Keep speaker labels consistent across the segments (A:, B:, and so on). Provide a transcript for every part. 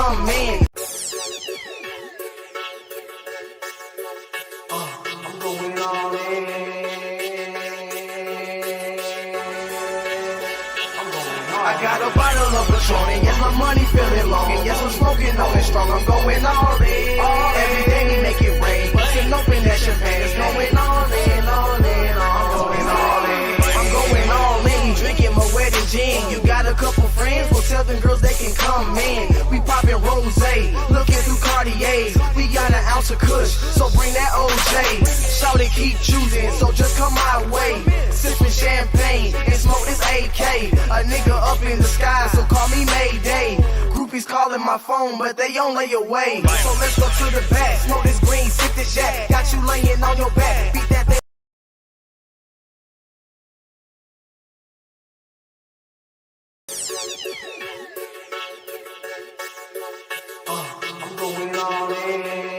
A: come in. I'm going all in. I got a bottle of Patron, and yes, my money feeling long, and yes, I'm smoking on it strong. I'm going all in. Every day we make it rain, busting open that champagne. It's going all in, all in, I'm going all in. I'm going all in, drinking my wedding gin. You got a couple friends, well tell them girls they can come in. We popping rosé, looking through Cartiers. We got an ounce of Kush, so bring that OJ. Shout it, keep choosing, so just come my way. Sipping champagne and smoke this AK. A nigga up in the sky, so call me Mayday. Groupies calling my phone, but they on lay away. So let's go to the back, smoke this green, sip this jack. Got you laying on your back, beat that thing. I'm going all in.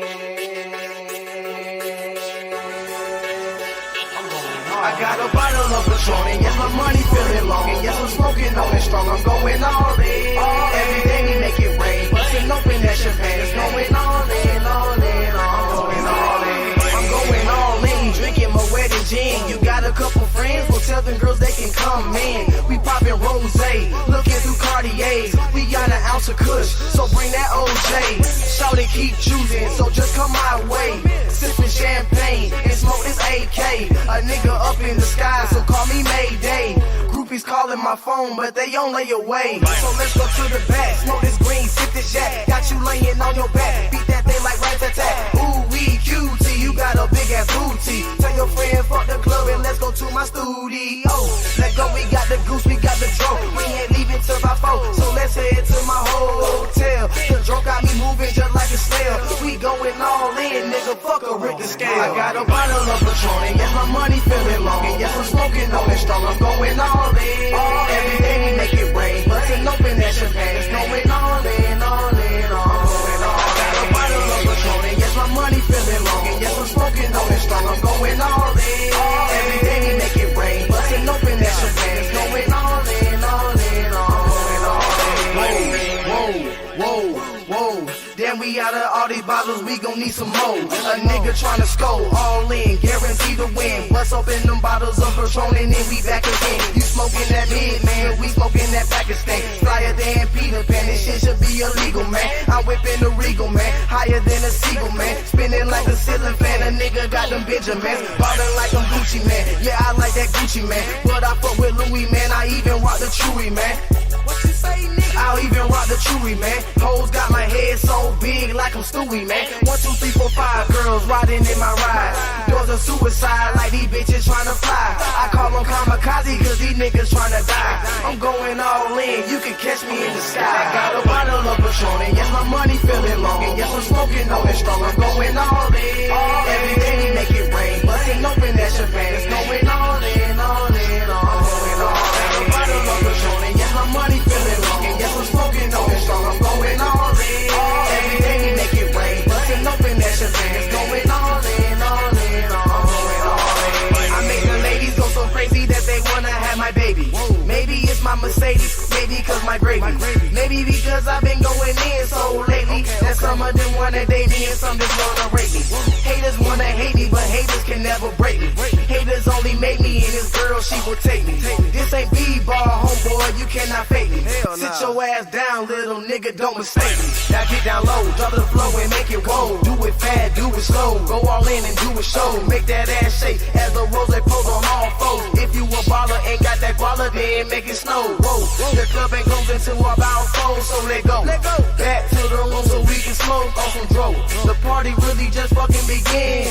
A: I got a bottle of Patron, and yes, my money feeling long, and yes, I'm smoking on it strong. I'm going all in. Every day we make it rain, busting open that champagne. It's going all in, all in, I'm going all in. I'm going all in, drinking my wedding gin. You got a couple friends, well tell them girls they can come in. We popping rosé, looking through Cartiers. We got an ounce of Kush, so bring that OJ. Shout it, keep choosing, so just come my way. Sipping champagne and smoke this AK. A nigga up in the sky, so call me Mayday. Groupies calling my phone, but they on lay away. So let's go to the back, smoke this green, sip this jack. Got you laying on your back, beat that thing like rat-tat-tat. Ooh, we cutie, you got a big ass booty. Tell your friend fuck the club and let's go to my studio. Let go, we got the goose, we got the dro. We ain't leaving till by 4, so let's head to my hotel. The drunk got me moving just like a snail. We going all in, nigga, fuck a Richter scale. I got a bottle of Patron, and yes, my money feeling long, and yes, I'm smoking on it strong. I'm going all in. Every day we make it rain, busting open that champagne. It's going all in, all in, I'm going all in. I got a bottle of Patron, and yes, my money feeling long, and yes, I'm smoking on it strong. I'm going all in. Every day we make it rain, busting open that champagne. It's going all in, all in, I'm going all in. Whoa, whoa, whoa. Damn, we out of all these bottles, we gon' need some more. A nigga tryna score, all in, guarantee to win. Bust open them bottles of Patron and then we back again. You smoking that mid, man, we smoking that Pakistan. Flyer than Peter Pan, this shit should be illegal, man. I'm whipping the Regal, man, higher than a seagull, man. Spinning like a ceiling fan, a nigga got them Benjamins. Ballin' like I'm Gucci, man, yeah, I like that Gucci, man. But I fuck with Louis, man, I even rock the Chewy, man. What you say, nigga? I'll even rock the Chewy, man. Hoes got my head so big like I'm Stewie, man. 1, 2, 3, 4, 5 girls riding in my ride. Doors of suicide like these bitches tryna fly. I call them kamikaze cause these niggas tryna die. I'm going all in, you can catch me in the sky. I got a bottle of Patron, and yes, my money feeling long, and yes, I'm smoking on it strong. I'm going all in. Every day we make it rain, busting open that champagne. It's going all in, all in, I'm going all in. I got a bottle of Patron, and yes, my money feeling long, and yes, I'm smoking on it strong. I'm going all in. Every day we make it rain, busting open that champagne. It's going all in, all in, I'm going all in. I make the ladies go so crazy that they wanna have my baby. Maybe it's my Mercedes, maybe cause my gravy. Maybe because I've been going in so lately that some of them wanna date me and some just wanna rape me. Haters wanna hate me, but haters can never break me. Haters only make me, and this girl, she will take me. This ain't B-ball, homeboy, you cannot fake me. Sit your ass down, little nigga, don't mistake me. Now get down low, drop the flow and make it roll. Do it fast, do it slow, go all in and do it show. Make that ass shake as the rose pose on all fours. If you a baller, ain't got that baller, then make it snow. Whoa, the club ain't goes into about 4, so let go. Back to the room so we can smoke on some dro. The party really just fucking begin.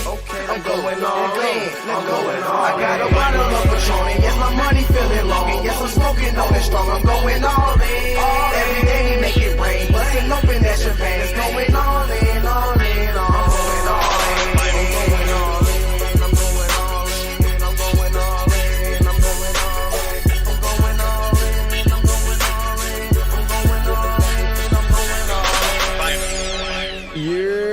A: I'm going all in, I'm going all in. I got a bottle of Patron, and yes, my money feeling long, and yes, I'm smoking on it strong. I'm going all in. Every day we make it rain, busting open that champagne. It's going all in, all in, I'm going all in. I'm going all in, I'm going all in, I'm going all in, I'm going all in, I'm going all in, I'm going all in, I'm going all in, I'm going all in. Yeah.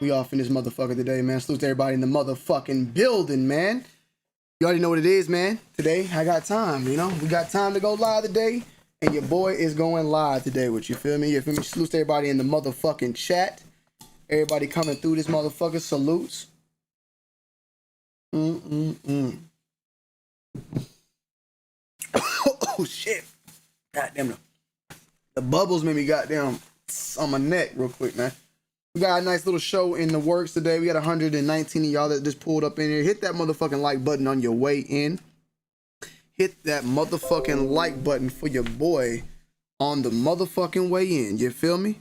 A: We off in this motherfucker today, man. Salute to everybody in the motherfucking building, man. You already know what it is, man. Today, I got time, you know. We got time to go live today.
B: And your boy is going live today with you, feel me? You feel me? Salute to everybody in the motherfucking chat. Everybody coming through this motherfucker, salutes. Oh shit. Goddamn, the bubbles made me goddamn on my neck real quick, man. We got a nice little show in the works today. We got 119 of y'all that just pulled up in here. Hit that motherfucking like button on your way in. Hit that motherfucking like button for your boy on the motherfucking way in. You feel me?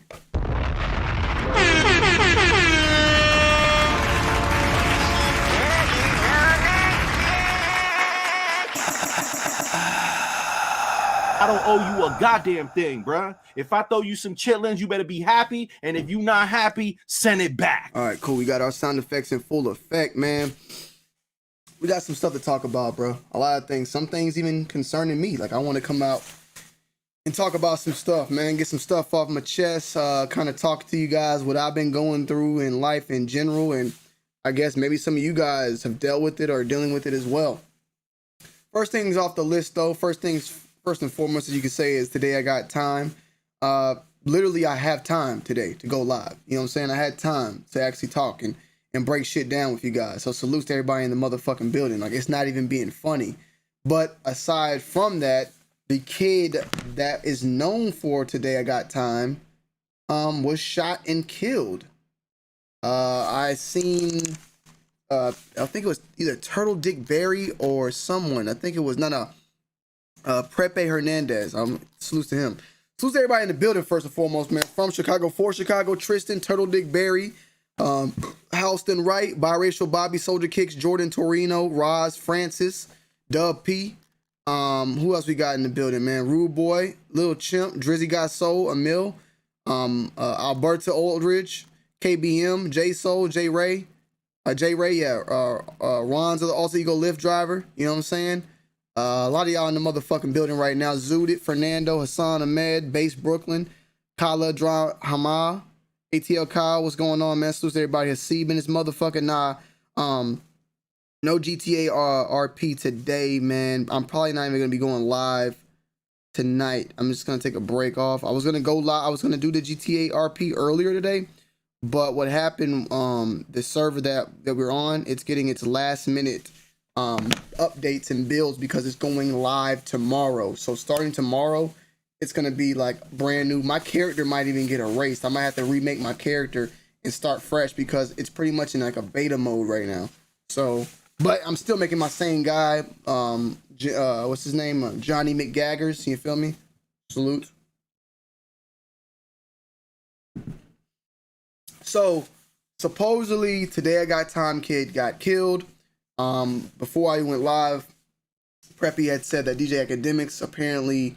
C: I don't owe you a goddamn thing, bruh. If I throw you some chitlins, you better be happy. And if you not happy, send it back.
B: All right, cool. We got our sound effects in full effect, man. We got some stuff to talk about, bro. A lot of things. Some things even concerning me. Like, I want to come out and talk about some stuff, man. Get some stuff off my chest. Kind of talk to you guys what I've been going through in life in general. And I guess maybe some of you guys have dealt with it or are dealing with it as well. First things off the list, though. First and foremost, as you can say, is today I got time. Literally, I have time today to go live. You know what I'm saying? I had time to actually talk and break shit down with you guys. So salute to everybody in the motherfucking building. Like, it's not even being funny. But aside from that, the kid that is known for today I got time was shot and killed. I seen I think it was either Turtle Dick Berry or someone. I think it was Pepe Hernandez. Salute to him. Salute to everybody in the building first and foremost, man. From Chicago, for Chicago, Tristan, Turtle Dick Berry, Halston Wright, Biracial Bobby, Soldier Kicks, Jordan Torino, Roz, Francis, Dub P. Who else we got in the building, man? Rude Boy, Little Chimp, Drizzy Got Soul, Emil, Alberta Aldridge, KBM, J Soul, J Ray, Ron's the Alter Ego Lyft driver. You know what I'm saying? A lot of y'all in the motherfucking building right now. Zudit, Fernando, Hassan Ahmed, Base Brooklyn, Kala Hama, ATL Kyle, what's going on, man? Salute to everybody. Hasib in this motherfucking no GTA RP today, man. I'm probably not even gonna be going live tonight. I'm just gonna take a break off. I was gonna go live. I was gonna do the GTA RP earlier today, but what happened? The server that we're on, it's getting its last minute updates and builds because it's going live tomorrow. So starting tomorrow, it's gonna be like brand new. My character might even get erased. I might have to remake my character and start fresh because it's pretty much in like a beta mode right now. So, but I'm still making my same guy. What's his name? Johnny McGaggers. You feel me? Salute. So supposedly today I got time kid got killed. Before I went live, Preppy had said that DJ Academics apparently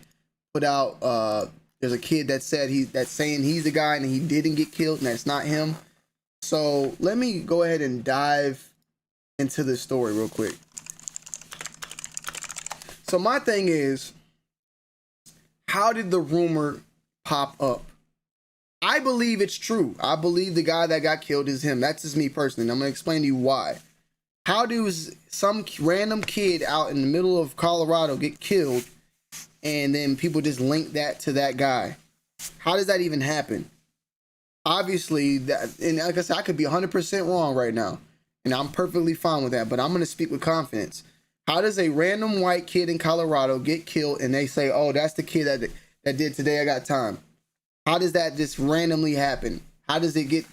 B: put out there's a kid that said that's saying he's the guy and he didn't get killed and that's not him. So let me go ahead and dive into this story real quick. So my thing is, how did the rumor pop up? I believe it's true. I believe the guy that got killed is him. That's just me personally. And I'm gonna explain to you why. How does some random kid out in the middle of Colorado get killed and then people just link that to that guy? How does that even happen? Obviously, that, and like I said, I could be 100% wrong right now, and I'm perfectly fine with that, but I'm going to speak with confidence. How does a random white kid in Colorado get killed and they say, oh, that's the kid that did Today I Got Time? How does that just randomly happen? How does it get...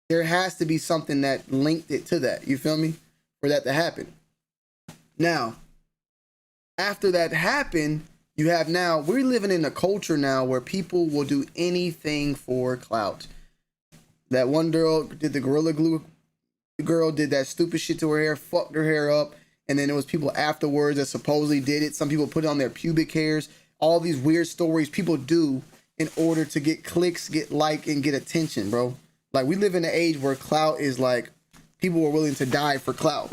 B: There has to be something that linked it to that. You feel me? For that to happen. Now, after that happened, you have now, we're living in a culture now where people will do anything for clout. That one girl did the Gorilla Glue. The girl did that stupid shit to her hair, fucked her hair up. And then there was people afterwards that supposedly did it. Some people put it on their pubic hairs. All these weird stories people do in order to get clicks, get like, and get attention, bro. Like, we live in an age where clout is like, people are willing to die for clout.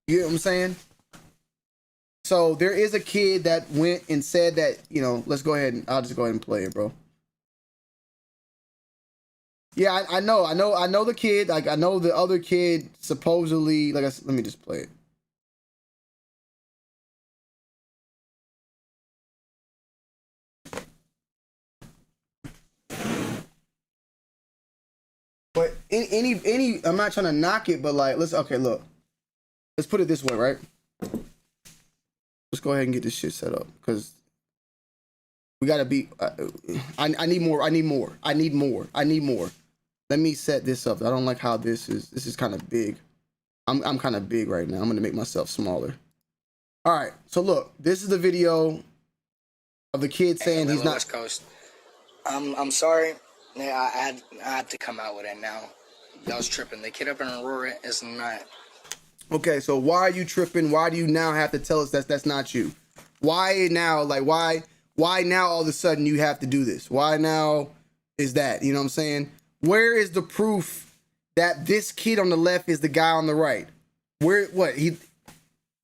B: You know what I'm saying? So there is a kid that went and said that, you know, let's go ahead and I'll just go ahead and play it, bro. Yeah, I know the kid. Like, I know the other kid supposedly, like, let me just play it. any. I'm not trying to knock it, but like, okay, look. Let's put it this way, right? Let's go ahead and get this shit set up because we gotta be. I need more. I need more. I need more. I need more. Let me set this up. I don't like how this is. This is kind of big. I'm kind of big right now. I'm gonna make myself smaller. All right. So look, this is the video of the kid saying he's not.
D: West Coast. I'm sorry. Yeah, I had to come out with it now. Y'all was tripping. The kid up in Aurora is not.
B: Okay, so why are you tripping? Why do you now have to tell us that's not you? Why now? Like why now all of a sudden you have to do this? Why now is that? You know what I'm saying? Where is the proof that this kid on the left is the guy on the right? Where what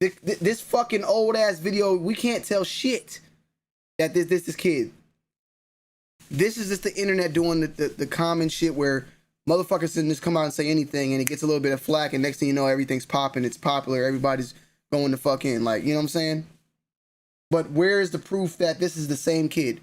B: this fucking old ass video, we can't tell shit that this kid. This is just the internet doing the common shit where motherfuckers can just come out and say anything and it gets a little bit of flack and next thing you know everything's popping, it's popular, everybody's going to fucking like, you know what I'm saying? But where is the proof that this is the same kid?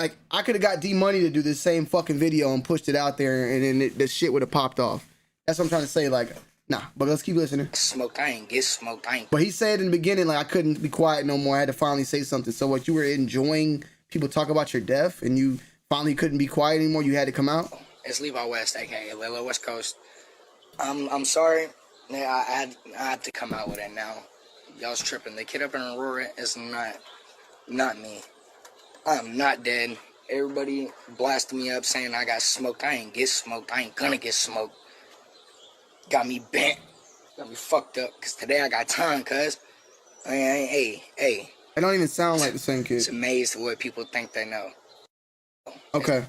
B: Like, I could have got D-Money to do this same fucking video and pushed it out there and then the shit would have popped off. That's what I'm trying to say, like, nah, but let's keep listening.
D: Smoked, I ain't get smoked, I ain't.
B: But he said in the beginning, like, I couldn't be quiet no more. I had to finally say something. So what, you were enjoying people talk about your death and you finally couldn't be quiet anymore? You had to come out?
D: It's Levi West, aka Lilo West Coast. I'm sorry. Yeah, I had to come out with it now. Y'all was tripping. The kid up in Aurora is not me. I'm not dead. Everybody blasted me up saying I got smoked. I ain't get smoked. I ain't gonna get smoked. Got me bent. Got me fucked up. Cause today I got time, cuz. Hey.
B: I don't even sound like the same kid.
D: It's amazing what people think they know.
B: Okay.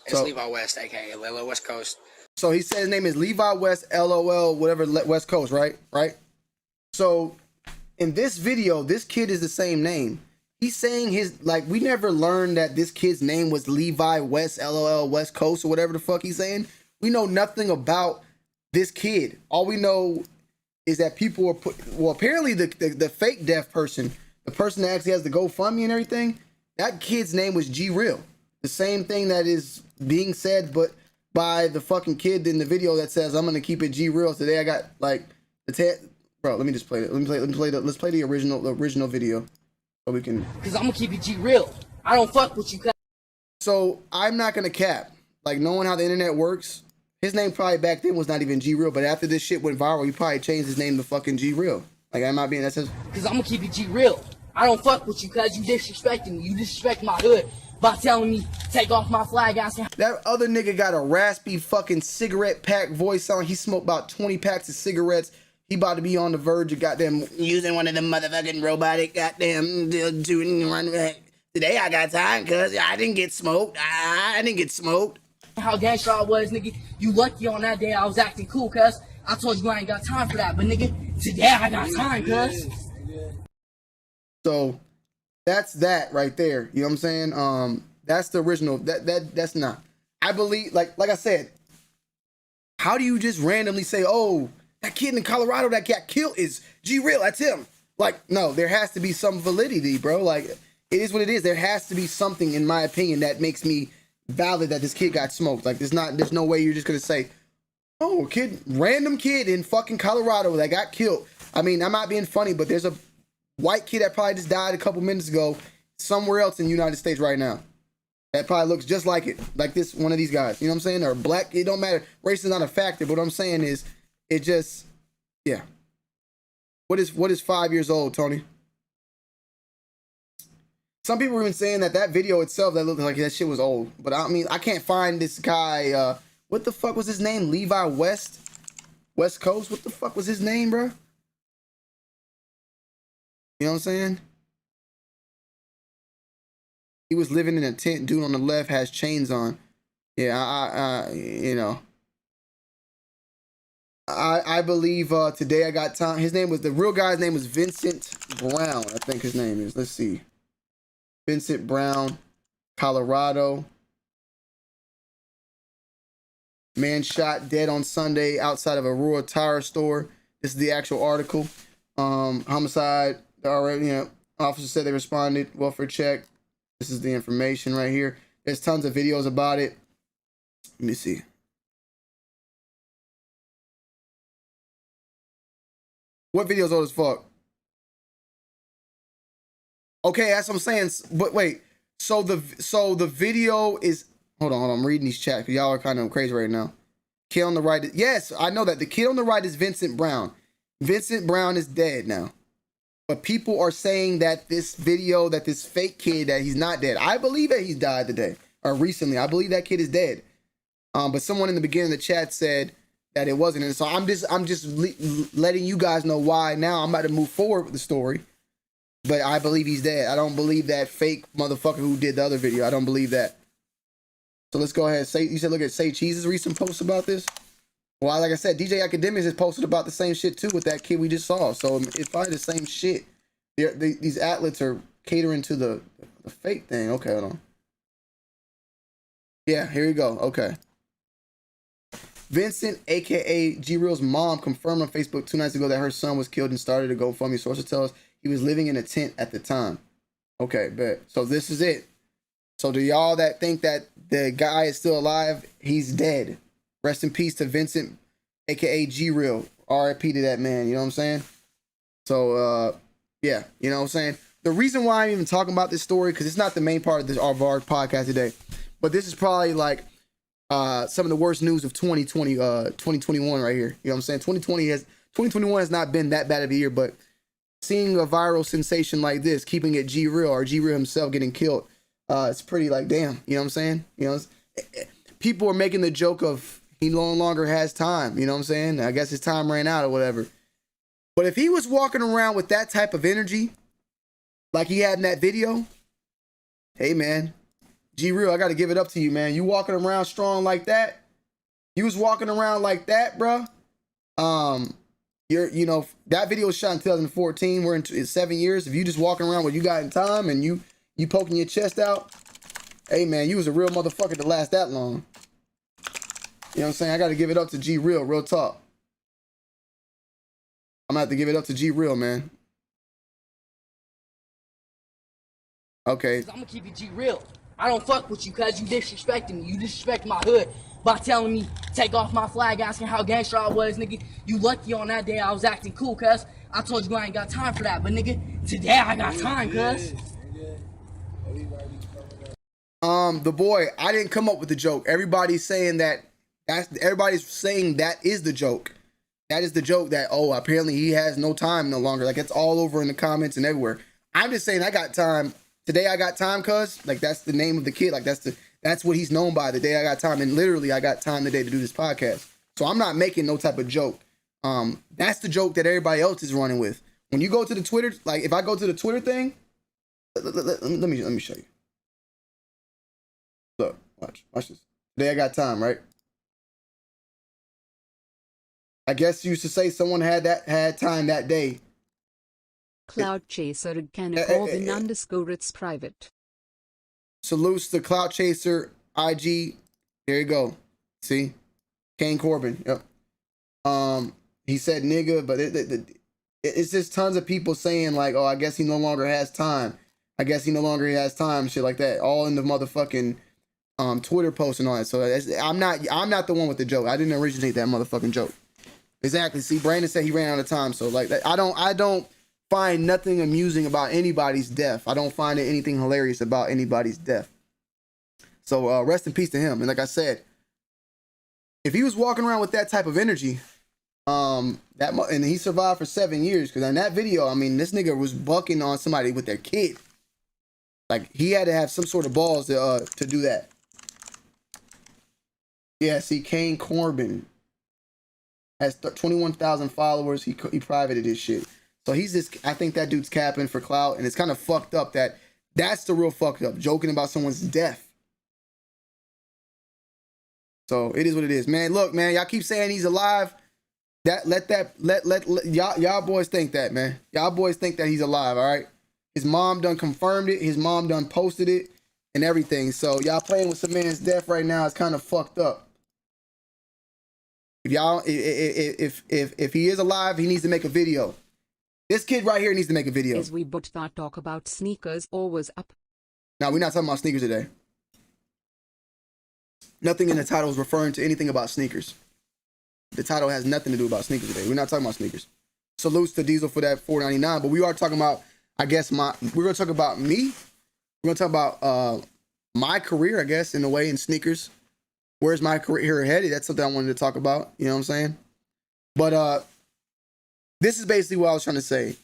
D: It's Levi West, aka Lilo West Coast.
B: So he said his name is Levi West, LOL, whatever, West Coast, right? Right? So in this video, this kid is the same name. He's saying like, we never learned that this kid's name was Levi West, LOL, West Coast, or whatever the fuck he's saying. We know nothing about this kid. All we know is that people are apparently the fake deaf person, the person that actually has the GoFundMe and everything, that kid's name was G Real. The same thing that is being said, but by the fucking kid in the video that says, I'm gonna keep it G Real. Today I got like bro, let me just play it. Let's play the original video so we can.
E: Cause I'm gonna keep it G Real. I don't fuck with you.
B: So I'm not gonna cap. Like, knowing how the internet works, his name probably back then was not even G Real, but after this shit went viral, he probably changed his name to fucking G Real. Like, I'm not being that's his.
E: Cause I'm gonna keep it G Real. I don't fuck with you cause you disrespecting me. You disrespect my hood by telling me take off my flag.
B: That other nigga got a raspy fucking cigarette pack voice on. He smoked about 20 packs of cigarettes. He about to be on the verge of goddamn using one of them motherfucking robotic goddamn doing run. Today I got time cause I didn't get smoked. I didn't get smoked.
E: How gangster I was, nigga. You lucky on that day I was acting cool cuz I told you I ain't got time for that. But nigga, today I got time cuz.
B: So that's that right there. You know what I'm saying? That's the original. That's not. I believe, like I said, how do you just randomly say, oh, that kid in Colorado that got killed is G Real, that's him? Like, no, there has to be some validity, bro. Like, it is what it is. There has to be something, in my opinion, that makes me valid that this kid got smoked. Like, there's no way you're just gonna say, oh, random kid in fucking Colorado that got killed. I mean, I'm not being funny, but there's a white kid that probably just died a couple minutes ago somewhere else in the United States right now that probably looks just like it, like this one of these guys. You know what I'm saying? Or black. It don't matter. Race is not a factor. But what I'm saying is, it just, yeah. What is 5 years old, Tony? Some people were even saying that video itself, that looked like that shit was old. But I mean, I can't find this guy. What the fuck was his name? Levi West Coast. What the fuck was his name, bro? You know what I'm saying? He was living in a tent. Dude on the left has chains on. Yeah, you know. I believe today I got time. The real guy's name was Vincent Brown. I think his name is. Let's see. Vincent Brown, Colorado. Man shot dead on Sunday outside of a Aurora tire store. This is the actual article. Homicide. Already, you know, officers said they responded. Welfare check. This is the information right here. There's tons of videos about it. Let me see. What video's old as fuck? Okay, that's what I'm saying. But wait, so the video is, hold on, I'm reading these chats because y'all are kind of crazy right now. Kid on the right, yes, I know that. The kid on the right is Vincent Brown. Vincent Brown is dead now. But people are saying that this video, that this fake kid, that he's not dead. I believe that he's died today or recently. I believe that kid is dead. But someone in the beginning of the chat said that it wasn't. And so I'm just letting you guys know why now. I'm about to move forward with the story. But I believe he's dead. I don't believe that fake motherfucker who did the other video. I don't believe that. So let's go ahead. You said look at Say Cheese's recent post about this. Well, like I said, DJ Academics has posted about the same shit too with that kid we just saw. So it's probably the same shit. These outlets are catering to the fake thing. Okay, hold on. Yeah, here you go. Okay. Vincent, aka G-Real's mom, confirmed on Facebook 2 nights ago that her son was killed and started a GoFundMe. Sources tell us he was living in a tent at the time. Okay, bet. So this is it. So do y'all that think that the guy is still alive, he's dead. Rest in peace to Vincent, aka G-Real. RIP to that man, you know what I'm saying? So, yeah, you know what I'm saying? The reason why I'm even talking about this story, because it's not the main part of our podcast today, but this is probably like some of the worst news of 2021 right here. You know what I'm saying? 2021 has not been that bad of a year, but seeing a viral sensation like this, keeping it G-Real or G-Real himself getting killed, it's pretty like, damn, you know what I'm saying? You know, people are making the joke of he no longer has time, you know what I'm saying? I guess his time ran out or whatever. But if he was walking around with that type of energy, like he had in that video, hey man, G-Real, I got to give it up to you, man. You walking around strong like that? You was walking around like that, bro? You know, that video was shot in 2014. We're in 7 years. If you just walking around what you got in time and you poking your chest out, hey man, you was a real motherfucker to last that long. You know what I'm saying? I got to give it up to G-Real, real talk. I'm going to have to give it up to G-Real, man. Okay.
E: I'm gonna keep it G-Real. I don't fuck with you cause you disrespecting me. You disrespect my hood by telling me take off my flag, asking how gangster I was, nigga. You lucky on that day I was acting cool, cuz. I told you I ain't got time for that, but nigga, today I got time, cuz.
B: The boy, I didn't come up with the joke. Everybody's saying that is the joke. That is the joke that, oh, apparently he has no time no longer. Like, it's all over in the comments and everywhere. I'm just saying I got time. Today I got time, cuz. Like, that's the name of the kid. Like, that's what he's known by. The day I got time. And literally, I got time today to do this podcast. So I'm not making no type of joke. That's the joke that everybody else is running with. When you go to the Twitter, like, if I go to the Twitter thing, let me show you. Look, watch this. Today I got time, right? I guess you used to say someone had time that day.
F: Cloud Chaser can Corbin underscore it's private.
B: Salutes to Cloud Chaser IG. There you go. See? Kane Corbin. Yep. He said nigga, but it's just tons of people saying like, oh, I guess he no longer has time. I guess he no longer has time, shit like that. All in the motherfucking Twitter post and all that. So I'm not the one with the joke. I didn't originate that motherfucking joke. Exactly. See, Brandon said he ran out of time. So like that, I don't find nothing amusing about anybody's death. I don't find anything hilarious about anybody's death. So rest in peace to him. And like I said, if he was walking around with that type of energy, and he survived for 7 years, because in that video, I mean, this nigga was bucking on somebody with their kid. Like, he had to have some sort of balls to do that. Yeah, see, Kane Corbin has 21,000 followers. He privated his shit. So he's just, I think that dude's capping for clout, and it's kind of fucked up that's the real fucked up, joking about someone's death. So it is what it is, man. Look, man, y'all keep saying he's alive. Let y'all boys think that, man. Y'all boys think that he's alive, all right? His mom done confirmed it. His mom done posted it and everything. So y'all playing with some man's death right now is kind of fucked up. If he is alive, he needs to make a video. This kid right here needs to make a video.
F: Is we but that talk about sneakers or was up?
B: No, we're not talking about sneakers today. Nothing in the title is referring to anything about sneakers. The title has nothing to do about sneakers today. We're not talking about sneakers. Salutes to Diesel for that $4.99, but we are talking about, I guess, we're going to talk about me. We're going to talk about my career, I guess, in a way, in sneakers. Where's my career headed? That's something I wanted to talk about. You know what I'm saying? But this is basically what I was trying to say.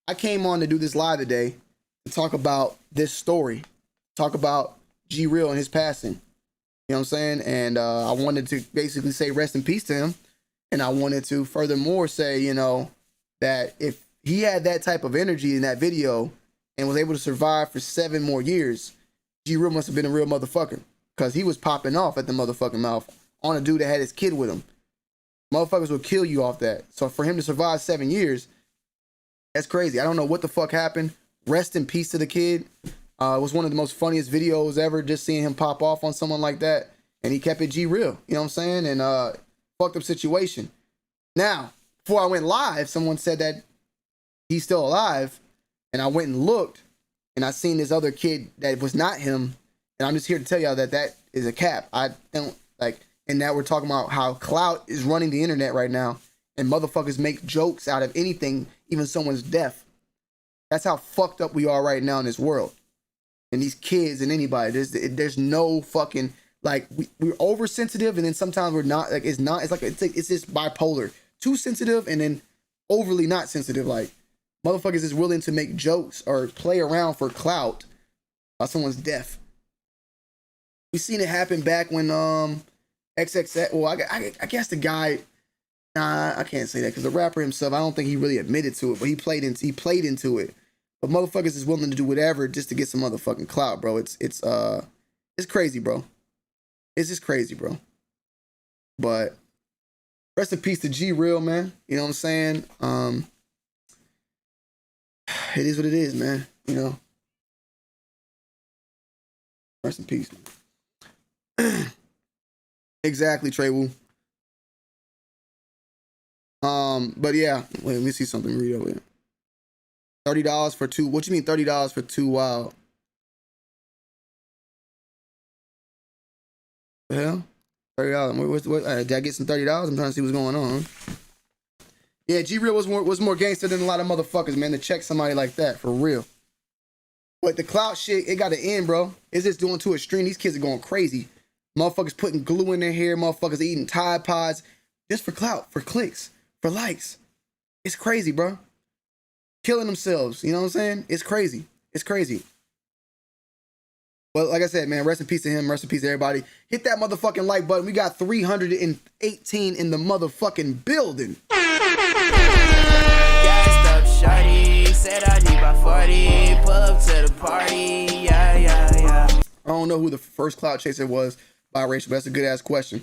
B: I came on to do this live today to talk about this story, talk about G Real and his passing. You know what I'm saying? And I wanted to basically say rest in peace to him. And I wanted to furthermore say, you know, that if he had that type of energy in that video and was able to survive for 7 more years, G Real must have been a real motherfucker. Because he was popping off at the motherfucking mouth on a dude that had his kid with him. Motherfuckers will kill you off that. So for him to survive 7 years, that's crazy. I don't know what the fuck happened. Rest in peace to the kid. It was one of the most funniest videos ever, just seeing him pop off on someone like that. And he kept it G Real. You know what I'm saying? And fucked up situation. Now, before I went live, someone said that he's still alive. And I went and looked. And I seen this other kid that was not him. And I'm just here to tell y'all that that is a cap. I don't like, and now we're talking about how clout is running the internet right now. And motherfuckers make jokes out of anything, even someone's death. That's how fucked up we are right now in this world. And these kids and anybody, there's no fucking, like, we're oversensitive, and then sometimes we're not, like, it's just bipolar. Too sensitive and then overly not sensitive. Like, motherfuckers is willing to make jokes or play around for clout about someone's death. We seen it happen back when XXX, well, I guess the guy, nah, I can't say that because the rapper himself, I don't think he really admitted to it, but he played into it. But motherfuckers is willing to do whatever just to get some motherfucking clout, bro. It's crazy, bro. It's just crazy, bro. But rest in peace to G Real, man. You know what I'm saying? It is what it is, man. You know. Rest in peace, man. Exactly, Trey Wu. But yeah, wait, let me see something read over here. $30 for two. What you mean $30 for 2 wild? The hell? $30. What, did I get some $30? I'm trying to see what's going on. Yeah, G Real was more gangster than a lot of motherfuckers, man, to check somebody like that, for real. But the clout shit, it got to end, bro. It's just doing to a extreme. These kids are going crazy. Motherfuckers putting glue in their hair. Motherfuckers eating Tide Pods just for clout, for clicks, for likes. It's crazy, bro. Killing themselves. You know what I'm saying? It's crazy. It's crazy. Well, like I said, man, rest in peace to him. Rest in peace to everybody. Hit that motherfucking like button. We got 318 in the motherfucking building.
G: Gassed up shawty, said I need my 40, pull up to the party, yeah.
B: I don't know who the first cloud chaser was biracial, but that's a good ass question.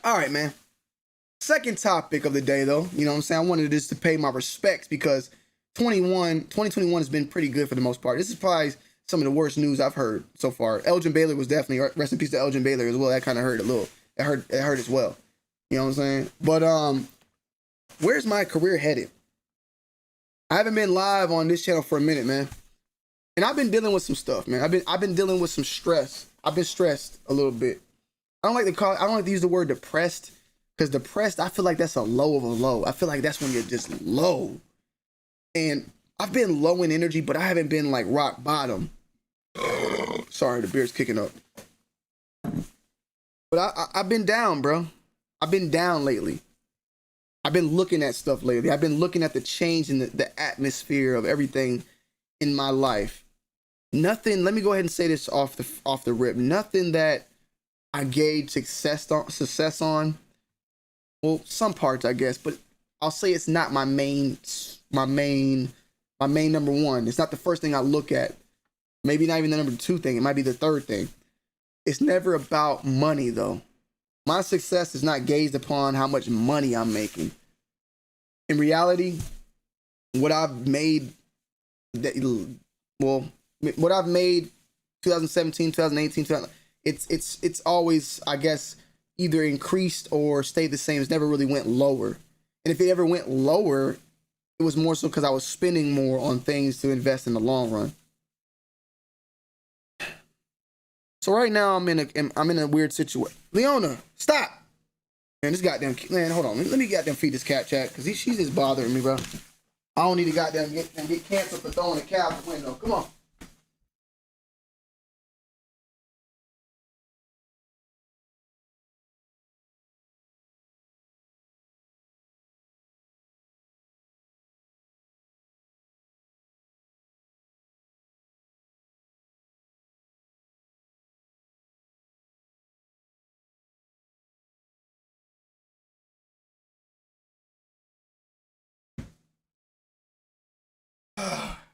B: All right, man. Second topic of the day, though. You know what I'm saying? I wanted this to pay my respects because 2021 has been pretty good for the most part. This is probably some of the worst news I've heard so far. Elgin Baylor was definitely, rest in peace to Elgin Baylor as well. That kind of hurt a little. It hurt as well. You know what I'm saying? But where's my career headed? I haven't been live on this channel for a minute, man. And I've been dealing with some stuff, man. I've been dealing with some stress. I've been stressed a little bit. I don't like to use the word depressed, because depressed, I feel like that's a low of a low. I feel like that's when you're just low. And I've been low in energy, but I haven't been like rock bottom. Sorry, the beer's kicking up. But I've been down, bro. I've been down lately. I've been looking at stuff lately. I've been looking at the change in the atmosphere of everything in my life. Nothing, let me go ahead and say this off the rip. Nothing that I gauge success on. Well, some parts, I guess, but I'll say it's not my main number one. It's not the first thing I look at. Maybe not even the number 2 thing. It might be the 3rd thing. It's never about money, though. My success is not gauged upon how much money I'm making. In reality, what I've made, what I've made 2017, 2018, it's always, I guess, either increased or stayed the same. It's never really went lower. And if it ever went lower, it was more so because I was spending more on things to invest in the long run. So right now I'm in a weird situation. Leona, stop. Man, this goddamn man, hold on. Let me goddamn feed this cat chat because she's just bothering me, bro. I don't need to goddamn get canceled for throwing a cat out the window. Come on.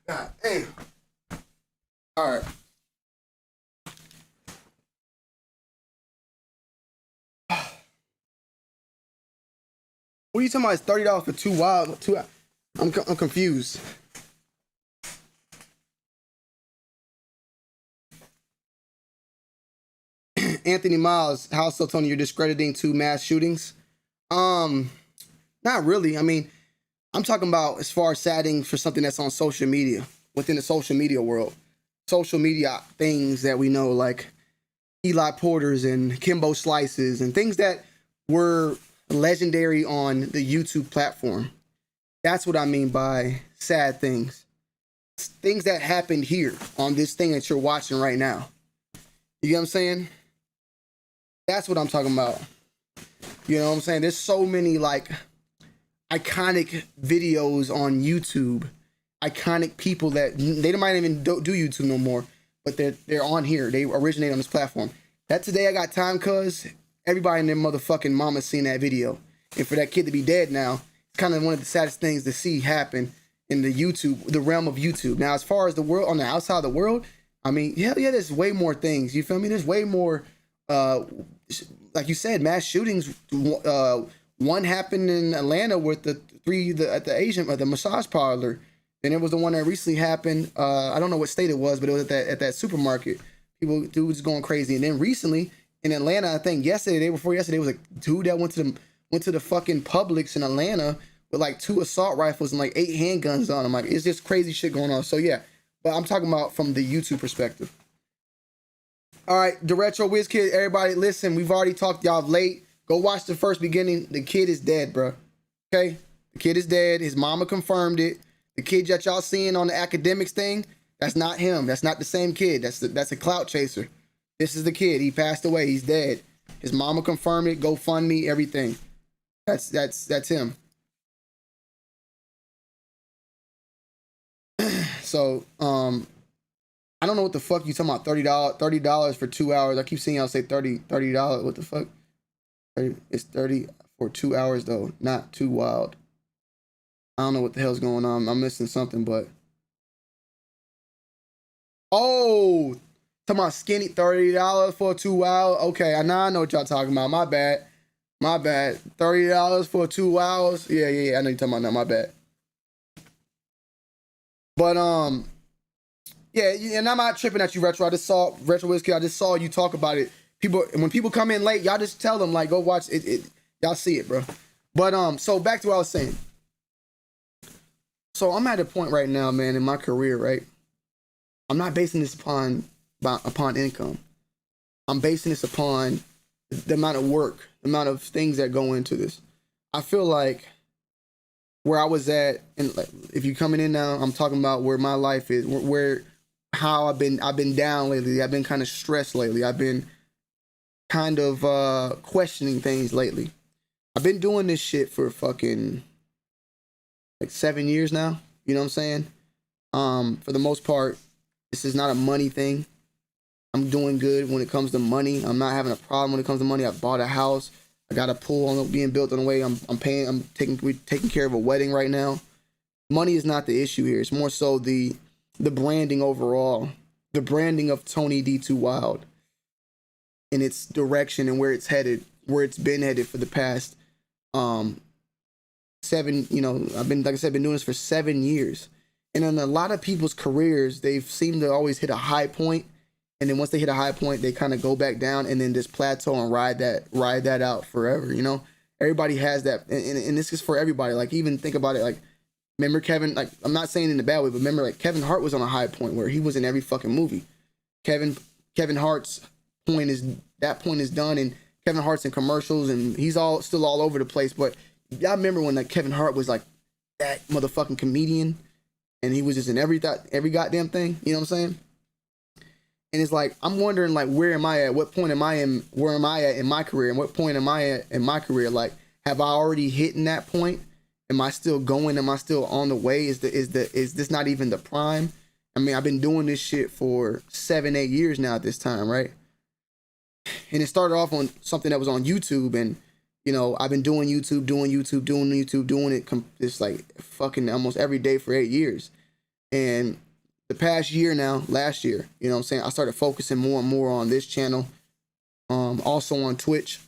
B: God, hey. All right. What are you talking about? It's $30 for 2 wild. I'm confused. Anthony Miles, how so, Tony? You're discrediting 2 mass shootings? Not really. I mean, I'm talking about as far as setting for something that's on social media, within the social media world. Social media things that we know, like Eli Porters and Kimbo Slices and things that were legendary on the YouTube platform. That's what I mean by sad things. Things that happened here on this thing that you're watching right now. You get what I'm saying? That's what I'm talking about. You know what I'm saying? There's so many like iconic videos on YouTube, iconic people that they might even do YouTube no more, but they're on here. They originate on this platform. That Today I Got Time, cuz everybody in their motherfucking mama seen that video. And for that kid to be dead now, it's kind of one of the saddest things to see happen in the realm of YouTube. Now, as far as the world, on the outside of the world, I mean, yeah, there's way more things. You feel me? There's way more, like you said, mass shootings. One happened in Atlanta with the massage parlor. And it was the one that recently happened. I don't know what state it was, but it was at that supermarket. Dudes going crazy. And then recently in Atlanta, I think day before yesterday, was a dude that went to the fucking Publix in Atlanta with like 2 assault rifles and like 8 handguns on him. Like, it's just crazy shit going on. So yeah, but I'm talking about from the YouTube perspective. All right, the Retro Whiz Kid, everybody listen, we've already talked y'all late. Go watch the first beginning. The kid is dead, bro. Okay? The kid is dead. His mama confirmed it. The kid that y'all seeing on the academics thing, that's not him. That's not the same kid. That's a clout chaser. This is the kid. He passed away. He's dead. His mama confirmed it. GoFundMe, everything. That's him. So, I don't know what the fuck you talking about. $30 for 2 hours. I keep seeing y'all say $30. What the fuck? It's 30 for 2 hours though, not too wild. I don't know what the hell's going on. I'm missing something, but oh, talking about skinny $30 for 2 hours. Okay, I know what y'all talking about. My bad. $30 for 2 hours. Yeah. I know you're talking about that. My bad. But yeah, and I'm not tripping at you, Retro. I just saw Retro Whiskey. I just saw you talk about it. When people come in late, y'all just tell them like, go watch it. Y'all see it, bro. But so back to what I was saying. So I'm at a point right now, man, in my career, right? I'm not basing this upon income. I'm basing this upon the amount of work, the amount of things that go into this. I feel like where I was at, and like, if you're coming in now, I'm talking about where my life is, how I've been down lately. I've been kind of stressed lately. I've been kind of questioning things lately. I've been doing this shit for fucking like 7 years now. You know what I'm saying? For the most part, this is not a money thing. I'm doing good when it comes to money. I'm not having a problem when it comes to money. I bought a house. I got a pool being built on the way. We're taking care of a wedding right now. Money is not the issue here. It's more so the branding overall. The branding of Tony D2 Wild in its direction and where it's headed, where it's been headed for the past 7, I've been doing this for 7 years. And in a lot of people's careers, they've seemed to always hit a high point. And then once they hit a high point, they kind of go back down and then just plateau and ride that out forever. Everybody has that. And this is for everybody. Like, even think about it. Like, remember Kevin, like, I'm not saying in a bad way, but remember, like, Kevin Hart was on a high point where he was in every fucking movie. Kevin Hart's point is done, and Kevin Hart's in commercials, and he's still all over the place. But y'all remember when like Kevin Hart was like that motherfucking comedian, and he was just in every goddamn thing. You know what I'm saying? And it's like, I'm wondering, like, where am I at? What point am I in? Where am I at in my career? And what point am I at in my career? Like, have I already hit that point? Am I still going? Am I still on the way? Is this not even the prime? I mean, I've been doing this shit for 7-8 years now at this time, right? And it started off on something that was on YouTube, and you know, I've been doing it it's like fucking almost every day for 8 years. And the past year now, last year, you know what I'm saying, I started focusing more and more on this channel. Also on Twitch.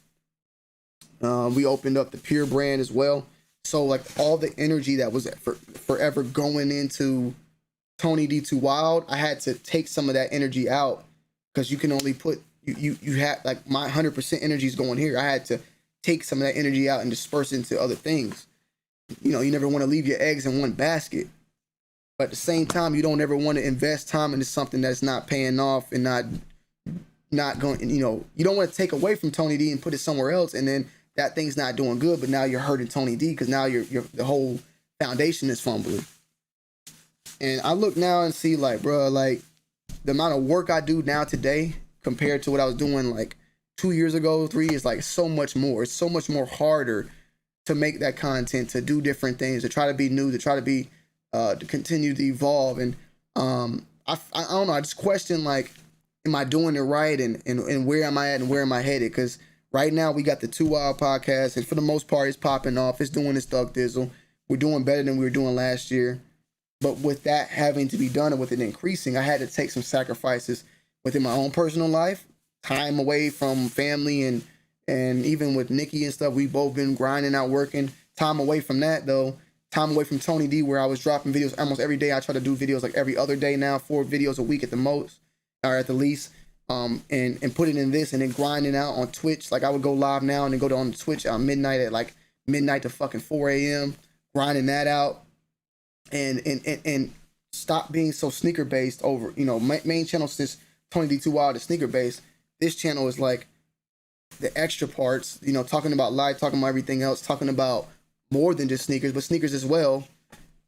B: We opened up the Pure brand as well. So like all the energy that was forever going into Tony D2 Wild, I had to take some of that energy out, because you can only put, you had, like, my 100% energy is going here. I had to take some of that energy out and disperse it into other things. You know, you never want to leave your eggs in one basket. But at the same time, you don't ever want to invest time into something that's not paying off and not going, you know, you don't want to take away from Tony D and put it somewhere else, and then that thing's not doing good, but now you're hurting Tony D because now the whole foundation is fumbling. And I look now and see, like, bro, like, the amount of work I do now today compared to what I was doing like 2 years ago, 3 years, like, so much more. It's so much more harder to make that content, to do different things, to try to be new, to try to be to continue to evolve. And I don't know, I just question, like, am I doing it right, and where am I at and where am I headed? Because right now we got the 2 Wild podcast, and for the most part it's popping off, it's doing its thug dizzle. We're doing better than we were doing last year. But with that having to be done and with it increasing, I had to take some sacrifices within my own personal life, time away from family, and even with Nikki and stuff, we've both been grinding out, working. Time away from that, though. Time away from Tony D, where I was dropping videos almost every day. I try to do videos like every other day now, 4 videos a week at the most, or at the least. And put it in this, and then grinding out on Twitch. Like, I would go live now and then go on Twitch at midnight to fucking 4 a.m. grinding that out, and stop being so sneaker based over, you know, main channel since Tony D2 Wild is sneaker based. This channel is like the extra parts, you know, talking about life, talking about everything else, talking about more than just sneakers, but sneakers as well,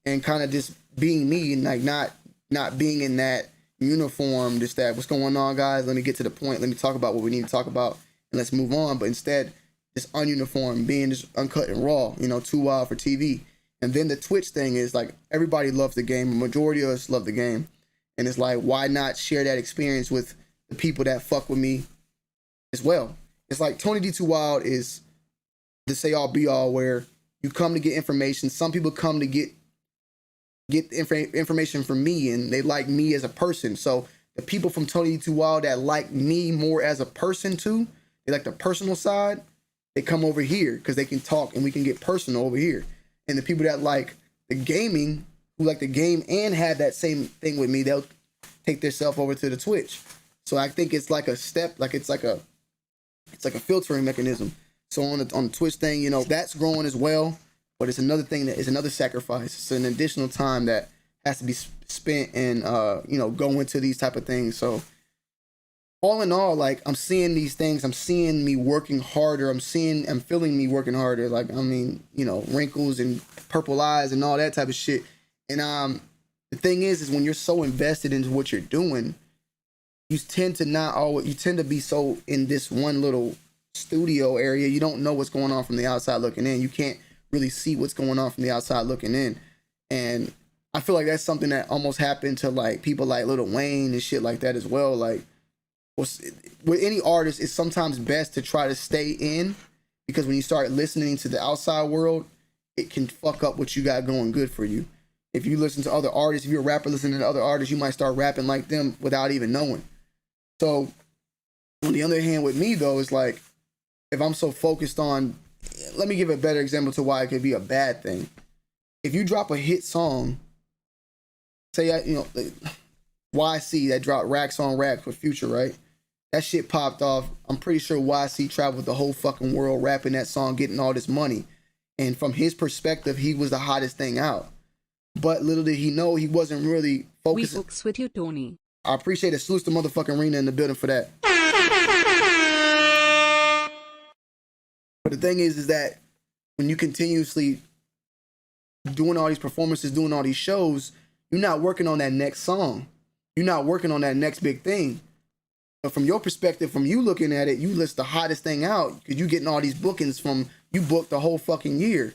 B: and kind of just being me, and like not being in that uniform, just that, what's going on, guys, let me get to the point, let me talk about what we need to talk about, and let's move on. But instead, just ununiform, being just uncut and raw, you know, 2 Wild for TV. And then the Twitch thing is like, everybody loves the game, the majority of us love the game, and it's like, why not share that experience with the people that fuck with me as well? It's like Tony D2 Wild is the say all be all, where you come to get information. Some people come to get information from me, and they like me as a person. So the people from Tony D2 Wild that like me more as a person too, they like the personal side, they come over here because they can talk and we can get personal over here. And the people that like the gaming, who like the game and have that same thing with me, they'll take their self over to the Twitch. So I think it's like a step, like it's like a filtering mechanism. So on the Twitch thing, you know, that's growing as well, but it's another thing that is another sacrifice. It's an additional time that has to be spent and you know, go into these type of things. So all in all, like, I'm seeing these things, I'm seeing me working harder, I'm feeling me working harder. Like, I mean, you know, wrinkles and purple eyes and all that type of shit. And the thing is when you're so invested into what you're doing, you tend to be so in this one little studio area, you don't know what's going on from the outside looking in. You can't really see what's going on from the outside looking in. And I feel like that's something that almost happened to like people like Lil Wayne and shit like that as well. Like, with any artist, it's sometimes best to try to stay in, because when you start listening to the outside world, it can fuck up what you got going good for you. If you listen to other artists, if you're a rapper listening to other artists, you might start rapping like them without even knowing. So on the other hand, with me though, it's like, if I'm so focused on, let me give a better example to why it could be a bad thing. If you drop a hit song, say, you know, YC that dropped Racks on Racks with Future, right? That shit popped off. I'm pretty sure YC traveled the whole fucking world rapping that song, getting all this money. And from his perspective, he was the hottest thing out. But little did he know, he wasn't really focusing.
F: We books with you, Tony.
B: I appreciate it. Salute the motherfucking Rena in the building for that. But the thing is that when you continuously doing all these performances, doing all these shows, you're not working on that next song. You're not working on that next big thing. But from your perspective, from you looking at it, you list the hottest thing out because you getting all these bookings from, you booked the whole fucking year.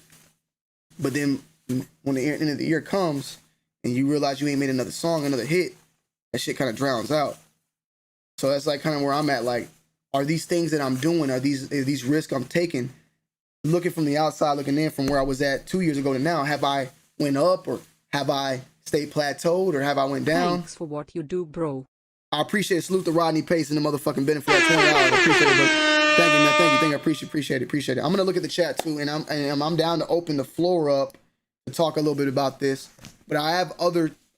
B: But then when the end of the year comes and you realize you ain't made another song, another hit, that shit kind of drowns out. So that's like kind of where I'm at. Like, are these things that I'm doing, are these risks I'm taking, looking from the outside, looking in from where I was at 2 years ago to now, have I went up or have I stayed plateaued or have I went down?
F: Thanks for what you do, bro.
B: I appreciate it. Salute to Rodney Pace and the motherfucking benefit for that $20. I appreciate it, but thank you, man. Thank you. Appreciate it. I'm gonna look at the chat too, and I'm down to open the floor up to talk a little bit about this. But I have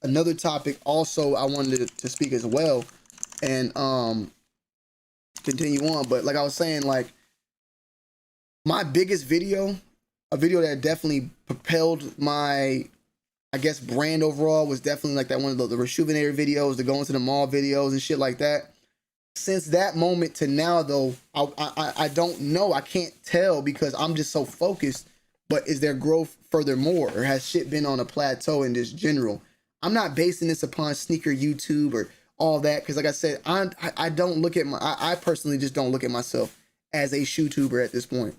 B: another topic also I wanted to speak as well, and continue on. But like I was saying, like my biggest video, a video that definitely propelled my, I guess, brand overall, was definitely like that one of the Rejuvenator videos, the going to the mall videos and shit like that. Since that moment to now, though, I don't know. I can't tell because I'm just so focused. But is there growth furthermore, or has shit been on a plateau in just general? I'm not basing this upon sneaker YouTube or all that because, like I said, I don't look at I personally just don't look at myself as a shoe tuber at this point.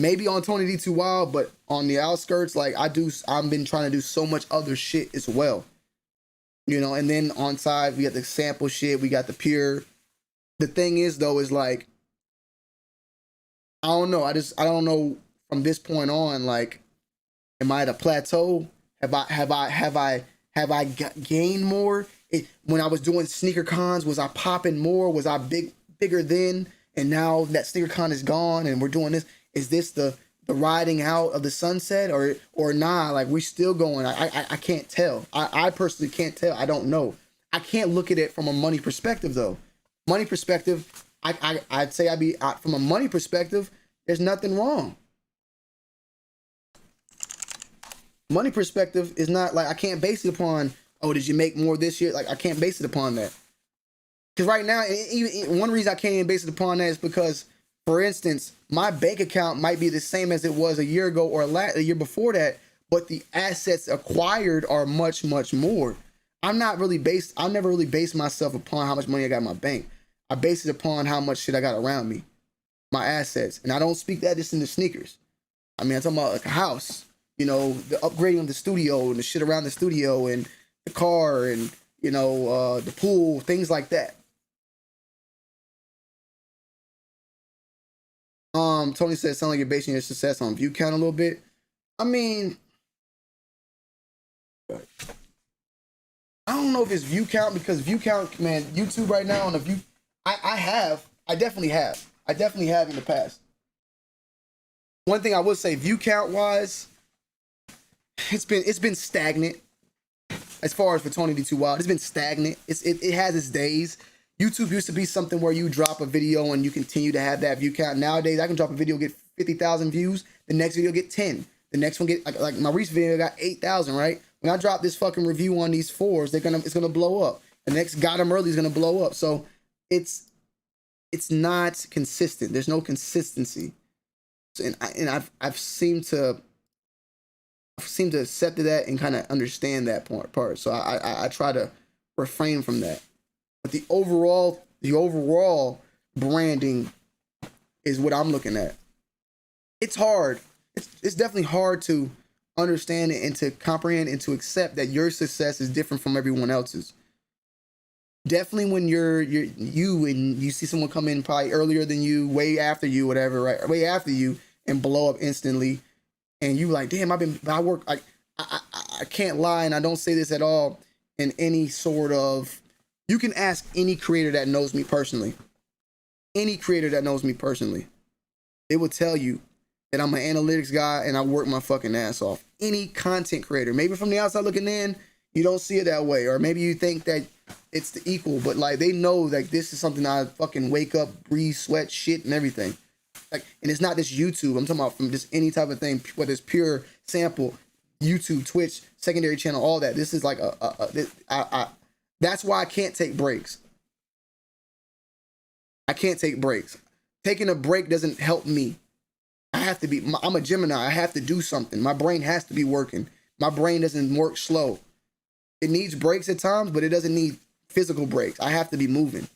B: Maybe on Tony D2 Wild, but on the outskirts, like I've been trying to do so much other shit as well. You know, and then on side, we got the sample shit, we got the pure. The thing is though, is like, I don't know. I don't know from this point on, like, am I at a plateau? Have I gained more? When I was doing sneaker cons, was I popping more? Was I bigger then? And now that sneaker con is gone and we're doing this. Is this the riding out of the sunset or nah? Like we still going? I can't tell. I personally can't tell. I don't know. I can't look at it from a money perspective though. Money perspective, I'd say from a money perspective, there's nothing wrong. Money perspective is not like I can't base it upon. Oh, did you make more this year? Like I can't base it upon that. Because right now, even one reason I can't even base it upon that is because, for instance, my bank account might be the same as it was a year ago or a year before that, but the assets acquired are much, much more. I never really based myself upon how much money I got in my bank. I base it upon how much shit I got around me, my assets. And I don't speak that just in the sneakers. I mean, I'm talking about like a house, you know, the upgrading of the studio and the shit around the studio and the car and, you know, the pool, things like that. Tony said, sound like you're basing your success on view count a little bit. I mean, I don't know if it's view count because view count, man, YouTube right now on the view, I definitely have in the past. One thing I would say, view count wise, it's been stagnant as far as for Tony D2 Wild. It's been stagnant. It has its days. YouTube used to be something where you drop a video and you continue to have that view count. Nowadays, I can drop a video, get 50,000 views. The next video get 10. The next one get like my recent video got 8,000. Right? When I drop this fucking review on these fours, it's gonna blow up. The next got 'em early is gonna blow up. So it's not consistent. There's no consistency. So, and I've seemed to accept that and kind of understand that part. So I try to refrain from that. But the overall branding is what I'm looking at. It's hard. It's definitely hard to understand it and to comprehend and to accept that your success is different from everyone else's. Definitely when you're and you see someone come in probably earlier than you, way after you, whatever, right? Way after you and blow up instantly, and you like, damn, I work. I can't lie, and I don't say this at all in any sort of. You can ask any creator that knows me personally. Any creator that knows me personally, they will tell you that I'm an analytics guy and I work my fucking ass off. Any content creator, maybe from the outside looking in, you don't see it that way, or maybe you think that it's the equal, but like they know that this is something I fucking wake up, breathe, sweat, shit, and everything. Like, and it's not just YouTube. I'm talking about from just any type of thing, whether it's pure sample, YouTube, Twitch, secondary channel, all that. This is like that's why I can't take breaks. I can't take breaks. Taking a break doesn't help me. I have to be, I'm a Gemini. I have to do something. My brain has to be working. My brain doesn't work slow. It needs breaks at times, but it doesn't need physical breaks. I have to be moving.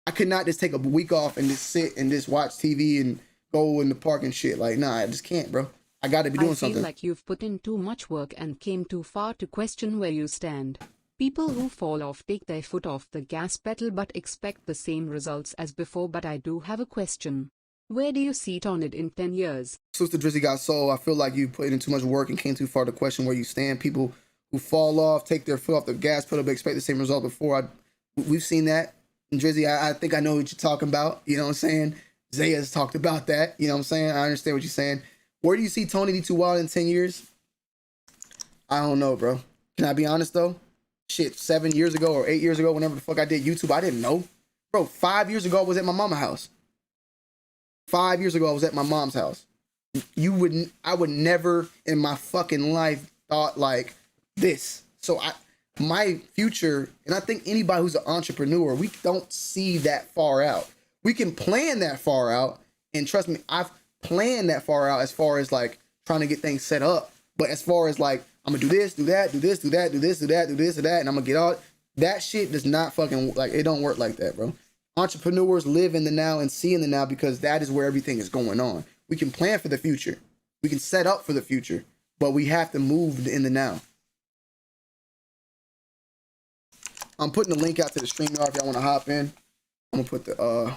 B: I could not just take a week off and just sit and just watch TV and go in the park and shit. Like, nah, I just can't, bro. I got to be doing something.
F: I feel like you've put in too much work and came too far to question where you stand. People who fall off take their foot off the gas pedal but expect the same results as before. But I do have a question. Where do you see Tonid in 10 years?
B: Sister Drizzy got soul. I feel like you put in too much work and came too far to question where you stand. People who fall off, take their foot off the gas pedal but expect the same result before. We've seen that. And Drizzy, I think I know what you're talking about. You know what I'm saying? Zaya's talked about that. You know what I'm saying? I understand what you're saying. Where do you see Tony D. Too Wild in 10 years? I don't know, bro. Can I be honest, though? Shit, 7 years ago or 8 years ago, whenever the fuck I did YouTube, I didn't know. Bro, 5 years ago, I was at my mama's house. 5 years ago, I was at my mom's house. I would never in my fucking life thought like this. So my future, and I think anybody who's an entrepreneur, we don't see that far out. We can plan that far out, and trust me, I've planned that far out as far as like trying to get things set up. But as far as like, I'm gonna do this, do that, do this, do that, do this, do that, do this, do that, and I'm gonna get all that shit does not fucking, like, it don't work like that, bro. Entrepreneurs live in the now and see in the now because that is where everything is going on. We can plan for the future. We can set up for the future, but we have to move in the now. I'm putting the link out to the StreamYard if y'all want to hop in. I'm gonna put the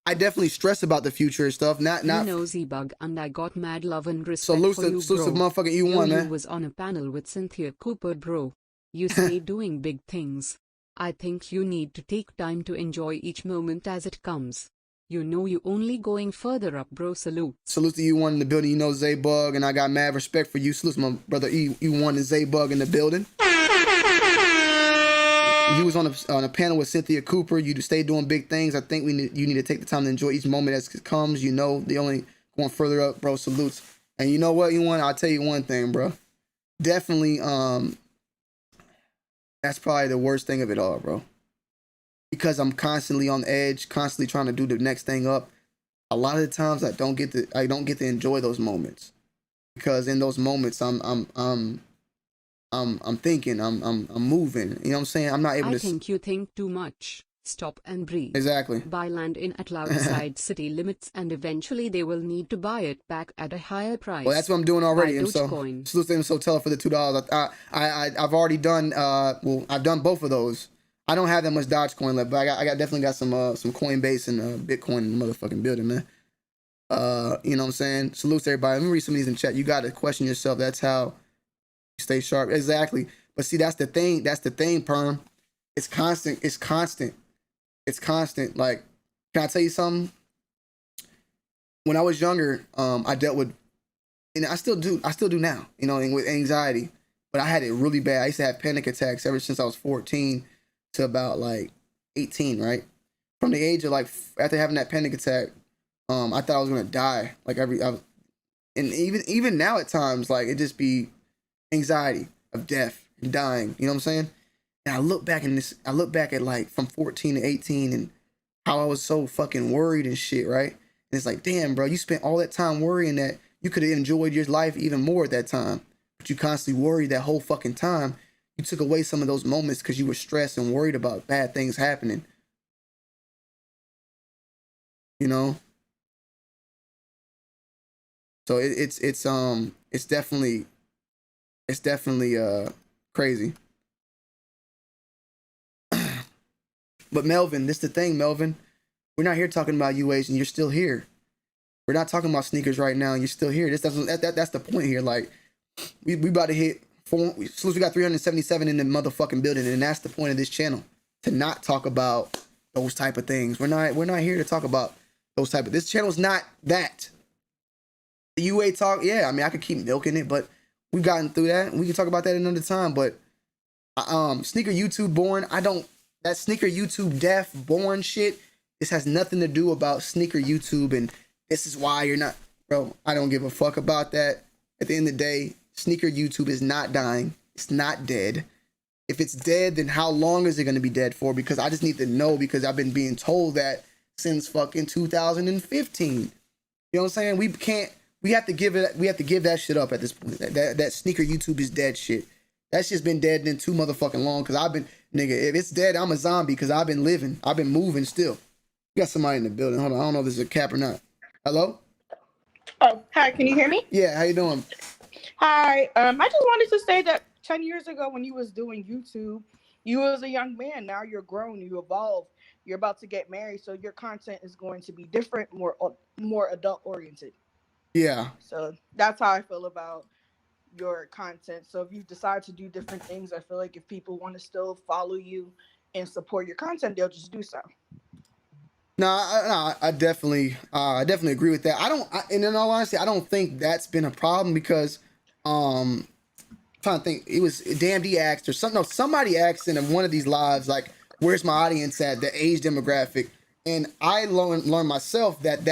B: I definitely stress about the future and stuff. Not
F: You know Z-Bug, and I got mad love and respect
B: so
F: for you,
B: Lucid
F: bro.
B: motherfucking E1, man.
F: You was on a panel with Cynthia Cooper, bro. You stay doing big things. I think you need to take time to enjoy each moment as it comes. You know you only going further up, bro. Salute.
B: Salute to E1 in the building. You know Z-Bug, and I got mad respect for you. Salute to my brother E1 and Z-Bug in the building. You was on a panel with Cynthia Cooper. You stay doing big things. I think you need to take the time to enjoy each moment as it comes. You know, the only going further up, bro. Salutes. And you know what, E1? I'll tell you one thing, bro. Definitely, that's probably the worst thing of it all, bro. Because I'm constantly on edge, constantly trying to do the next thing up. A lot of the times I don't get to enjoy those moments, because in those moments I'm thinking, I'm moving. You know what I'm saying? I'm not able to.
F: I think you think too much. Stop and breathe.
B: Exactly.
F: Buy land in outside city limits, and eventually they will need to buy it back at a higher price.
B: Well, that's what I'm doing already.
F: Buy
B: And so,
F: Dogecoin.
B: salute to him. So tell her for the $2. I've already done. Well, I've done both of those. I don't have that much Dogecoin left, but I definitely got some Coinbase and Bitcoin in the motherfucking building, man. You know what I'm saying? Salute to everybody. Let me read some of these in chat. You got to question yourself. That's how you stay sharp. Exactly. But see, that's the thing. That's the thing, Perm. It's constant. It's constant. It's constant. Like, can I tell you something? When I was younger, I dealt with, and I still do now, you know, with anxiety. But I had it really bad. I used to have panic attacks ever since I was 14 to about like 18, right? From the age of like, after having that panic attack, I thought I was gonna die. Like and even now at times, like, it just be anxiety of death and dying. You know what I'm saying? And I look back at like from 14 to 18 and how I was so fucking worried and shit, right? And it's like, damn, bro, you spent all that time worrying that you could have enjoyed your life even more at that time. But you constantly worried that whole fucking time. You took away some of those moments because you were stressed and worried about bad things happening. You know? So it's definitely crazy. But Melvin, this the thing, Melvin. We're not here talking about UAs and you're still here. We're not talking about sneakers right now and you're still here. That's the point here. Like, we about to hit 4. We got 377 in the motherfucking building, and that's the point of this channel, to not talk about those type of things. We're not here to talk about those type of. This channel's not that. The UA talk, yeah. I mean, I could keep milking it, but we've gotten through that. We can talk about that another time. But sneaker YouTube born. That sneaker YouTube deaf born shit. This has nothing to do about sneaker YouTube, and this is why you're not, bro. I don't give a fuck about that. At the end of the day, sneaker YouTube is not dying. It's not dead. If it's dead, then how long is it going to be dead for? Because I just need to know, because I've been being told that since fucking 2015. You know what I'm saying? We have to give that shit up at this point. That sneaker YouTube is dead shit. That shit's been dead in too motherfucking long, because I've been, nigga, if it's dead, I'm a zombie, because I've been living. I've been moving still. We got somebody in the building. Hold on. I don't know if this is a cap or not. Hello?
H: Oh, hi. Can you hear me?
B: Yeah, how you doing?
H: Hi. I just wanted to say that 10 years ago when you was doing YouTube, you was a young man. Now you're grown. You evolved. You're about to get married, so your content is going to be different, more adult oriented.
B: Yeah.
H: So that's how I feel about your content. So if you decide to do different things, I feel like if people want to still follow you and support your content, they'll just do so.
B: No, I definitely agree with that. And in all honesty, I don't think that's been a problem, because, I'm trying to think, it was Damn D asked or something. No, somebody asked in one of these lives, like, where's my audience at, the age demographic, and I learned myself that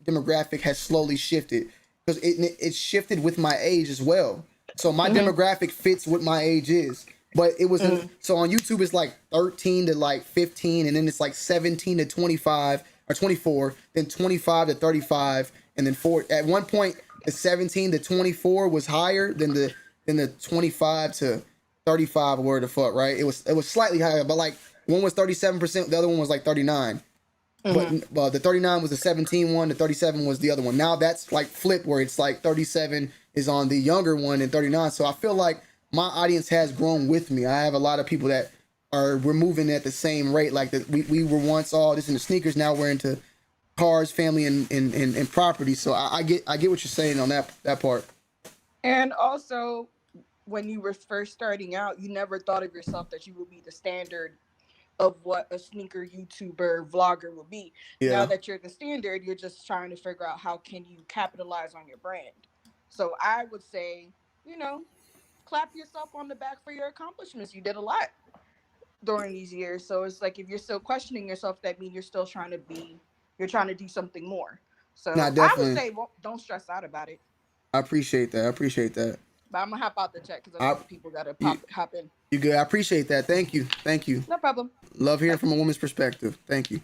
B: demographic has slowly shifted, because it shifted with my age as well. So my demographic fits what my age is. But it was so on YouTube it's like 13 to like 15, and then it's like 17 to 25 or 24, then 25 to 35, and then at one point the 17 to 24 was higher than the 25 to 35 or where the fuck, right? It was slightly higher, but like one was 37%, the other one was like 39. But the 39 was the 17 one, the 37 was the other one. Now that's like flipped, where it's like 37 is on the younger one and 39. So I feel like my audience has grown with me. I have a lot of people that we're moving at the same rate. Like we were once all this into sneakers, now we're into cars, family, and property. So I get what you're saying on that part.
H: And also, when you were first starting out, you never thought of yourself that you would be the standard of what a sneaker YouTuber vlogger would be.
B: Yeah.
H: Now that you're the standard, you're just trying to figure out how can you capitalize on your brand. So I would say, clap yourself on the back for your accomplishments. You did a lot during these years. So it's like, if you're still questioning yourself, that means you're still trying to do something more. So I would say, well, don't stress out about it.
B: I appreciate that.
H: But I'm gonna hop out the chat because I know people gotta hop in.
B: You good? I appreciate that. Thank you.
H: No problem.
B: Love hearing from a woman's perspective. Thank you.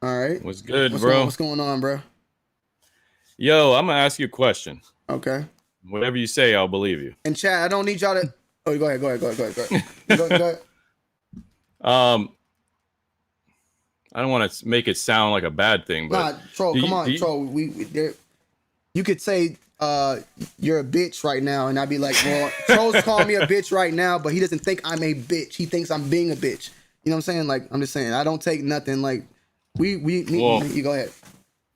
B: All right.
I: What's good, bro?
B: What's going on, bro?
I: Yo, I'm gonna ask you a question.
B: Okay.
I: Whatever you say, I'll believe you.
B: And chat, I don't need y'all to. Oh, go ahead. Go ahead.
I: I don't want to make it sound like a bad thing, but
B: Troll, come on, Troll. You could say you're a bitch right now, and I'd be like, well, Troll's calling me a bitch right now, but he doesn't think I'm a bitch. He thinks I'm being a bitch. You know what I'm saying? Like, I'm just saying, I don't take nothing. Like, you go ahead.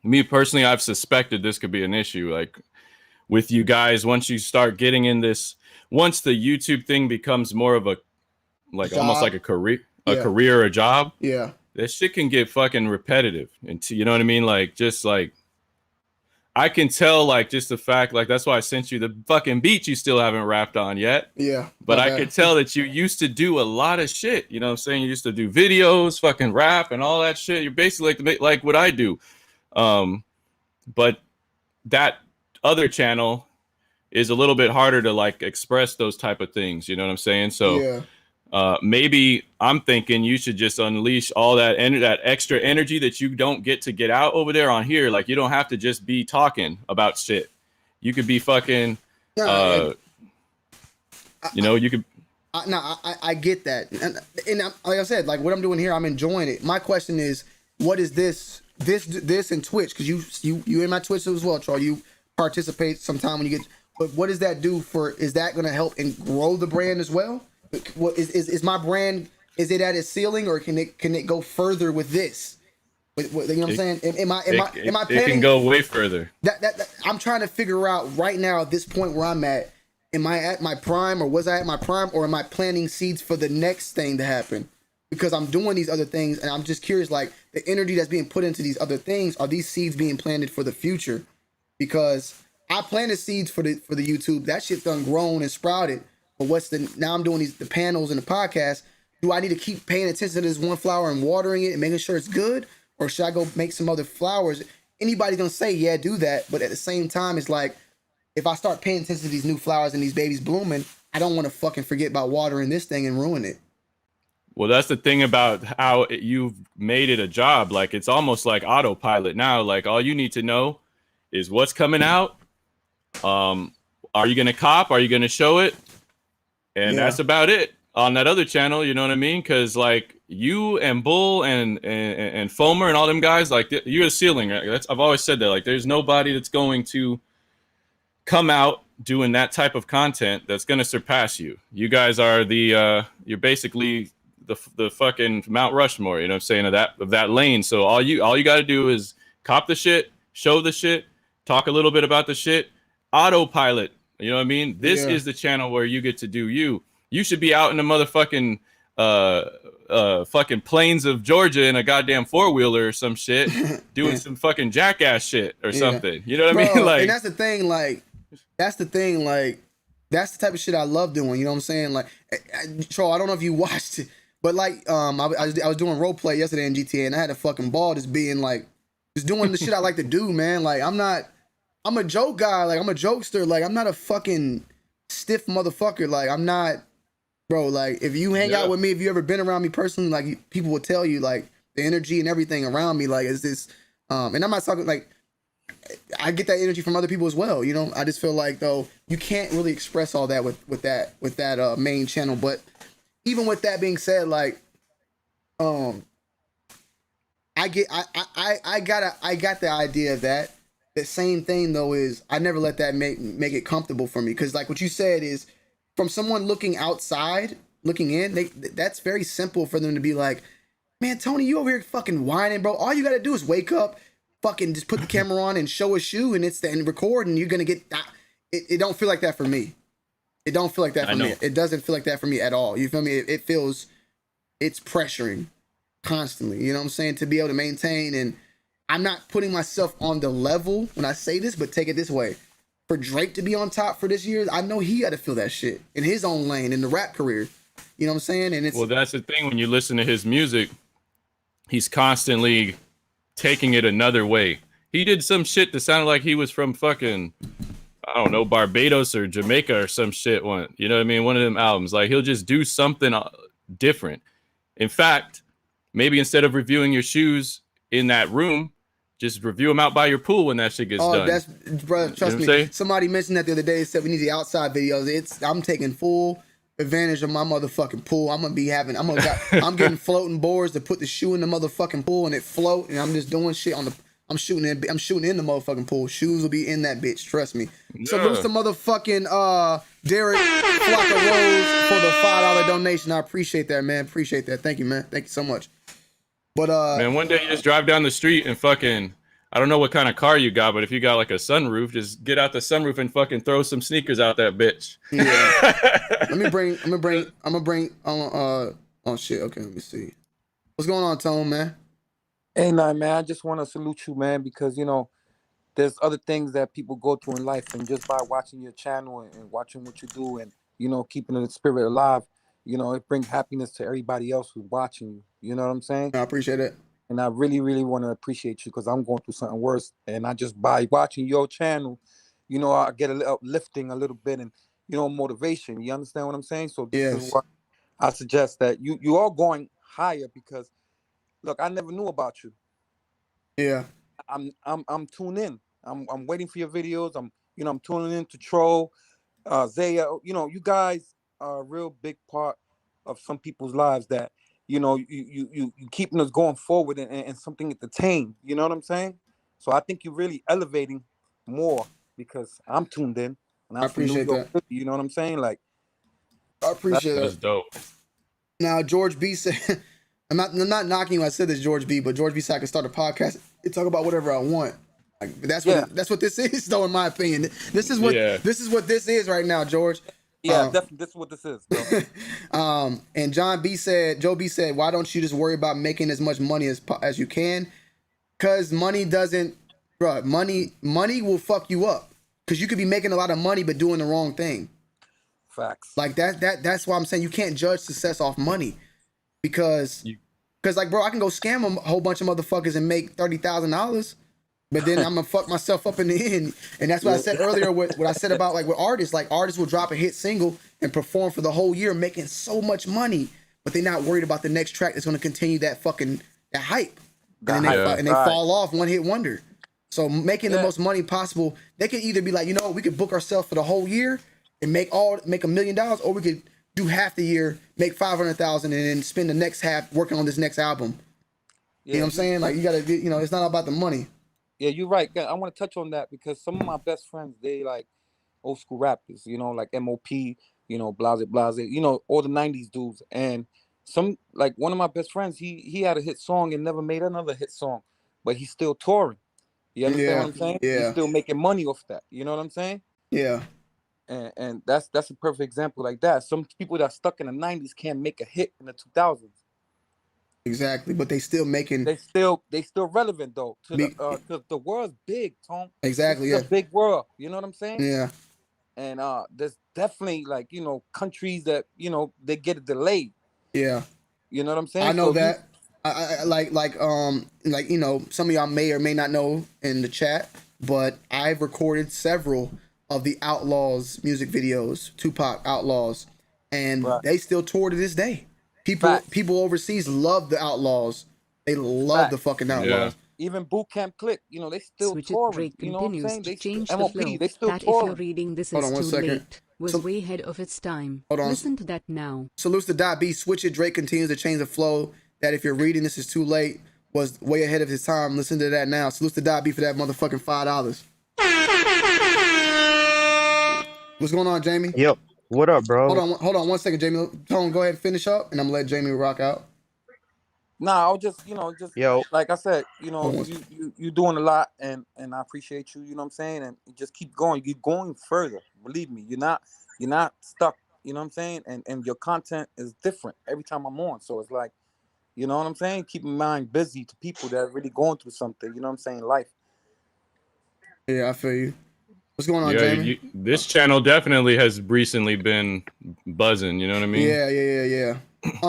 I: Me personally, I've suspected this could be an issue. Like, with you guys, once you start getting in this, once the YouTube thing becomes more of a, like, almost like a career, or a job.
B: Yeah.
I: That shit can get fucking repetitive. And you know what I mean? Like, just like, I can tell, like, just the fact, like, that's why I sent you the fucking beat you still haven't rapped on yet.
B: Yeah.
I: But I could tell that you used to do a lot of shit. You know what I'm saying? You used to do videos, fucking rap, and all that shit. You're basically like what I do. But that other channel is a little bit harder to, like, express those type of things. You know what I'm saying? So maybe I'm thinking you should just unleash all that extra energy that you don't get to get out over there on here. Like, you don't have to just be talking about shit. You could be fucking, you could.
B: I get that. And like I said, like, what I'm doing here, I'm enjoying it. My question is, what is this in Twitch? Because you in my Twitch as well, Troy. You participate sometime when you get, but what does that do is that going to help and grow the brand as well? What is my brand? Is it at its ceiling, or can it go further with this? You know what I'm saying? Am I planning?
I: It can go way further.
B: That I'm trying to figure out right now at this point where I'm at. Am I at my prime, or was I at my prime, or am I planting seeds for the next thing to happen? Because I'm doing these other things, and I'm just curious, like, the energy that's being put into these other things, are these seeds being planted for the future? Because I planted seeds for the YouTube. That shit done grown and sprouted. But now I'm doing the panels and the podcast. Do I need to keep paying attention to this one flower and watering it and making sure it's good? Or should I go make some other flowers? Anybody's going to say, yeah, do that. But at the same time, it's like, if I start paying attention to these new flowers and these babies blooming, I don't want to fucking forget about watering this thing and ruin it.
I: Well, that's the thing about how you've made it a job. Like, it's almost like autopilot now. Like, all you need to know is what's coming out. Are you going to cop? Are you going to show it? And that's about it. On that other channel, you know what I mean? Because, like, you and Bull and Foamer and all them guys, like, you're a ceiling. Right? I've always said that. Like, there's nobody that's going to come out doing that type of content that's going to surpass you. You guys are you're basically the fucking Mount Rushmore, you know what I'm saying, of that lane. So all you got to do is cop the shit, show the shit, talk a little bit about the shit, autopilot. You know what I mean? This is the channel where you get to do you. You should be out in the motherfucking fucking plains of Georgia in a goddamn 4-wheeler or some shit, doing some fucking jackass shit or something. You know what I mean? Like,
B: and that's the thing. That's the type of shit I love doing. You know what I'm saying? Like, Troll, I don't know if you watched it, but like, I was doing role play yesterday in GTA, and I had a fucking ball just being like, just doing the shit I like to do, man. Like, I'm a joke guy. Like, I'm a jokester. Like, I'm not a fucking stiff motherfucker. Like, I'm not, bro. Like, if you hang out with me, if you ever been around me personally, like, people will tell you, like, the energy and everything around me, like, is this, and I'm not talking, like, I get that energy from other people as well. You know, I just feel like, though, you can't really express all that with that main channel. But even with that being said, like, I got the idea of that. The same thing though is I never let that make it comfortable for me, because like what you said is, from someone looking outside, looking in, that's very simple for them to be like, man, Tony, you over here fucking whining, bro. All you gotta do is wake up, fucking just put the camera on and show a shoe, and and record, and you're gonna get. It don't feel like that for me. It don't feel like that for me. It doesn't feel like that for me at all. You feel me? It feels, it's pressuring constantly. You know what I'm saying? To be able to maintain, and I'm not putting myself on the level when I say this, but take it this way. For Drake to be on top for this year, I know he got to feel that shit in his own lane in the rap career. You know what I'm saying? And it's, well,
I: that's the thing. When you listen to his music, he's constantly taking it another way. He did some shit that sounded like he was from fucking, I don't know, Barbados or Jamaica or some shit. You know what I mean? One of them albums. Like, he'll just do something different. In fact, maybe instead of reviewing your shoes in that room, just review them out by your pool when that shit gets done.
B: That's, brother, trust me. Somebody mentioned that the other day. Said we need the outside videos. I'm taking full advantage of my motherfucking pool. I'm getting floating boards to put the shoe in the motherfucking pool and it float, and I'm just doing shit on the. I'm shooting in the motherfucking pool. Shoes will be in that bitch. Trust me. Yeah. Salute to motherfucking Derek Flocka Rose for the $5 donation. I appreciate that, man. Appreciate that. Thank you, man. Thank you so much. But
I: man, one day you just drive down the street and fucking, I don't know what kind of car you got, but if you got like a sunroof, just get out the sunroof and fucking throw some sneakers out that bitch.
B: Yeah. I'm gonna bring oh shit. Okay, let me see. What's going on, Tone, man?
J: Hey, nah, man, I just want to salute you, man, because, you know, there's other things that people go through in life, and just by watching your channel and watching what you do and, you know, keeping the spirit alive, you know, it brings happiness to everybody else who's watching you. You know what I'm saying?
B: I appreciate it.
J: And I really, really want to appreciate you, because I'm going through something worse. And I just, by watching your channel, you know, I get a little uplifting a little bit and, you know, motivation. You understand what I'm saying? So this is what I suggest, that you are going higher, because, look, I never knew about you.
B: Yeah.
J: I'm tuned in. I'm waiting for your videos. I'm tuning in to Troll, Zaya. You know, you guys are a real big part of some people's lives, that, you know, you keeping us going forward and something entertained. You know what I'm saying? So I think you're really elevating more, because I'm tuned in and I appreciate that. You know what I'm saying? Like,
B: I appreciate that.
I: That's dope.
B: Now, George B said, I'm not knocking you. I said this, George B, but George B said I can start a podcast and talk about whatever I want. Like, that's what this is, though, in my opinion. This is what this is right now, George.
J: Yeah, definitely. This is what this is, bro.
B: And Joe B said, why don't you just worry about making as much money as you can? Because money will fuck you up. Because you could be making a lot of money but doing the wrong thing.
J: Facts.
B: Like that's why I'm saying you can't judge success off money. Because like, bro, I can go scam a whole bunch of motherfuckers and make $30,000, but then I'm gonna fuck myself up in the end. And that's what I said earlier with what I said about, like, with artists. Like, artists will drop a hit single and perform for the whole year, making so much money, but they're not worried about the next track that's going to continue that hype. And then they fall off, one hit wonder. So making the most money possible, they could either be like, you know what, we could book ourselves for the whole year and make $1 million, or we could do half the year, make 500,000, and then spend the next half working on this next album. You know what I'm saying? Like, you gotta, it's not about the money.
J: Yeah, you're right. I want to touch on that because some of my best friends, they like old school rappers, like MOP, Blase Blase, all the 90s dudes. And some, like one of my best friends, he had a hit song and never made another hit song, but he's still touring. You understand what I'm saying?
B: Yeah.
J: He's still making money off that. You know what I'm saying?
B: Yeah.
J: And that's a perfect example like that. Some people that are stuck in the 90s can't make a hit in the 2000s.
B: Exactly, but they still making.
J: They still relevant though, because the world's big, Tom.
B: Exactly,
J: it's a big world. You know what I'm saying?
B: Yeah.
J: And there's definitely countries that they get it delayed.
B: Yeah.
J: You know what I'm saying?
B: I know that. I like some of y'all may or may not know in the chat, but I've recorded several of the Outlaws music videos, Tupac Outlaws, and they still tour to this day. People overseas love the Outlaws. They love the fucking Outlaws.
J: Yeah. Even Boot Camp Click, they still
F: Switch
J: touring.
F: Drake
J: You know what I'm
F: continues
J: saying?
F: to
J: They
F: change
J: still,
F: the
J: MOP,
F: flow.
J: they still
F: That
J: touring.
F: if you're reading this
B: Hold
F: is
B: on one
F: too
B: second.
F: late, was way ahead of its time.
B: Hold on.
F: Listen to that now.
B: Salutes to Dot B. Switch It Drake continues to change the flow. That if you're reading this is too late was way ahead of his time. Listen to that now. Salutes to Dot B for that motherfucking $5. What's going on, Jamie?
K: Yep. What up, bro?
B: Hold on 1 second, Jamie. Tone, go ahead and finish up, and I'm gonna let Jamie rock out.
J: Nah, I'll just like I said, you doing a lot, and I appreciate you. You know what I'm saying, and just keep going. You're going further. Believe me, you're not stuck. You know what I'm saying, and your content is different every time I'm on. So it's like, you know what I'm saying. Keep in mind busy to people that are really going through something. You know what I'm saying, life.
B: Yeah, I feel you. What's going on, Jamie?
I: This channel definitely has recently been buzzing. You know what I mean?
B: Yeah.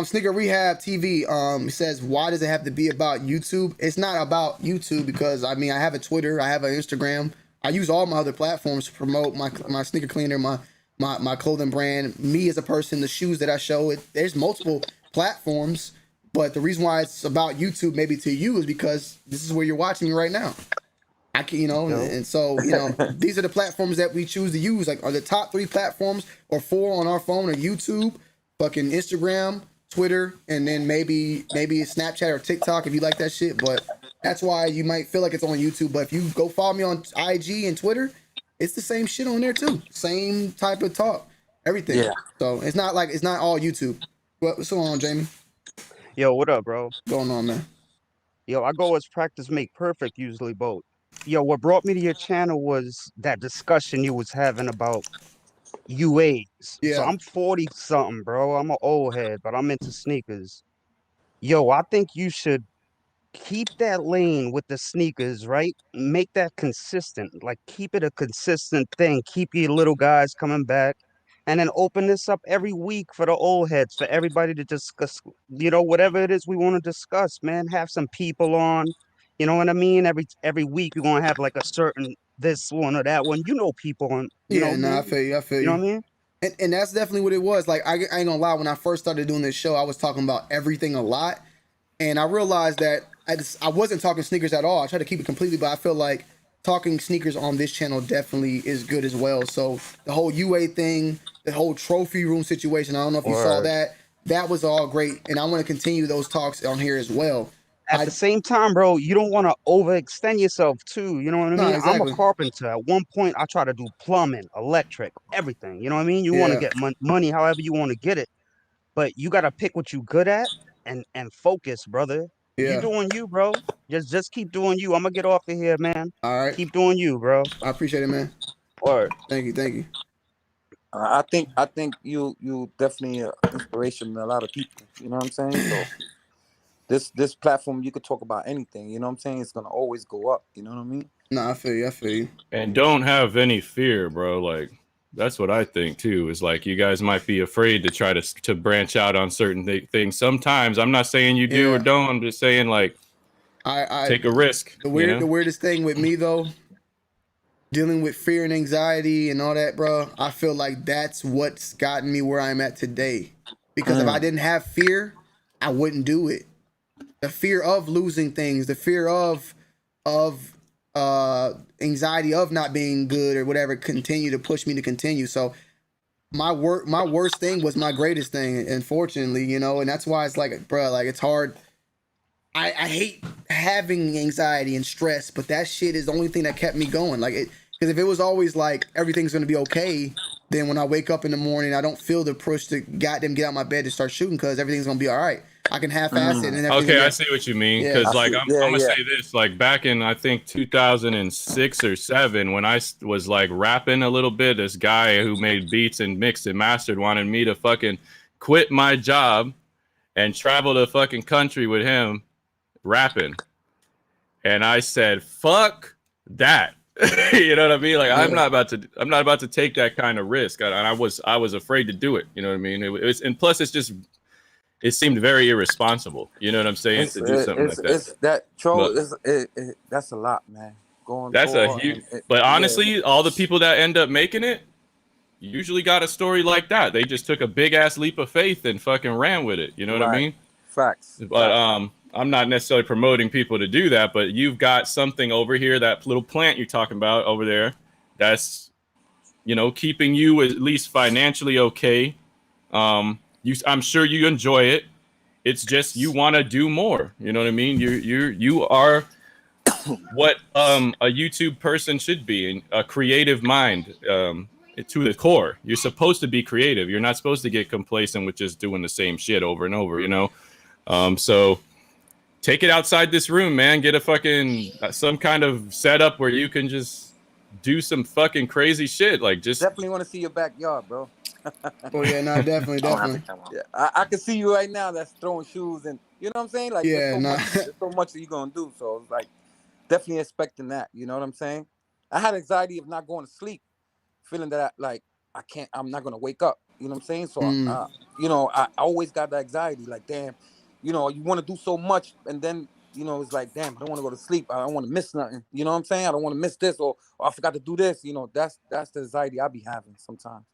B: Sneaker Rehab TV. It says, why does it have to be about YouTube? It's not about YouTube because I have a Twitter, I have an Instagram. I use all my other platforms to promote my sneaker cleaner, my clothing brand, me as a person, the shoes that I show. There's multiple platforms, but the reason why it's about YouTube maybe to you is because this is where you're watching me right now. I can, and so, these are the platforms that we choose to use. Like, are the top 3 platforms or 4 on our phone are YouTube, fucking Instagram, Twitter, and then maybe Snapchat or TikTok if you like that shit. But that's why you might feel like it's on YouTube. But if you go follow me on IG and Twitter, it's the same shit on there too. Same type of talk, everything. Yeah. So it's not all YouTube. What's going on, Jamie?
K: Yo, what up, bro?
B: What's going on, man?
K: Yo, I go as practice make perfect, usually both. Yo, what brought me to your channel was that discussion you was having about UAs.
B: Yeah.
K: So I'm 40 something, bro. I'm an old head, but I'm into sneakers. Yo, I think you should keep that lane with the sneakers, right? Make that consistent. Like, keep it a consistent thing. Keep your little guys coming back. And then open this up every week for the old heads, for everybody to discuss, whatever it is we want to discuss, man. Have some people on. You know what I mean? Every week you're gonna have like a certain this one or that one. People on.
B: I feel you.
K: You know what I mean?
B: And that's definitely what it was. Like, I ain't gonna lie. When I first started doing this show, I was talking about everything a lot, and I realized that I wasn't talking sneakers at all. I tried to keep it completely, but I feel like talking sneakers on this channel definitely is good as well. So the whole UA thing, the whole trophy room situation, I don't know if you saw that. That was all great, and I want to continue those talks on here as well.
K: At the same time, bro, you don't want to overextend yourself too. You know what I mean?
B: Exactly.
K: I'm a carpenter. At one point, I try to do plumbing, electric, everything. You know what I mean? You want to get money however you want to get it, but you got to pick what you good at and focus, brother.
B: Yeah.
K: You doing you, bro. Just keep doing you. I'm gonna get off of here, man.
B: All right.
K: Keep doing you, bro.
B: I appreciate it, man.
K: All right.
B: Thank you.
J: I think you definitely inspiration to a lot of people. You know what I'm saying? So this platform, you could talk about anything. You know what I'm saying? It's gonna always go up. You know what I mean?
B: No, I feel you.
I: And don't have any fear, bro. Like, that's what I think too. Is like, you guys might be afraid to try to branch out on certain things. Sometimes, I'm not saying you do or don't. I'm just saying, like, I take a risk.
B: The weirdest thing with me though, dealing with fear and anxiety and all that, bro, I feel like that's what's gotten me where I'm at today. Because if I didn't have fear, I wouldn't do it. The fear of losing things, the fear of anxiety of not being good or whatever continue to push me to continue. So my worst thing was my greatest thing, unfortunately, you know, and that's why it's like, bro, like it's hard. I hate having anxiety and stress, but that shit is the only thing that kept me going. Like it, because if it was always like everything's gonna be okay, then when I wake up in the morning, I don't feel the push to goddamn get out of my bed to start shooting because everything's gonna be all right. I can half-ass it and everything's
I: Okay,
B: gonna
I: I
B: be,
I: see what you mean.
B: yeah.
I: Because like I'm gonna say this, like back in I think 2006 or 7, when I was like rapping a little bit, this guy who made beats and mixed and mastered wanted me to fucking quit my job and travel the fucking country with him rapping, and I said, "Fuck that." You know what I mean? Like I'm not about to take that kind of risk, and I was afraid to do it. You know what I mean? It was, and plus it seemed very irresponsible. You know what I'm saying? To do something like that.
J: It's that troll.
I: But
J: That's a lot, man. Going.
I: that's a huge. But honestly, all the people that end up making it usually got a story like that. They just took a big ass leap of faith and fucking ran with it. You know what I mean?
J: Facts.
I: But I'm not necessarily promoting people to do that, but you've got something over here, that little plant you're talking about over there, that's, you know, keeping you at least financially okay. I'm sure you enjoy it. It's just you want to do more. You know what I mean? You are what a YouTube person should be, a creative mind to the core. You're supposed to be creative. You're not supposed to get complacent with just doing the same shit over and over, you know? So take it outside this room, man. Get a fucking some kind of setup where you can just do some fucking crazy shit. Like just
J: Definitely want to see your backyard, bro.
B: Oh yeah, no, definitely.
J: Yeah, I can see you right now. That's throwing shoes and you know what I'm saying. Like
B: Yeah,
J: there's so much that you're gonna do. So it's like definitely expecting that. You know what I'm saying? I had anxiety of not going to sleep, feeling that I'm not gonna wake up. You know what I'm saying? So you know, I always got that anxiety. Like damn, you know, you want to do so much, and then you know it's like damn, I don't want to go to sleep. I don't want to miss nothing. You know what I'm saying? I don't want to miss this, or I forgot to do this. You know, that's the anxiety I be having sometimes.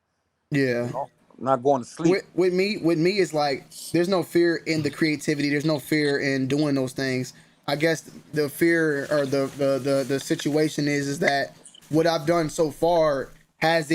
B: Yeah.
J: You know? Not going to sleep.
B: With me, it's like there's no fear in the creativity. There's no fear in doing those things. I guess the fear or the situation is that what I've done so far has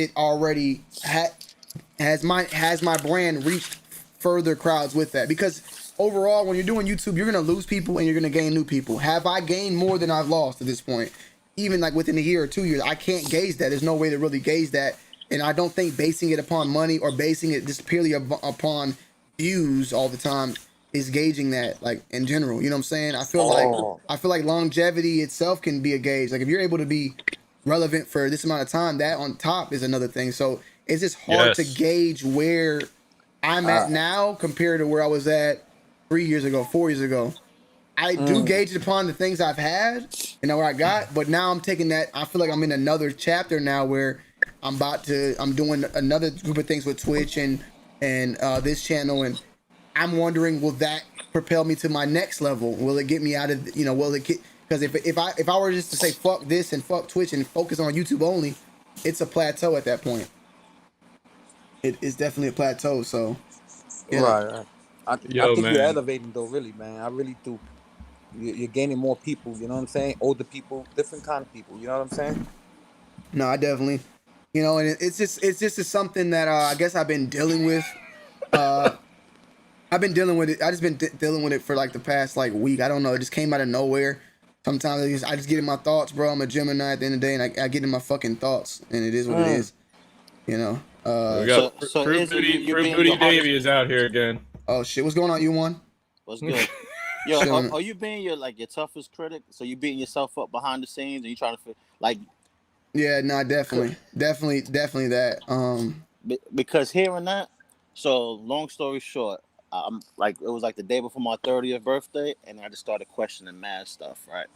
B: my brand reached further crowds with that, because overall when you're doing YouTube you're gonna lose people and you're gonna gain new people. Have I gained more than I've lost at this point? Even like within a year or 2 years, I can't gauge that. There's no way to really gauge that. And I don't think basing it upon money or basing it just purely upon views all the time is gauging that, like in general. You know what I'm saying? I feel like longevity itself can be a gauge. Like if you're able to be relevant for this amount of time, that on top is another thing. So it's just hard to gauge where I'm at now compared to where I was at 3 years ago, 4 years ago. I do gauge it upon the things I've had and where I got, but now I'm taking that. I feel like I'm in another chapter now where I'm doing another group of things with Twitch and this channel, and I'm wondering, will that propel me to my next level? Will it get me out of, you know, will it get, because if I were just to say fuck this and fuck Twitch and focus on YouTube only, it's a plateau at that point. It's definitely a plateau. So
J: right. I think you're elevating though, really, man. I really do. You're gaining more people. You know what I'm saying? Older people, different kind of people. You know what I'm saying?
B: No, I definitely. You know, and it's just something that I guess I've been dealing with. I've been dealing with it. I just been dealing with it for like the past like week. I don't know. It just came out of nowhere. Sometimes I just get in my thoughts, bro. I'm a Gemini at the end of the day, and I get in my fucking thoughts, and it is what it is. You know.
I: We got Fruit Booty Davey is out here again.
B: Oh shit! What's going on, you1?
L: What's good? Yo, are you being your toughest critic? So you beating yourself up behind the scenes, and you trying to like?
B: Yeah, no, definitely that.
L: Because hearing that, so long story short, like it was like the day before my 30th birthday, and I just started questioning mad stuff, right?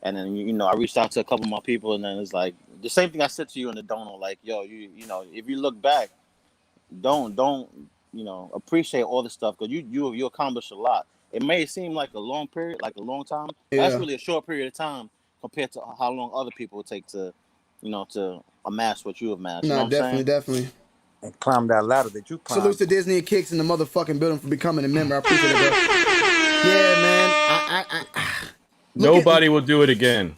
L: And then you know I reached out to a couple of my people, and then it's like the same thing I said to you in the dono, like yo, you know if you look back, don't you know appreciate all the stuff because you accomplished a lot. It may seem like a long period, like a long time. Yeah. That's really a short period of time compared to how long other people would take to, to amass what you amassed. You know
B: No,
L: what I'm saying?
B: definitely.
J: And climb that ladder that you climbed.
B: Salutes to Disney and Kicks in the motherfucking building for becoming a member. I appreciate it, bro. Yeah, man.
I: Nobody will do it again,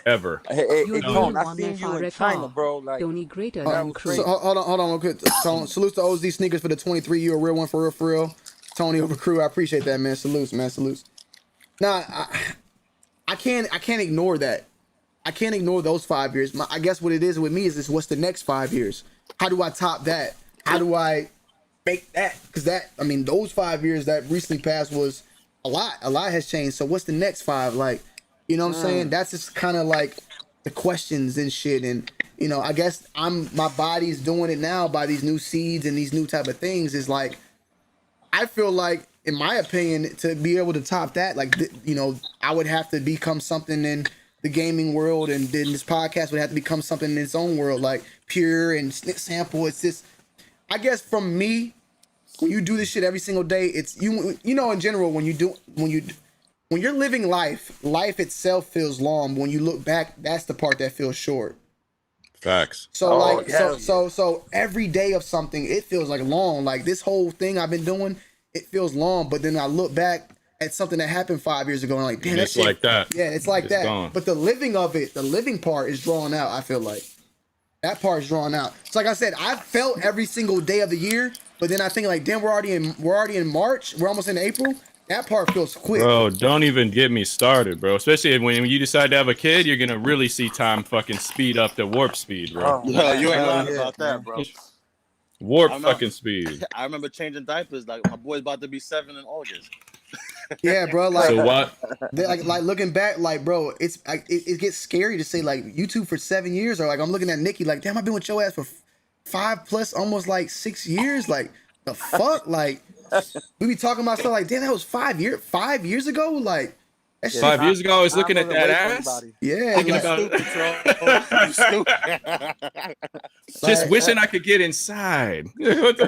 I: ever.
J: Hey,
F: You're
J: Tone,
F: the
J: I
F: one
J: seen you in China, bro. Like,
F: Tony greater
J: that
F: than
J: was
F: crew.
J: crazy.
B: So, hold on real quick. Salutes to OZ Sneakers for the 23. You a real one, for real. Tony over crew. I appreciate that, man. Salutes, man. Salutes. Nah, I can't ignore that. I can't ignore those 5 years. I guess what it is with me is what's the next 5 years? How do I top that? How do I make that? Because those 5 years that recently passed was a lot. A lot has changed. So what's the next 5? Like, you know what I'm saying? That's just kind of like the questions and shit. And, I guess my body's doing it now by these new seeds and these new type of things. Is like, I feel like, in my opinion, to be able to top that, like, I would have to become something in the gaming world, and then this podcast would have to become something in its own world, like pure and sample. It's just, I guess, from me, when you do this shit every single day, it's in general, when you're living life itself feels long. But when you look back, that's the part that feels short.
I: Facts.
B: So so every day of something, it feels like long. Like this whole thing I've been doing, it feels long. But then I look back at something that happened 5 years ago, and I'm like, damn,
I: it's like that.
B: Yeah, it's like that.
I: Gone.
B: But the living part is drawn out. I feel like that part is drawn out. So like I said, I felt every single day of the year, but then I think like, damn, we're already in March. We're almost in April. That part feels quick.
I: Bro, don't even get me started, bro. Especially when you decide to have a kid, you're gonna really see time fucking speed up to warp speed, bro.
L: You ain't lying about that, bro.
I: Warp fucking speed.
L: I remember changing diapers. Like, my boy's about to be 7 in August.
B: Yeah, bro. Like,
I: So what?
B: Like looking back, like, bro, it's like it gets scary to say like YouTube for 7 years, or like I'm looking at Nikki like, damn, I've been with your ass for 5+ almost like 6 years. Like, the fuck, like we be talking about stuff like, damn, that was 5 years ago. Like, that shit,
I: 5 years ago, I was looking at that ass.
B: Yeah,
I: Thinking
B: like,
I: about just wishing I could get inside.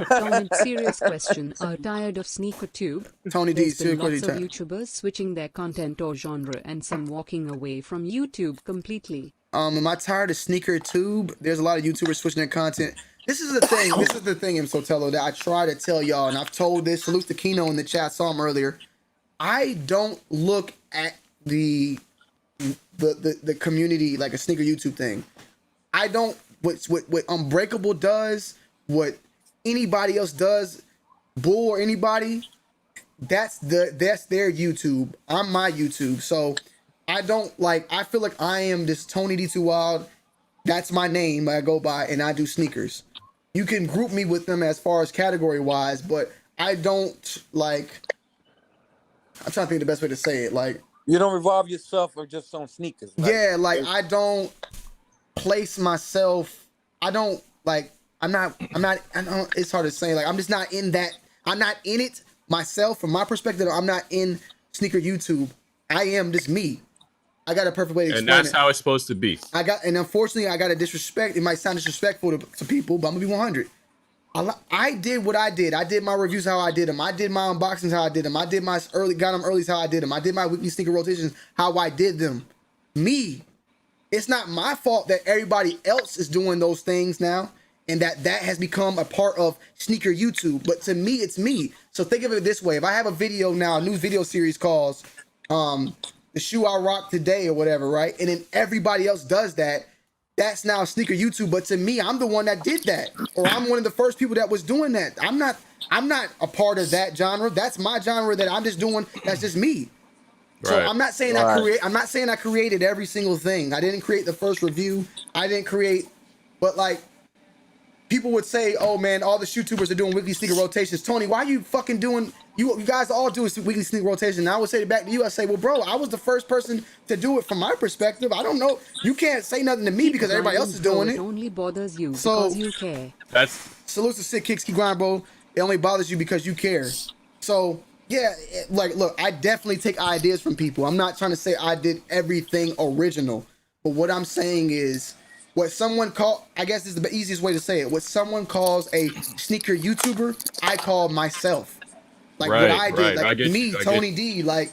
F: Solid serious question. Are tired of sneaker tube?
B: Tony D,
F: There's been
B: serious
F: lots of
B: question.
F: YouTubers switching their content or genre, and some walking away from YouTube completely.
B: Am I tired of sneaker tube? There's a lot of YouTubers switching their content. This is the thing. This is the thing in Sotelo that I try to tell y'all, and I've told this. Salute to Kino in the chat. Saw him earlier. I don't look at the community like a sneaker YouTube thing. I don't. What Unbreakable does, what anybody else does, Bull or anybody, that's their YouTube. I'm my YouTube. So I don't like. I feel like I am this Tony D2 Wild. That's my name I go by, and I do sneakers. You can group me with them as far as category wise, but I don't like. I'm trying to think of the best way to say it. Like,
J: you don't revolve yourself or just on sneakers. Like,
B: yeah, like I don't place myself. I don't like. I'm not. I don't. It's hard to say. Like, I'm just not in that. I'm not in it myself. From my perspective, I'm not in sneaker YouTube. I am just me. I got a perfect way to explain it.
I: And that's how it's supposed to be.
B: And unfortunately, I got to disrespect. It might sound disrespectful to people, but I'm gonna be 100. I did what I did. I did my reviews how I did them. I did my unboxings how I did them. I did my got them earlys how I did them. I did my weekly sneaker rotations how I did them. Me. It's not my fault that everybody else is doing those things now, and that has become a part of sneaker YouTube. But to me, it's me. So think of it this way: if I have a video now, a new video series calls the shoe I rock today or whatever, right? And then everybody else does that. That's now sneaker YouTube. But to me, I'm the one that did that, or I'm one of the first people that was doing that. I'm not a part of that genre. That's my genre that I'm just doing. That's just me. So
I: Right.
B: I'm not saying I'm not saying I created every single thing. I didn't create the first review. I didn't create, but like people would say, "Oh man, all the YouTubers are doing weekly sneaker rotations." Tony, why are you fucking doing? You guys all do weekly sneaker rotation. And I would say back to you. I say, well, bro, I was the first person to do it from my perspective. I don't know. You can't say nothing to me because everybody else is doing it.
F: It only bothers you
B: So-
F: because you care.
I: That's
B: Salutes to Sick Kicks, Key Grind, bro. It only bothers you because you care. So yeah, like look, I definitely take ideas from people. I'm not trying to say I did everything original, but what I'm saying is what someone call, I guess this is the easiest way to say it. What someone calls a sneaker YouTuber, I call myself. Like
I: Right,
B: what I did,
I: right.
B: like
I: I get
B: me,
I: you, I
B: Tony
I: get
B: D, like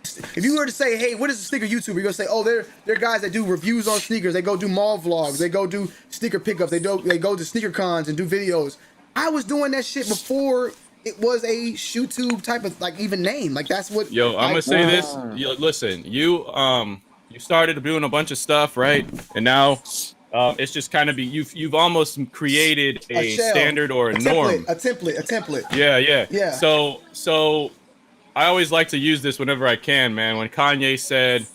B: if you were to say, hey, what is a sneaker YouTuber? You're gonna say, oh, they're guys that do reviews on sneakers. They go do mall vlogs. They go do sneaker pickups. They go to sneaker cons and do videos. I was doing that shit before it was a ShoeTube type of like even name. Like that's what.
I: Yo, I'm gonna say this. Yo, listen, you started doing a bunch of stuff, right? And now it's just kind of you've almost created a standard or a norm.
B: A template.
I: Yeah. So I always like to use this whenever I can, man. When Kanye said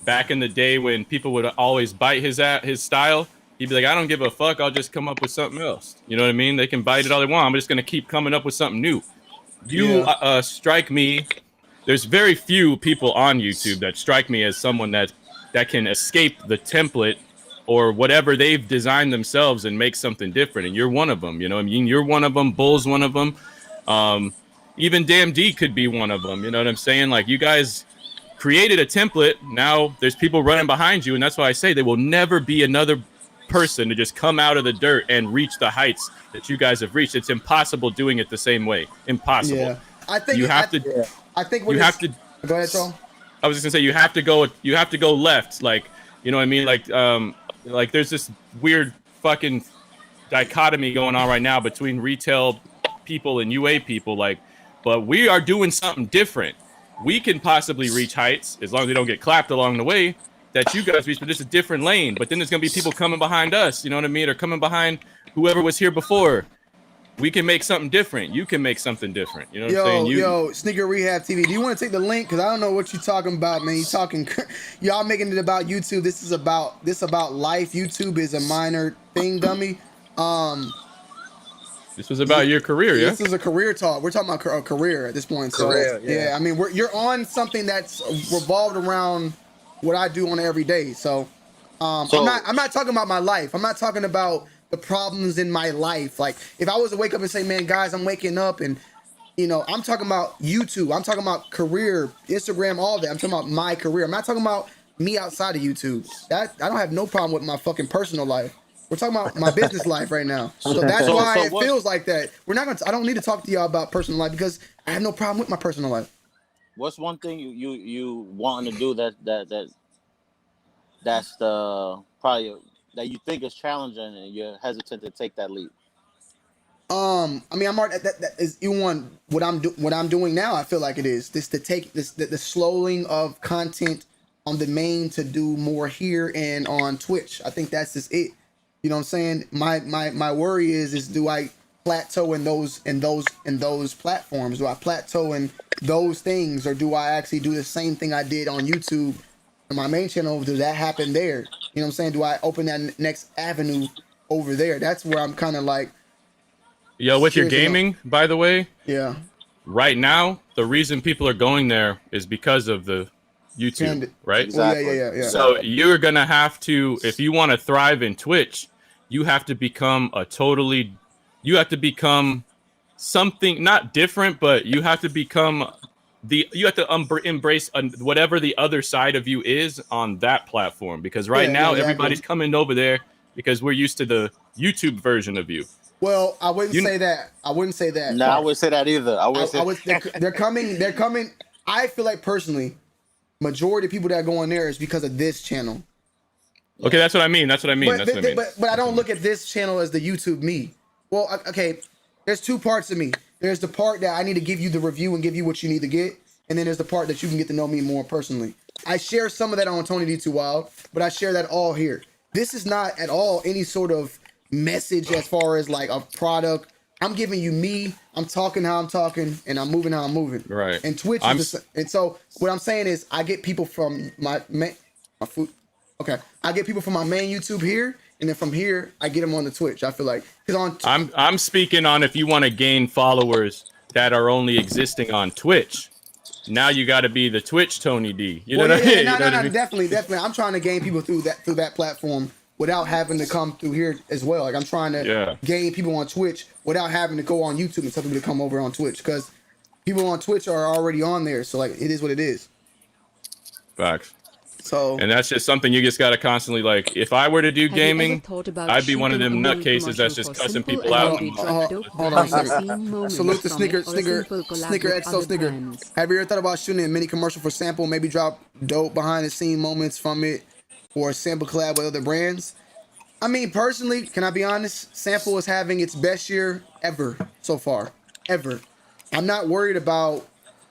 I: back in the day when people would always bite his style, he'd be like, I don't give a fuck. I'll just come up with something else. You know what I mean? They can bite it all they want. I'm just going to keep coming up with something new. You strike me. There's very few people on YouTube that strike me as someone that can escape the template or whatever they've designed themselves and make something different. And you're one of them. You know what I mean? You're one of them. Bull's one of them. Even Damn D could be one of them. You know what I'm saying? Like, you guys created a template. Now there's people running behind you. And that's why I say there will never be another person to just come out of the dirt and reach the heights that you guys have reached. It's impossible doing it the same way. Impossible.
B: Yeah. I think
I: you have to.
B: Go ahead, Troll.
I: I was just gonna say you have to go left. Like, you know what I mean? Like there's this weird fucking dichotomy going on right now between retail people and UA people. Like, but we are doing something different. We can possibly reach heights as long as they don't get clapped along the way that you guys reach, but it's a different lane. But then there's gonna be people coming behind us, you know what I mean? Or coming behind whoever was here before. We can make something different. You can make something different. You know what I'm saying?
B: Yo, Sneaker Rehab TV. Do you want to take the link? Because I don't know what you're talking about, man. Y'all making it about YouTube. This is about life. YouTube is a minor thing, dummy.
I: This was about your career, yeah?
B: This is a career talk. We're talking about a career at this point. So, yeah. I mean, you're on something that's revolved around what I do on an everyday. So, I'm not talking about my life. I'm not talking about the problems in my life. Like, if I was to wake up and say, man, guys, I'm waking up and, you know, I'm talking about YouTube. I'm talking about career, Instagram, all that. I'm talking about my career. I'm not talking about me outside of YouTube. I don't have no problem with my fucking personal life. We're talking about my business life right now. So that's why it feels like that. I don't need to talk to y'all about personal life because I have no problem with my personal life.
L: What's one thing you wanting to do that's the probably that you think is challenging and you're hesitant to take that leap?
B: I mean, I'm already, that is you want what I'm doing now. I feel like it is the slowing of content on the main to do more here and on Twitch. I think that's just it. You know what I'm saying? My worry is do I plateau in those platforms? Do I plateau in those things, or do I actually do the same thing I did on YouTube on my main channel? Does that happen there? You know what I'm saying? Do I open that next avenue over there? That's where I'm kind of like.
I: Yo, with your gaming, by the way.
B: Yeah.
I: Right now, the reason people are going there is because of the YouTube, right?
L: Exactly.
B: Yeah.
I: So you're gonna have to, if you want to thrive in Twitch, you have to become something not different, but you have to become embrace whatever the other side of you is on that platform, because now everybody's coming over there because we're used to the YouTube version of you.
B: Well, I wouldn't say that. I wouldn't say that.
L: No, I wouldn't say that either.
B: They're coming. I feel like personally, majority of people that go in there is because of this channel.
I: Okay, that's what I mean. But
B: I don't look at this channel as the YouTube me. Well, okay, there's two parts of me. There's the part that I need to give you the review and give you what you need to get, and then there's the part that you can get to know me more personally. I share some of that on Tony D2 Wild, but I share that all here. This is not at all any sort of message as far as like a product. I'm giving you me. I'm talking how I'm talking, and I'm moving how I'm moving.
I: Right.
B: And Twitch and so what I'm saying is I get people from my food. Okay, I get people from my main YouTube here, and then from here I get them on the Twitch. I feel like
I: I'm speaking on if you want to gain followers that are only existing on Twitch. Now you got to be the Twitch Tony D. You know what I mean?
B: No, definitely. I'm trying to gain people through that platform without having to come through here as well. Like I'm trying to gain people on Twitch without having to go on YouTube and tell people to come over on Twitch, because people on Twitch are already on there. So like it is what it is.
I: Facts.
B: So
I: And that's just something you just gotta constantly like. If I were to do
F: Have you ever
I: gaming,
F: thought about
I: I'd be one of
F: shooting
I: them
F: a movie
I: nutcases that's
F: commercial
I: just
F: for
I: cussing
F: simple
I: people out.
F: LED drop dope
B: hold on a
F: behind the
B: second.
F: scene moments
B: Salute the
F: from it, or a simple collab
B: Sneaker
F: with
B: XO
F: other
B: Sneaker.
F: brands?
B: Have you ever thought about shooting a mini commercial for sample, maybe drop dope behind the scene moments from it, or a sample collab with other brands? I mean, personally, can I be honest? Sample is having its best year ever so far. Ever. I'm not worried about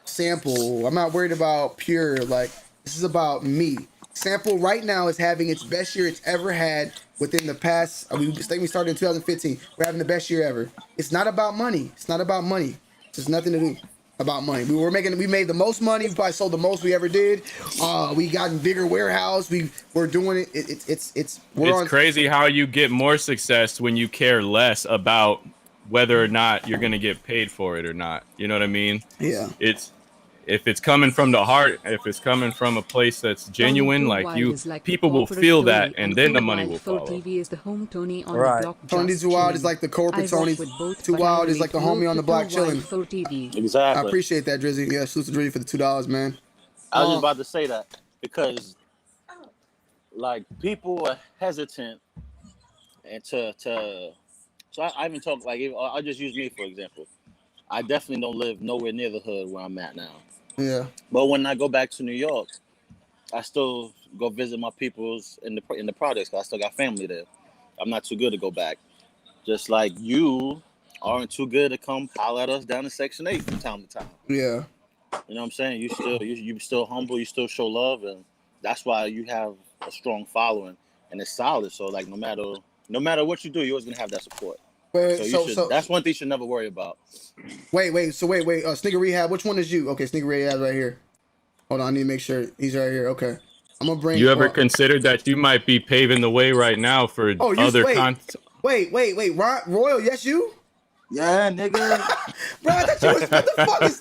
B: Sample. I'm not worried about Pure. Like, this is about me. Sample right now is having its best year it's ever had within the past. I think we started in 2015. We're having the best year ever. It's not about money. It's not about money. There's nothing to do about money. We made the most money. We probably sold the most we ever did. We got a bigger warehouse. We're doing it. It's
I: Crazy how you get more success when you care less about whether or not you're gonna get paid for it or not. You know what I mean?
B: Yeah.
I: It's if it's coming from the heart, if it's coming from a place that's genuine,
F: Tony
I: like
F: Wild
I: you,
F: is like
I: people will
F: corporate
I: feel
F: Tony,
I: that, and then the money
F: Wild
I: will
F: Full
I: follow.
F: TV is the home Tony on
J: Right.
F: the block.
B: Tony
F: Just
B: Too Wild
F: chilling.
B: is like the corporate
F: I rock
B: Tony.
F: with both,
B: Too
F: but I
B: Wild is like the
F: relate
B: homie on the
F: to
B: block
F: Too Wild
B: chilling.
F: Full TV.
B: I
L: Exactly.
B: appreciate that, Drizzy. Yeah, salute to Drizzy for the $2, man.
L: I was just about to say that because, like, people are hesitant and to. So I even talk like I'll just use me for example. I definitely don't live nowhere near the hood where I'm at now.
B: Yeah.
L: But when I go back to New York, I still go visit my peoples in the projects. 'Cause I still got family there. I'm not too good to go back. Just like you aren't too good to come holler at us down in Section 8 from time to time.
B: Yeah.
L: You know what I'm saying? You still humble, you still show love, and that's why you have a strong following and it's solid. So like no matter what you do, you're always gonna have that support. That's one thing you should never worry about.
B: Wait. Sneaker Rehab, which one is you? Okay, Sneaker Rehab right here. Hold on, I need to make sure he's right here. Okay. I'm gonna bring
I: You ever considered that you might be paving the way right now for other content?
B: Wait. Royal, yes you?
M: Yeah, nigga.
B: Bro, I thought you was what the fuck is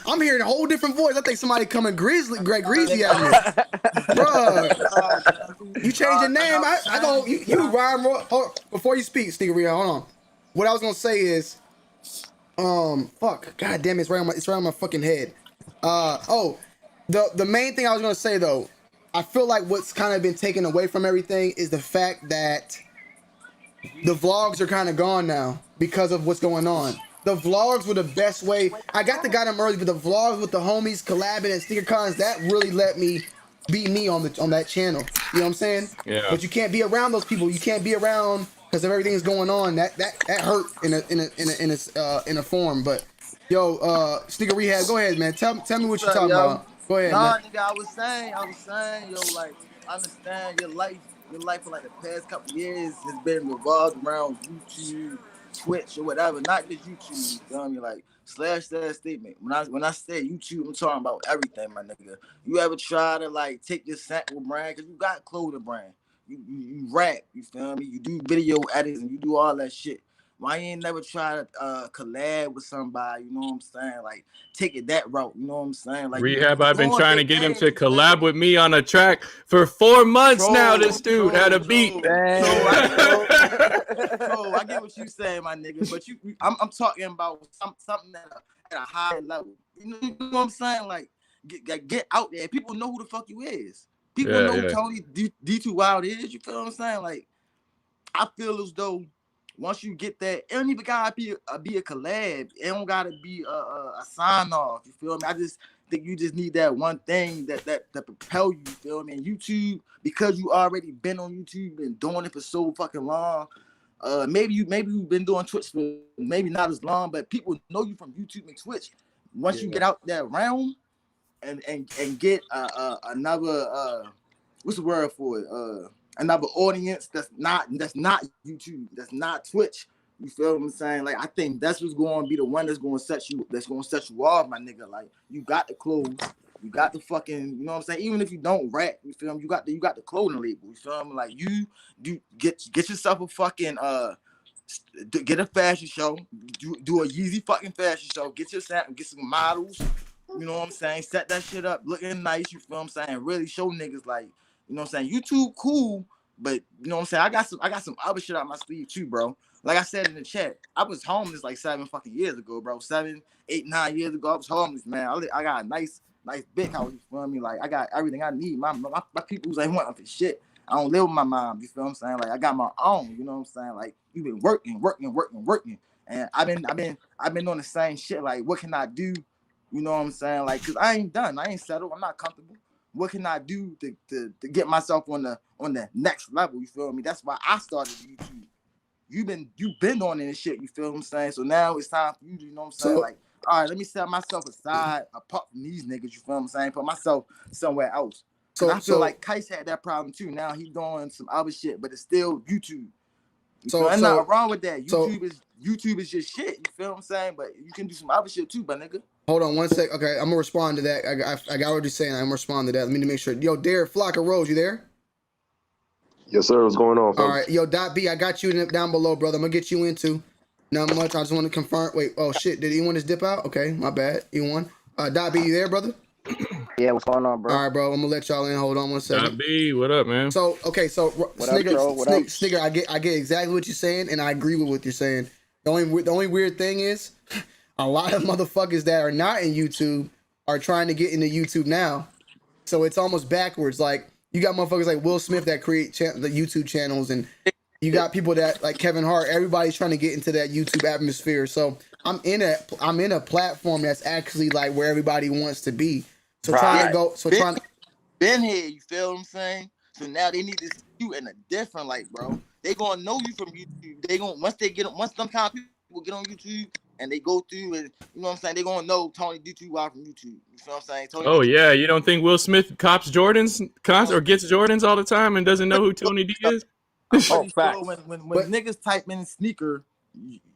B: I'm hearing a whole different voice. I think somebody coming Greg Greasy at me. Bro. You change your name. I go you Ryan Royal. Hold, before you speak, Sneaker Rehab, hold on. What I was gonna say is fuck. God damn it, it's right on my fucking head. The main thing I was gonna say though, I feel like what's kind of been taken away from everything is the fact that the vlogs are kind of gone now because of what's going on. The vlogs were the best way. I got them early, but the vlogs with the homies collabing and sneaker cons, that really let me be me on that channel. You know what I'm saying?
I: Yeah.
B: But you can't be around those people. You can't be around because of everything that's going on. That hurt in a form. But yo, Sneaker Rehab, go ahead, man. Tell me what you're talking about. Go ahead, man.
M: Nigga, I was saying, yo, like, I understand your life for like the past couple years has been revolved around YouTube, Twitch, or whatever. Not just YouTube. You feel me? Like, slash that statement. When I say YouTube, I'm talking about everything, my nigga. You ever try to like take your sample brand? Cause you got clothing brand. You rap. You feel me? You do video edits and you do all that shit. Why you ain't never try to collab with somebody? You know what I'm saying? Like, take it that route. You know what I'm saying? Like,
I: Rehab, I've been trying to get him to collab with me on a track for 4 months now. This dude had a beat.
M: I get what you saying, my nigga. But I'm talking about something at a higher level. You know what I'm saying? Like, get out there. People know who the fuck you is. People know who Tony D2 Wild is. You feel what I'm saying? Like, I feel as though once you get that, it don't even gotta be a collab. It don't gotta be a sign off. You feel me? I just think you just need that one thing that propel you. You feel me? And YouTube, because you already been on YouTube and doing it for so fucking long. Maybe you've been doing Twitch for maybe not as long, but people know you from YouTube and Twitch. Once you get out that realm and get another what's the word for it? Another audience that's not YouTube, that's not Twitch. You feel what I'm saying? Like, I think that's what's going to be the one that's going to set you off, my nigga. Like, you got the clothes, you got the fucking, you know what I'm saying? Even if you don't rap, you feel me? You got the clothing label. You feel me? Like, you get yourself a fucking get a fashion show, do a Yeezy fucking fashion show, get some models. You know what I'm saying? Set that shit up, looking nice. You feel what I'm saying? Really show niggas like. You know what I'm saying? YouTube cool, but you know what I'm saying? I got some other shit out my sleeve too, bro. Like I said in the chat, I was homeless like 7 fucking years ago, bro. 7, 8, 9 years ago, I was homeless, man. I got a nice nice big house. You feel me? Like I got everything I need. My people's ain't want for shit. I don't live with my mom. You feel what I'm saying? Like I got my own. You know what I'm saying? Like you been working, and I've been doing the same shit. Like what can I do? You know what I'm saying? Like cause I ain't done. I ain't settled. I'm not comfortable. What can I do to get myself on the next level? You feel me? That's why I started YouTube. You've been on this shit. You feel what I'm saying? So now it's time for you. You know what I'm saying?
B: So
M: Like, all right, let me set myself aside, apart from these niggas. You feel what I'm saying? Put myself somewhere else. Cause I feel like Kais had that problem too. Now he's doing some other shit, but it's still YouTube. Ain't nothing wrong with that. YouTube is just shit. You feel what I'm saying? But you can do some other shit too, but nigga.
B: Hold on 1 sec. Okay, I'm gonna respond to that. I got what you're saying. I'm gonna respond to that. Let me make sure. Yo, Derek Flocker Rose, you there?
N: Yes, sir. What's going on, folks?
B: All right, yo, Dot B, I got you down below, brother. I'm gonna get you into. Not much. I just want to confirm. Wait. Oh shit. Did E1 just dip out? Okay, my bad. E1. Dot B, you there, brother?
O: Yeah, what's going on, bro?
B: All right, bro. I'm gonna let y'all in. Hold on 1 second.
I: Dot B, what up, man?
B: So okay, so Snigger, I get exactly what you're saying, and I agree with what you're saying. The only weird thing is, a lot of motherfuckers that are not in YouTube are trying to get into YouTube now, so it's almost backwards. Like you got motherfuckers like Will Smith that create the YouTube channels, and you got people that like Kevin Hart. Everybody's trying to get into that YouTube atmosphere. So I'm in a platform that's actually like where everybody wants to be. So trying to go. So trying.
M: Been here, you feel what I'm saying? So now they need to see you in a different light, bro. They gonna know you from YouTube. They gonna once some kind of people get on YouTube and they go through and you know what I'm saying, they gonna know Tony D2 out from YouTube. You feel what I'm saying? Tony
I: Oh
M: D2.
I: yeah, you don't think Will Smith cops Jordans or gets Jordans all the time and doesn't know who Tony D is?
M: I'm pretty sure when niggas type in sneaker,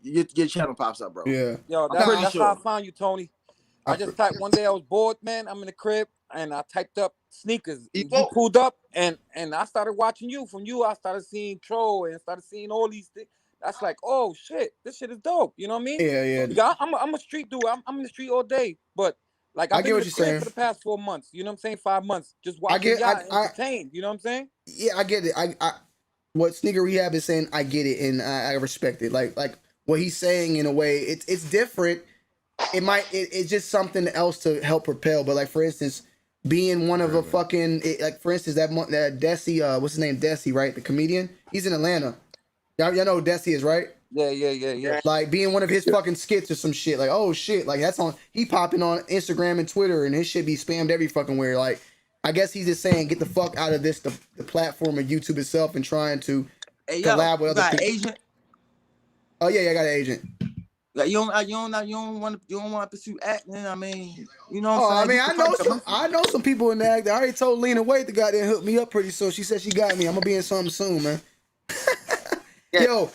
M: your channel pops up, bro.
B: Yeah.
J: Yo, that's how I found you, Tony. I just typed one day. I was bored, man. I'm in the crib, and I typed up sneakers. And you pulled up, and I started watching you. From you, I started seeing Troll and started seeing all these things. That's like, oh shit, this shit is dope. You know what I mean?
B: Yeah.
J: I'm a street dude. I'm in the street all day, but like I've been in the crib for the past 4 months. You know what I'm saying? 5 months, just watching y'all entertained. You know what I'm saying?
B: Yeah, I get it. I what Sneaker Rehab is saying, I get it, and I respect it. Like what he's saying in a way, it's different. It's just something else to help propel. But like for instance, being one of a fucking like for instance that Desi, what's his name, Desi, right? The comedian. He's in Atlanta. Y'all know who Desi is, right?
J: Yeah.
B: Like being one of his fucking skits or some shit. Like oh shit, like that's on. He popping on Instagram and Twitter, and his shit be spammed every fucking where. Like I guess he's just saying get the fuck out of this the platform of YouTube itself and trying to collab with other people.
M: Agent?
B: Oh yeah, I got an agent.
M: Like you don't want to pursue acting. I mean, you know what I'm saying?
B: I know some people in the act. I already told Lena Wade to goddamn hook me up pretty soon. She said she got me. I'm gonna be in something soon, man. Yo,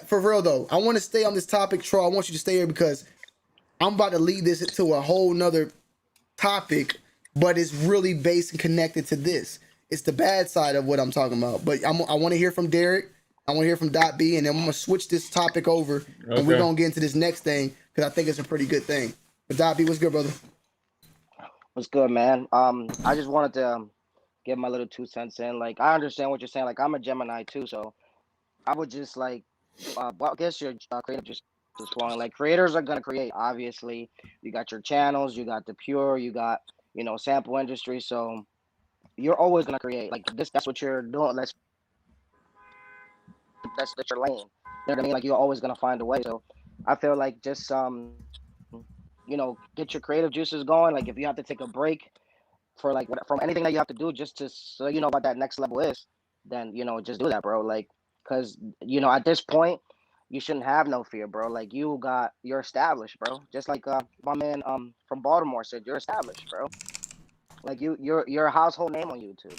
B: for real though, I want to stay on this topic, Troy. I want you to stay here because I'm about to lead this into a whole nother topic, but it's really based and connected to this. It's the bad side of what I'm talking about. But I want to hear from Derek. I want to hear from Dot B, and then I'm gonna switch this topic over, and we're gonna get into this next thing because I think it's a pretty good thing. But Dot B, what's good, brother?
O: What's good, man? I just wanted to get my little 2 cents in. Like, I understand what you're saying. Like, I'm a Gemini too, so I would just like, I guess your creative just is flowing. Like, creators are gonna create. Obviously, you got your channels, you got the pure, you got sample industry. So you're always gonna create. Like this, that's what you're doing. That's your lane. You know what I mean? Like you're always gonna find a way. So I feel like just get your creative juices going. Like if you have to take a break for like from anything that you have to do just to so you know what that next level is, then just do that, bro. Like because at this point you shouldn't have no fear, bro. Like you're established, bro. Just like my man from Baltimore said, you're established, bro. Like you're a household name on YouTube.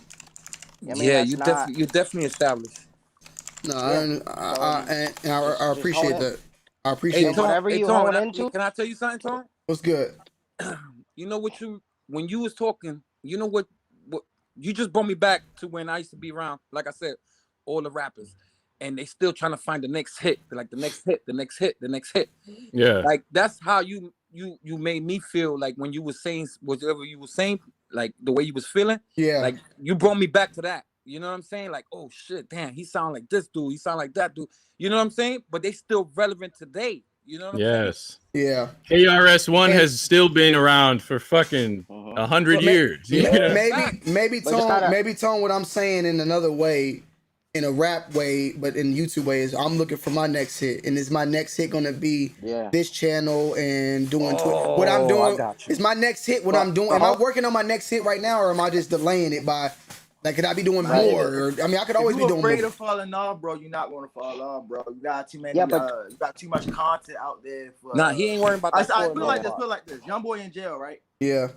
O: You know
J: you're definitely established.
B: No, I appreciate that. I appreciate
O: whatever you hone into.
J: Can I tell you something, Tom?
B: What's good?
J: You know when you was talking, you know what you just brought me back to when I used to be around, like I said, all the rappers, and they still trying to find the next hit, like the next hit.
I: Yeah.
J: Like that's how you made me feel like when you was saying whatever you was saying, like the way you was feeling.
B: Yeah.
J: Like you brought me back to that. You know what I'm saying? Like, oh shit, damn, he sound like this dude, he sound like that dude. You know what I'm saying? But they still relevant today. You know what I'm saying?
I: Yes.
B: Yeah.
I: KRS-One
B: And-
I: has still been around for fucking 100 years. You know?
B: Maybe tone what I'm saying in another way, in a rap way, but in YouTube way is I'm looking for my next hit, and is my next hit gonna be this channel and doing what I'm doing? Is my next hit what I'm doing? Am I working on my next hit right now, or am I just delaying it by? Like, could I be doing more? Or, I mean, I could always be doing more.
M: If you're afraid of falling off, bro, you're not gonna fall off, bro. You got too many. You got too much content out there. For,
J: Nah, he ain't worrying about that.
M: Put it like this. Put it like this. Young boy in jail, right?
B: Yeah.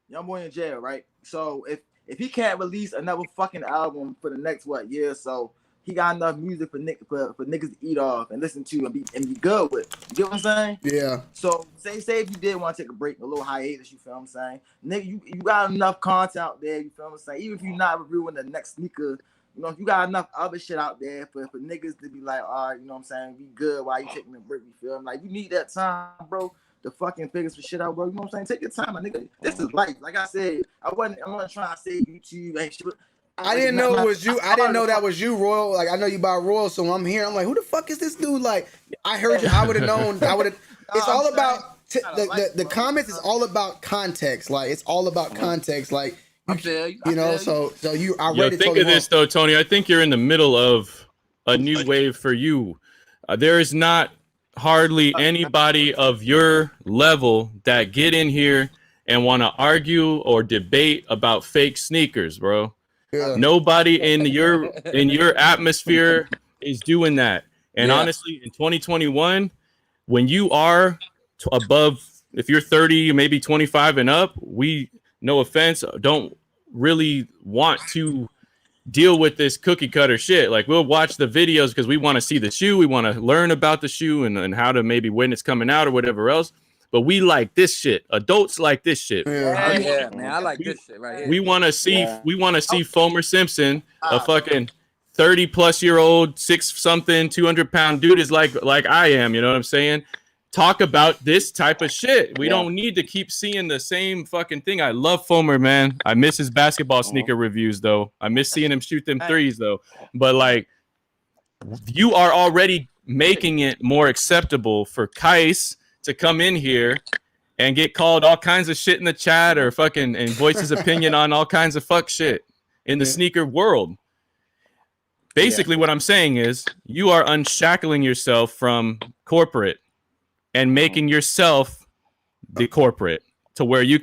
M: Young boy in jail, right? So if he can't release another fucking album for the next year or so, he got enough music for niggas to eat off and listen to and be good with. You get what I'm saying?
B: Yeah.
M: So say if you did want to take a break, a little hiatus, you feel what I'm saying? Nigga, you got enough content out there, you feel what I'm saying? Even if you're not reviewing the next sneaker, you know, if you got enough other shit out there for niggas to be like, all right, you know what I'm saying, be good while you taking a break, you feel me? Like, you need that time, bro, to fucking figure some shit out, bro. You know what I'm saying? Take your time, my nigga. This is life. Like I said, I'm not trying to say YouTube ain't shit.
B: I didn't know it was you. I didn't know that was you, Royal. Like, I know you by Royal, so I'm here. I'm like, who the fuck is this dude? Like, I heard you. I would have known. I would have. It's all about the comments. Is all about context. Like, it's all about context. Like, you know. So you. I read it.
I: Think of this though, Tony. I think you're in the middle of a new wave for you. There is not hardly anybody of your level that get in here and want to argue or debate about fake sneakers, bro.
B: Yeah.
I: Nobody in your atmosphere is doing that. And honestly, in 2021, when you are above, if you're 30, maybe 25 and up, we, no offense, don't really want to deal with this cookie cutter shit. Like, we'll watch the videos because we want to see the shoe, we want to learn about the shoe and how to maybe when it's coming out or whatever else. But we like this shit. Adults like this shit.
J: Yeah, man, I like this shit right here.
I: We want to see Fomer Simpson, a fucking 30-plus-year-old, 6-something, 200-pound dude is like I am. You know what I'm saying? Talk about this type of shit. We don't need to keep seeing the same fucking thing. I love Fomer, man. I miss his basketball sneaker reviews, though. I miss seeing him shoot them threes, though. But like, you are already making it more acceptable for Kais to come in here and get called all kinds of shit in the chat or fucking and voice his opinion on all kinds of fuck shit in the sneaker world. Basically, what I'm saying is you are unshackling yourself from corporate and making yourself the corporate to where you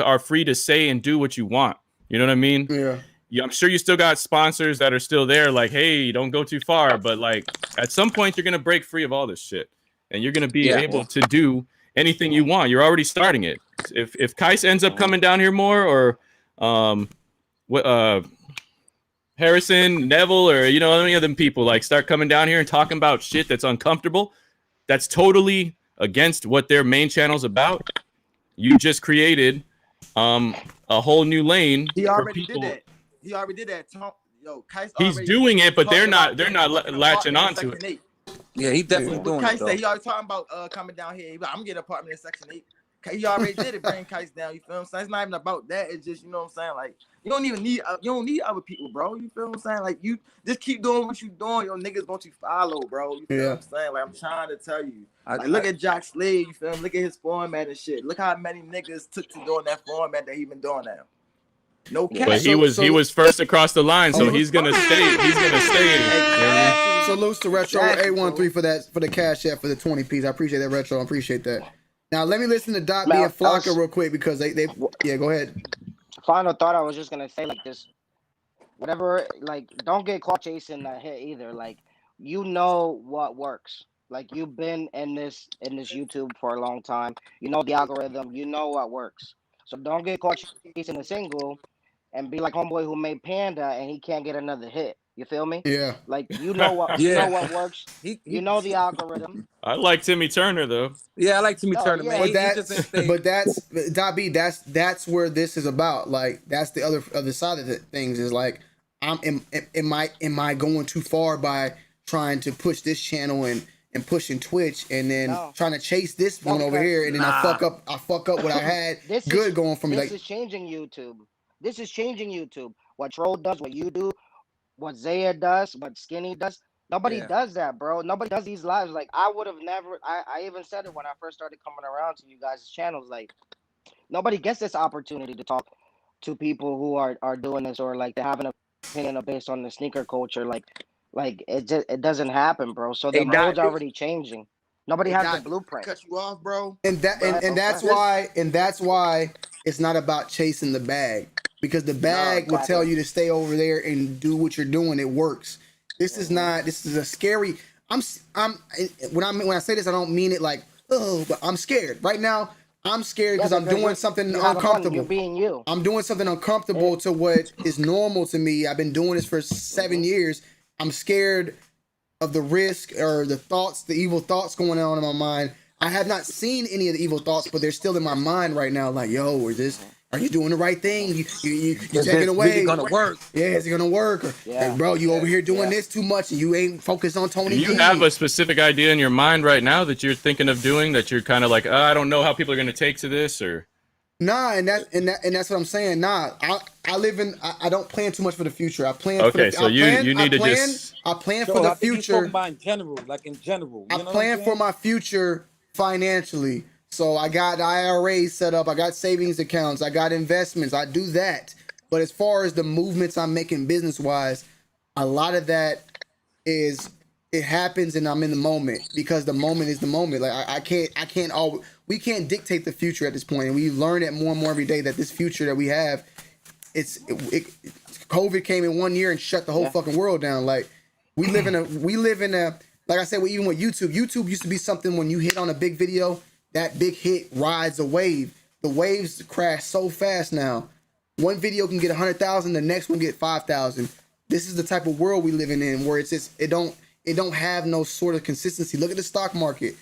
I: are free to say and do what you want. You know what I mean?
B: Yeah.
I: I'm sure you still got sponsors that are still there. Like, hey, don't go too far. But like, at some point, you're going to break free of all this shit. And you're going to be able to do anything you want. You're already starting it. If Kais ends up coming down here more, or Harrison, Neville, or any of them people like start coming down here and talking about shit that's uncomfortable, that's totally against what their main channel's about. You just created a whole new lane.
M: He already did that. He already did that. Yo, Kais
I: he's doing it, but they're not latching onto it.
J: Yeah, he definitely doing
M: Kais
J: it. Though.
M: Said he already talking about coming down here. I'm gonna get an apartment in Section 8. He already did it, bring Kais down. You feel what I'm saying? It's not even about that. It's just, you know what I'm saying? Like, you don't need other people, bro. You feel what I'm saying? Like, you just keep doing what you doing. Your niggas want you follow, bro. You feel what I'm saying? Like, I'm trying to tell you. Like, look at Jock Slade. You feel him? Look at his format and shit. Look how many niggas took to doing that format that he been doing now. No cap.
I: But he was first across the line, so he's gonna stay. He's gonna stay.
B: Salutes to Retro A13 for the cash app for the 20 piece. I appreciate that, Retro. I appreciate that. Now let me listen to Dot B and Flocka real quick because they go ahead.
O: Final thought. I was just gonna say like this. Whatever, like, don't get caught chasing that hit either. Like, you know what works. Like, you've been in this YouTube for a long time. You know the algorithm. You know what works. So don't get caught chasing a single and be like homeboy who made Panda and he can't get another hit. You feel me?
B: Yeah.
O: Like, you know what you know what works. You know the algorithm.
I: I like Timmy Turner though.
J: Yeah, I like Timmy Turner, man.
B: But that's Dot B. That's where this is about. Like, that's the other side of the things is like, am I going too far by trying to push this channel and pushing Twitch and then trying to chase this one over here and then I fuck up what I had going for me.
O: This is changing YouTube. This is changing YouTube. What Troll does, what you do, what Zaya does, what Skinny does. Nobody
J: Yeah.
O: does that, bro. Nobody does these lives. Like I would have never. I even said it when I first started coming around to you guys' channels. Like nobody gets this opportunity to talk to people who are doing this or like they have an opinion based on the sneaker culture. Like it doesn't happen, bro. So the
M: Hey, Doc,
O: mold's already changing. Nobody
M: hey,
O: has the
M: Doc,
O: blueprint.
M: cut you off, bro.
B: And that
O: Go ahead,
B: and
O: bro. Go
B: that's
O: ahead.
B: why it's not about chasing the bag, because the
M: Nah,
B: bag will tell
O: Exactly.
B: you to stay over there and do what you're doing. It works. This is not. This is a scary. I'm when I say this, I don't mean it like, oh, but I'm scared right now. I'm scared
O: Yeah,
B: because I'm
O: because
B: doing something
O: you're having fun. You're
B: uncomfortable.
O: being you.
B: I'm doing something uncomfortable to what is normal to me. I've been doing this for 7 years. I'm scared of the risk or the thoughts, the evil thoughts going on in my mind. I have not seen any of the evil thoughts, but they're still in my mind right now. Like, yo, are you doing the right thing? You
J: Is
B: taking
J: this
B: away.
J: really gonna work?
B: Yeah, is it gonna work? Or,
O: Yeah.
B: hey, bro, you over here doing
O: Yeah.
B: this too much and you ain't focused on
I: Do
B: Tony
I: you
B: D.
I: have a specific idea in your mind right now that you're thinking of doing that you're kind of like, I don't know how people are going to take to this, or?
B: Nah, and that's what I'm saying. Nah, I live in. I don't plan too much for the future. I plan.
I: Okay,
B: for the,
I: so you need to just.
B: I plan
J: So
B: for the
J: I think he's
B: future.
J: talking about in general, like in general. You
B: I
J: know what I'm
B: plan
J: saying?
B: for my future financially. So I got IRAs set up. I got savings accounts. I got investments. I do that. But as far as the movements I'm making business wise, a lot of that is it happens and I'm in the moment because the moment is the moment. Like I can't always. We can't dictate the future at this point, and we learn it more and more every day that this future that we have, COVID came in 1 year and shut the whole fucking world down. Like we live in a like I said, even with YouTube used to be something when you hit on a big video, that big hit rides a wave. The waves crash so fast now. One video can get 100,000, the next one get 5,000. This is the type of world we living in where it's just it don't have no sort of consistency. Look at the stock market.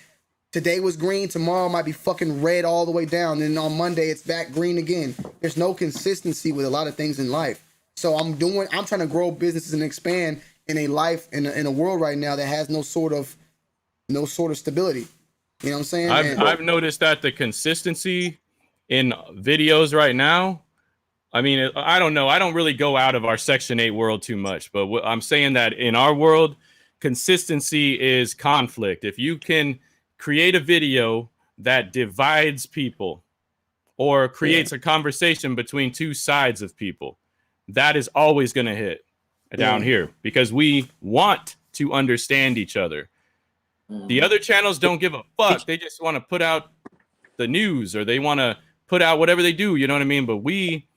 B: Today was green, tomorrow might be fucking red all the way down, and on Monday it's back green again. There's no consistency with a lot of things in life. So I'm trying to grow businesses and expand in a life in a world right now that has no sort of stability. You know what I'm saying?
I: I've noticed that the consistency in videos right now. I mean, I don't know. I don't really go out of our Section 8 world too much, but I'm saying that in our world, consistency is conflict. If you can create a video that divides people or creates a conversation between two sides of people, that is always going to hit down here because we want to understand each other. The other channels don't give a fuck. They just want to put out the news or they want to put out whatever they do. You know what I mean? But we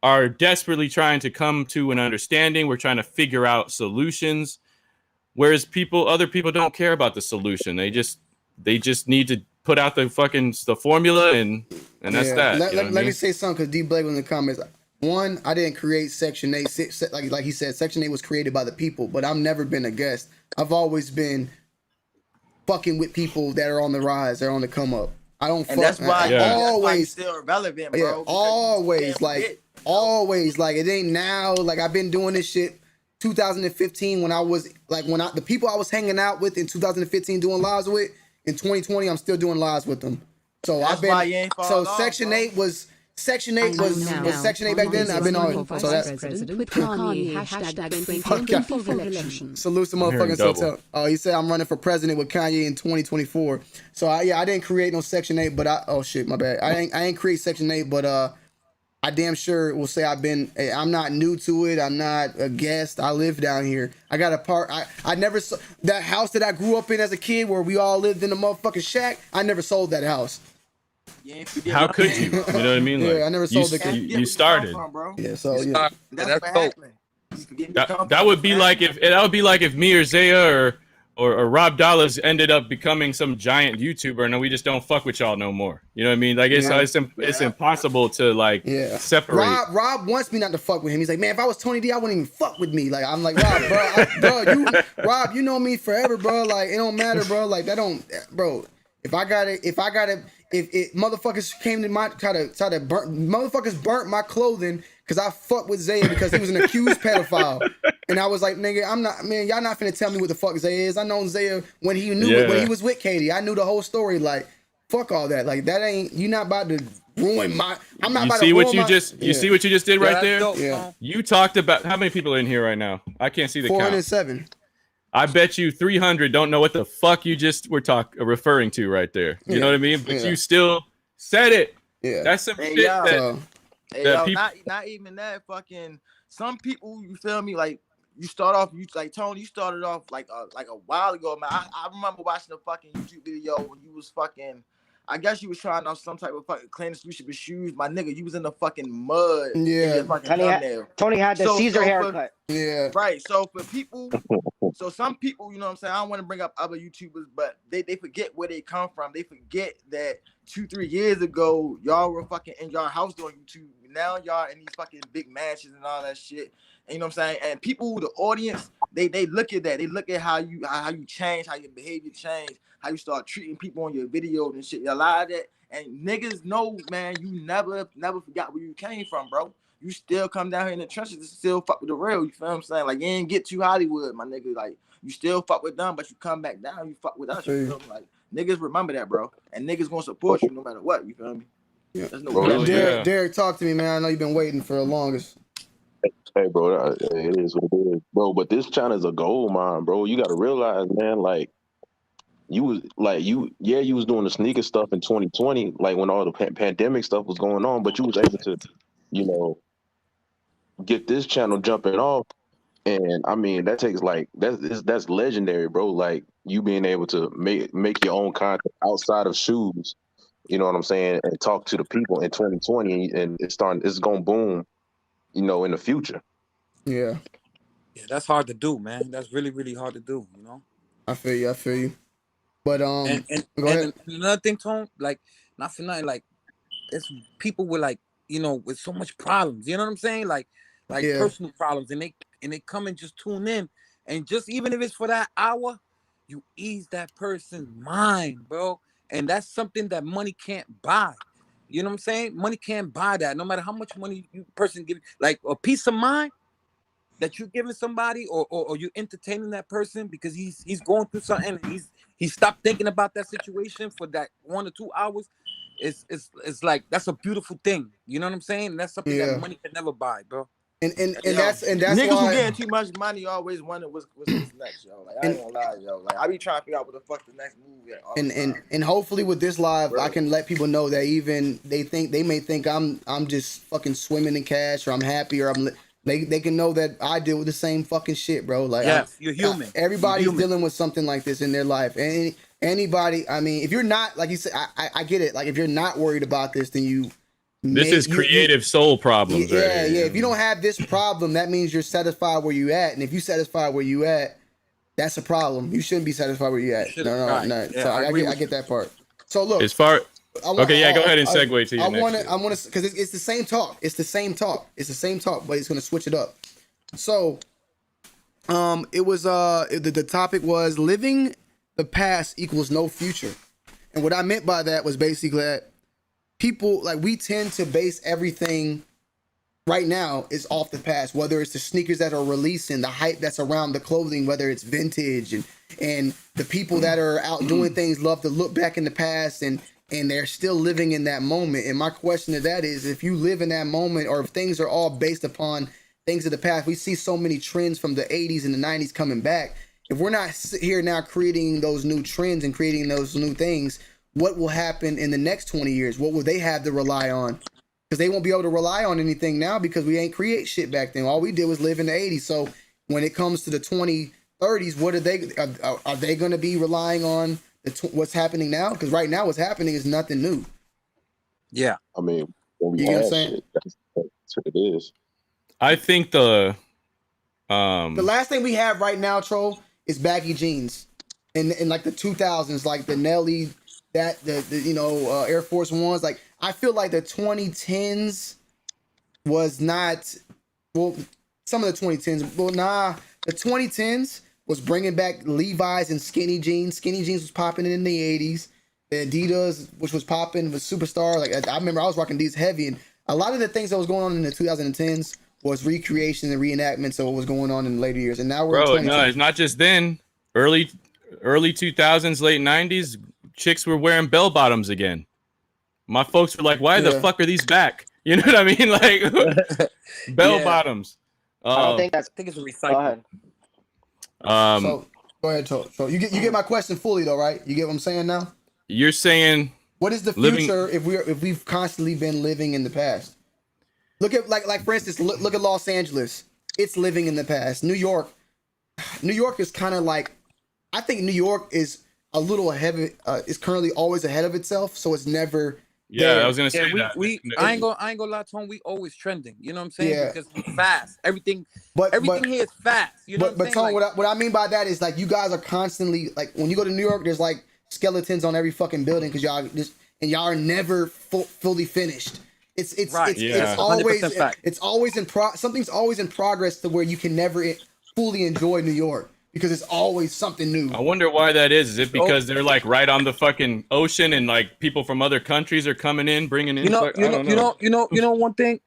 I: are desperately trying to come to an understanding. We're trying to figure out solutions. Whereas other people don't care about the solution. They just need to put out the formula and that's that.
B: Let me say something because D Blake was in the comments. One, I didn't create Section 8. Like he said, Section 8 was created by the people, but I've never been a guest. I've always been fucking with people that are on the rise, they're on the come up. I don't.
M: And that's why
B: always
M: still relevant, bro.
B: Yeah, always like it ain't now. Like I've been doing this shit 2015 when the people I was hanging out with in 2015 doing lives with, in 2020 I'm still doing lives with them. So
M: That's why you ain't fall off,
B: Section
M: bro.
B: 8 was Section 8 was Section 8 back then. I've been on. So that's
F: President with Kanye #2024 election.
B: salute to motherfucking hotel. Oh, he said I'm running for president with Kanye in 2024. So I didn't create no Section 8, but my bad. I ain't create Section 8, but I damn sure will say I'm not new to it. I'm not a guest. I live down here. I got a part. I never saw that house that I grew up in as a kid where we all lived in a motherfucking shack. I never sold that house.
I: How could you? You know what I mean? Like,
B: I never sold the.
I: You started.
B: Yeah, so yeah.
M: That's what happened.
I: That would be like if me or Zaya or Rob Dollars ended up becoming some giant YouTuber and we just don't fuck with y'all no more. You know what I mean? Like it's impossible to separate.
B: Rob wants me not to fuck with him. He's like, man, if I was Tony D, I wouldn't even fuck with me. Like I'm like, Rob, you know me forever, bro. Like it don't matter, bro. Like that don't, bro. If motherfuckers came to my try to burn, motherfuckers burnt my clothing because I fucked with Zaya because he was an accused pedophile. And I was like, nigga, y'all not finna tell me what the fuck Zaya is. I known Zaya when he was with Katie. I knew the whole story. Like, fuck all that. Like that you not about to ruin my. I'm not about to ruin my.
I: You see what you just did right there?
B: Yeah.
I: You talked about how many people are in here right now? I can't see the count.
B: 407.
I: I bet you 300 don't know what the fuck you just were referring to right there. You know what I mean? But you still said it.
B: Yeah.
I: That's some
M: Hey,
I: shit
M: yo.
I: that,
M: Hey,
I: that
M: yo,
I: people.
M: not even that. Fucking some people, you feel me? Like you start off, you like Tony. You started off like a while ago, man. I remember watching a fucking YouTube video when you was fucking. I guess you was trying out some type of fucking clean solution with shoes, my nigga. You was in the fucking mud in your fucking thumbnail.
O: Tony had the Caesar haircut.
M: Right. So for people, so some people, you know what I'm saying? I don't want to bring up other YouTubers, but they forget where they come from. They forget that 2-3 years ago, y'all were fucking in y'all house doing YouTube. Now y'all in these fucking big mansions and all that shit. And you know what I'm saying? And people, the audience, they look at that. They look at how you change, how your behavior change, how you start treating people on your videos and shit. A lot of that. And niggas know, man, you never forgot where you came from, bro. You still come down here in the trenches and still fuck with the real. You feel what I'm saying? Like, you ain't get to Hollywood, my nigga. Like, you still fuck with them, but you come back down, you fuck with us. You feel me? Like, niggas remember that, bro. And niggas gonna support you no matter what. You feel me?
B: Yeah.
M: There's no
B: Derek, talk to me, man. I know you've been waiting for the longest.
N: Hey, bro, it is what it is, bro. But this China's a gold mine, bro. You got to realize, man, like, you was doing the sneaker stuff in 2020, like when all the pandemic stuff was going on, but you was able to, you know, get this channel jumping off. And I mean, that takes like that's legendary, bro. Like you being able to make your own content outside of shoes, you know what I'm saying, and talk to the people in 2020, and it's gonna boom, you know, in the future.
B: Yeah,
J: that's hard to do, man. That's really, really hard to do, you know.
B: I feel you. But
J: go ahead. And another thing, Tone, like, not for nothing, like, it's people with, like, you know, with so much problems, you know what I'm saying, like personal problems, and they come and just tune in, and just even if it's for that hour, you ease that person's mind, bro. And that's something that money can't buy. You know what I'm saying? Money can't buy that. No matter how much money you person give, like a peace of mind that you're giving somebody, or you entertaining that person because he's going through something, and he stopped thinking about that situation for that 1 or 2 hours. It's like, that's a beautiful thing. You know what I'm saying? And that's something that money can never buy, bro.
B: And that's
M: niggas
B: why
M: who getting too much money always wonder what's next, yo. Like, I ain't gonna lie, yo. Like, I be trying to figure out what the fuck the next move is.
B: And hopefully with this live, I can let people know that even they may think I'm just fucking swimming in cash, or I'm happy, or they can know that I deal with the same fucking shit, bro. Like,
J: you're human.
B: Everybody's dealing with something like this in their life. And anybody, I mean, if you're not, like you said, I get it. Like, if you're not worried about this, then
I: this is creative soul problems.
B: Yeah. If you don't have this problem, that means you're satisfied where you at. And if you satisfied where you at, that's a problem. You shouldn't be satisfied where you at. No.
J: Yeah,
B: so I get that part. So look,
I: go ahead and segue to your next.
B: I want to, because it's the same talk. It's the same talk, but it's gonna switch it up. So, it was the topic was living the past equals no future, and what I meant by that was basically that people, like, we tend to base everything right now is off the past, whether it's the sneakers that are releasing, the hype that's around the clothing, whether it's vintage, and the people that are out doing things love to look back in the past, and they're still living in that moment. And my question to that is, if you live in that moment, or if things are all based upon things of the past, we see so many trends from the 80s and the 90s coming back. If we're not here now creating those new trends and creating those new things, what will happen in the next 20 years? What will they have to rely on? Because they won't be able to rely on anything now, because we ain't create shit back then. All we did was live in the 80s. So when it comes to the 2030s, what are they going to be relying on what's happening now? Because right now what's happening is nothing new.
J: Yeah.
N: I mean, when
B: you get what I'm saying?
N: That's what it is.
I: I think the
B: last thing we have right now, Troll, is baggy jeans. In like the 2000s, like the Nelly, the Air Force Ones. Like, I feel like the 2010s was not, well, some of the 2010s, the 2010s was bringing back Levi's and skinny jeans. Skinny jeans was popping in the 80s. The Adidas, which was popping, was Superstar. Like, I remember I was rocking these heavy, and a lot of the things that was going on in the 2010s was recreation and reenactments of what was going on in the later years. And now we're in
I: it's not just then. Early 2000s, late 90s, chicks were wearing bell bottoms again. My folks were like, why the fuck are these back? You know what I mean? Like, bell bottoms.
O: I don't think I think it's a recycle.
B: Go ahead, so you get my question fully though, right? You get what I'm saying now?
I: You're saying
B: what is the future if we've constantly been living in the past? Look at like for instance, look at Los Angeles. It's living in the past. New York is kind of like, I think New York is a little ahead is currently always ahead of itself, so it's never.
I: Yeah, I was gonna say
J: I ain't gonna lie, Tom. We always trending. You know what I'm saying?
B: Yeah.
J: Because we fast. Everything here is fast. You know what I'm saying?
B: Tom, what I mean by that is like you guys are constantly like when you go to New York, there's like skeletons on every fucking building because y'all are never fully finished. It's always something's always in progress to where you can never fully enjoy New York because it's always something new.
I: I wonder why that is. Is it because they're like right on the fucking ocean and like people from other countries are coming in, bringing in?
J: You know one thing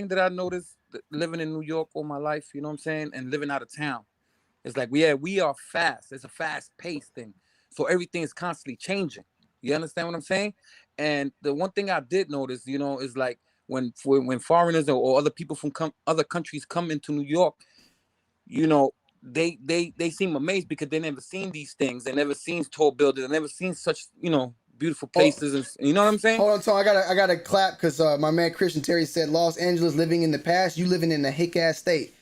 J: that I noticed living in New York all my life. You know what I'm saying, and living out of town, it's like we are fast. It's a fast paced thing, so everything is constantly changing. You understand what I'm saying? And the one thing I did notice, you know, is like when foreigners or other people from other countries come into New York, you know, they seem amazed because they never seen these things. They never seen tall buildings. They never seen such, you know, beautiful places. And you know what I'm saying?
B: Hold on, Tom. I gotta clap because my man Christian Terry said Los Angeles living in the past. You living in a hick ass state.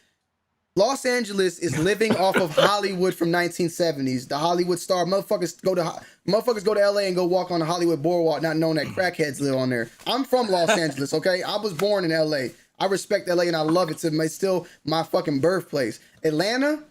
B: Los Angeles is living off of Hollywood from 1970s. The Hollywood star motherfuckers go to LA and go walk on the Hollywood boardwalk, not knowing that crackheads live on there. I'm from Los Angeles, okay? I was born in LA. I respect LA and I love it. It's still my fucking birthplace. Atlanta,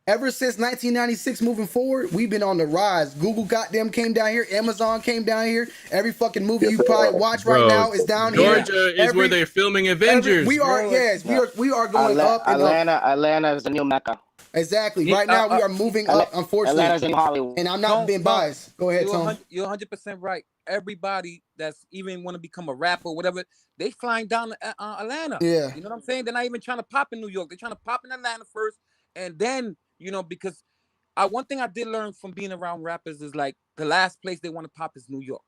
B: ever since 1996 moving forward, we've been on the rise. Google goddamn came down here. Amazon came down here. Every fucking movie you probably watch right now is down here.
I: Georgia is where they're filming Avengers.
B: We are going up.
O: Atlanta is the new Mecca.
B: Exactly. Right now we are moving up, unfortunately.
O: Atlanta's in Hollywood.
B: And I'm not being biased. Go ahead, Tom.
J: You're 100% right. Everybody that's even want to become a rapper or whatever, they flying down to Atlanta.
B: Yeah.
J: You know what I'm saying? They're not even trying to pop in New York. They're trying to pop in Atlanta first, and then, you know, because one thing I did learn from being around rappers is like the last place they want to pop is New York.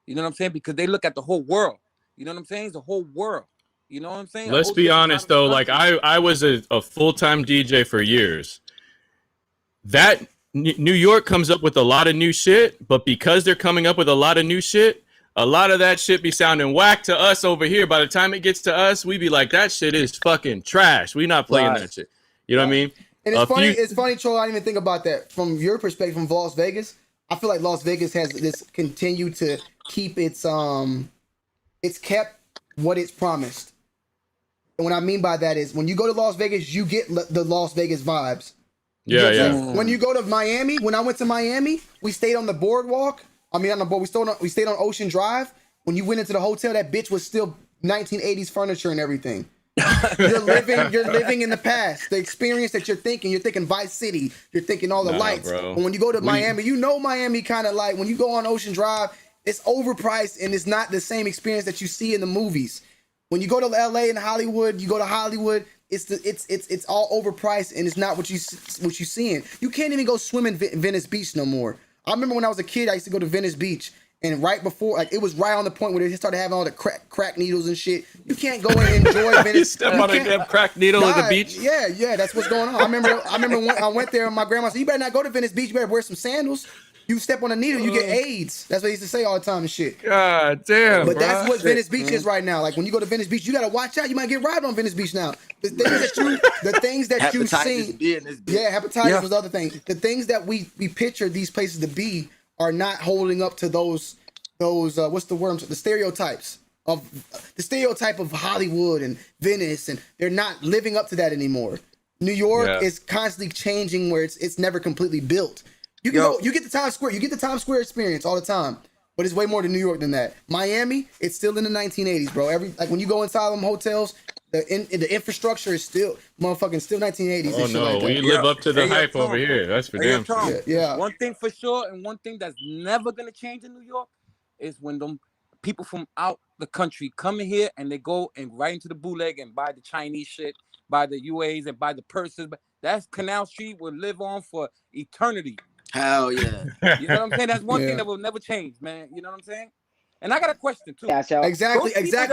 J: You know what I'm saying? Because they look at the whole world. You know what I'm saying? It's the whole world. You know what I'm saying?
I: Let's be honest though. Like I was a full-time DJ for years. That New York comes up with a lot of new shit, but because they're coming up with a lot of new shit, a lot of that shit be sounding whack to us over here. By the time it gets to us, we be like, that shit is fucking trash. We not playing that shit. You know what I mean?
B: And it's funny, Troll. I didn't even think about that from your perspective from Las Vegas. I feel like Las Vegas has this continued to keep it's kept what it's promised. And what I mean by that is when you go to Las Vegas, you get the Las Vegas vibes.
I: Yeah.
B: When you go to Miami, when I went to Miami, we stayed on the boardwalk. I mean, on the board, we stayed on Ocean Drive. When you went into the hotel, that bitch was still 1980s furniture and everything. You're living in the past. The experience that you're thinking Vice City. You're thinking all the lights.
I: Bro.
B: But when you go to Miami, you know Miami kind of like when you go on Ocean Drive, it's overpriced and it's not the same experience that you see in the movies. When you go to LA and Hollywood, you go to Hollywood. It's all overpriced and it's not what you seeing. You can't even go swim in Venice Beach no more. I remember when I was a kid, I used to go to Venice Beach, and right before, like it was right on the point where they started having all the crack needles and shit. You can't go and enjoy Venice.
I: You step on a damn crack needle at the beach.
B: Yeah, that's what's going on. I remember when I went there, and my grandma said, "You better not go to Venice Beach. You better wear some sandals. You step on a needle, you get AIDS." That's what they used to say all the time and shit.
I: God damn.
B: But that's what Venice Beach is right now. Like when you go to Venice Beach, you gotta watch out. You might get robbed on Venice Beach now. The things that you've seen. Yeah, hepatitis was the other thing. The things that we picture these places to be are not holding up to those what's the word? The stereotype of Hollywood and Venice, and they're not living up to that anymore. New York is constantly changing where it's never completely built. You can you get the Times Square experience all the time, but it's way more to New York than that. Miami, it's still in the 1980s, bro. Like when you go inside them hotels, the infrastructure is still 1980s.
I: Oh no, we live up to the hype over here. That's for damn sure.
B: Yeah.
J: One thing for sure, and one thing that's never gonna change in New York is when them people from out the country come in here and they go and right into the bootleg and buy the Chinese shit, buy the UAs and buy the purses. But that's Canal Street will live on for eternity.
M: Hell yeah.
J: You know what I'm saying? That's one thing that will never change, man. You know what I'm saying? And I got a question too.
O: Yeah, so
B: exactly,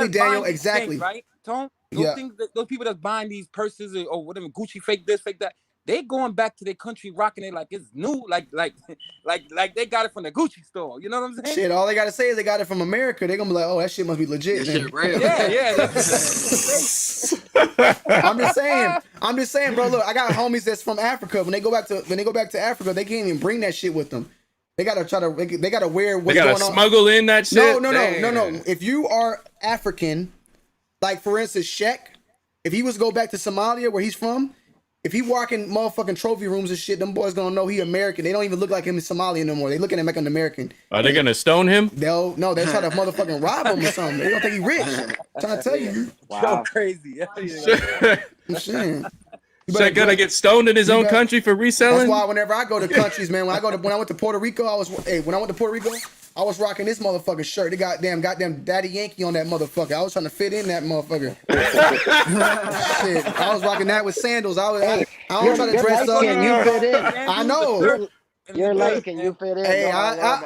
B: Daniel. Exactly.
J: Things, right, Tom? Those people that's buying these purses or whatever, Gucci fake this, fake that, they going back to their country rocking it like it's new, like they got it from the Gucci store. You know what I'm saying?
B: Shit, all they gotta say is they got it from America. They're gonna be like, oh, that shit must be legit. Then.
J: Yeah.
B: I'm just saying, bro. Look, I got homies that's from Africa. When they go back to Africa, they can't even bring that shit with them. They gotta they gotta wear what's going on.
I: They gotta smuggle in that shit.
B: No. If you are African, like for instance, Shaq, if he was to go back to Somalia where he's from, if he walk in motherfucking trophy rooms and shit, them boys gonna know he American. They don't even look like him in Somalia no more. They looking at him like an American.
I: Are they gonna stone him?
B: They'll try to motherfucking rob him or something. They don't think he rich. I'm trying to tell you.
J: Wow, crazy.
B: I'm saying.
I: Shaq gotta get stoned in his own country for reselling.
B: That's why whenever I go to countries, man, when I went to Puerto Rico, I was rocking this motherfucking shirt. They goddamn Daddy Yankee on that motherfucker. I was trying to fit in that motherfucker. Shit, I was rocking that with sandals. I don't try to dress up.
O: Can you fit in?
B: I know.
O: You're like, can you fit in?
B: Hey,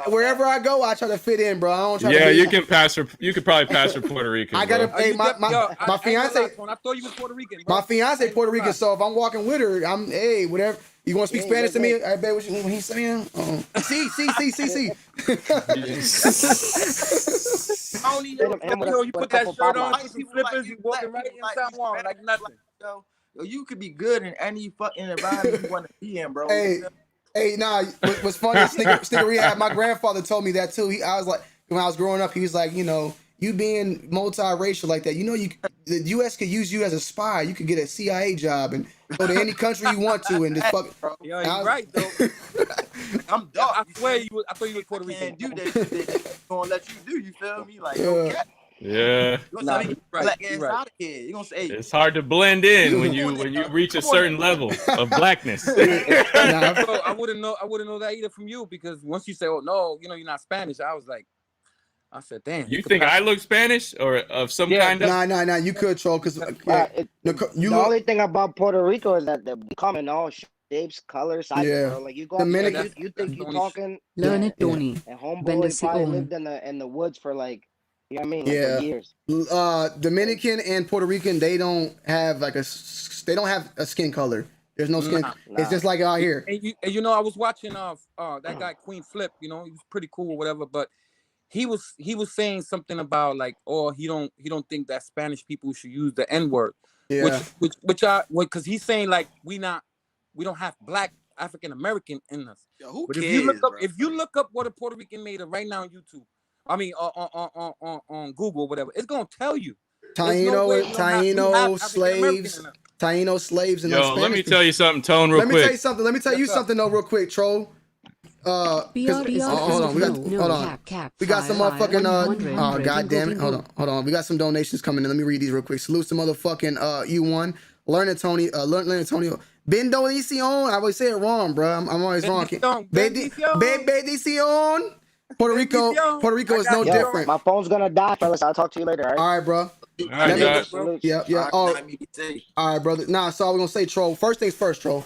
B: wherever I go, I try to fit in, bro. I don't try.
I: Yeah, you can pass for. You could probably pass for Puerto Rican.
B: I gotta. Hey, my fiance.
J: I thought you was Puerto Rican. Bro.
B: My fiance Puerto Rican, so if I'm walking with her, whatever. You want to speak Spanish to me? I bet what he's saying. See.
J: Tony, you put that shirt on, put some flippers, you walking right in San Juan like nothing.
M: Yo, you could be good in any fucking environment you want to be in, bro.
B: Hey, nah. What's funny? Sneaker Rehab. My grandfather told me that too. I was like, when I was growing up, he was like, you being multiracial like that, the U.S. could use you as a spy. You could get a CIA job and go to any country you want to and just fuck.
J: Yo, you're right though. I'm dog. I swear I thought you were Puerto Rican.
M: Do that shit they gonna let you do. You feel me? Like, okay.
I: Yeah.
M: You're gonna black ass out of here. You're gonna say
I: it's hard to blend in when you reach a certain level of blackness.
J: I wouldn't know that either from you, because once you say, "Oh no, you're not Spanish," I said, "Damn."
I: You think I look Spanish or of some kind of?
B: Nah. You could troll because
O: the only thing about Puerto Rico is that they come in all shapes, colors, sizes. Bro. Like you go, you think you're talking.
F: Learn it, Tony.
O: And homeboy probably lived in the woods for like. You know what I mean? Like for years.
B: Dominican and Puerto Rican, they don't have a skin color. There's no skin. It's just like out here.
J: And I was watching that guy Queen Flip. He was pretty cool or whatever, but he was saying something about like, he don't think that Spanish people should use the N-word.
B: Yeah.
J: Because he's saying like we don't have black African American in us.
M: Yo, who
J: but
M: cares,
J: if you look up what a Puerto Rican made of right now on YouTube. I mean, on Google, whatever, it's gonna tell you.
B: Taino slaves, and
I: Yo, let me tell you something, Tone, real quick.
B: Let me tell you something, though, real quick, troll. Hold on. We got some motherfucking god damn it. Hold on. We got some donations coming in. Let me read these real quick. Salute to motherfucking U1. Learn Antonio. Bendición. I always say it wrong, bro. I'm always wrong. Bendición. Puerto Rico is no different.
O: My phone's gonna die, fellas. I'll talk to you later. All
B: right, bro. Yeah. All right, brother. Nah, so I was gonna say, troll. First things first, troll.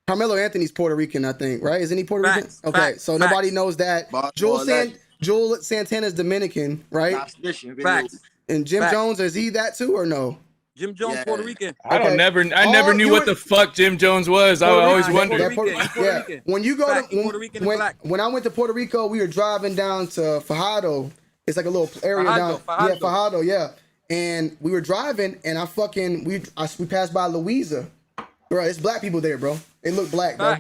B: Carmelo Anthony's Puerto Rican, I think, right? Isn't he Puerto Rican? Okay, so nobody knows that. Joel Santana's Dominican, right? And Jim Jones, is he that too or no?
J: Jim Jones, Puerto Rican.
I: I never knew what the fuck Jim Jones was. I always wondered.
B: When you go to when I went to Puerto Rico, we were driving down to Fajardo. It's like a little area down. Yeah, Fajardo. Yeah, and we were driving, and we passed by Louisa. Bro, it's black people there, bro. They look black, bro.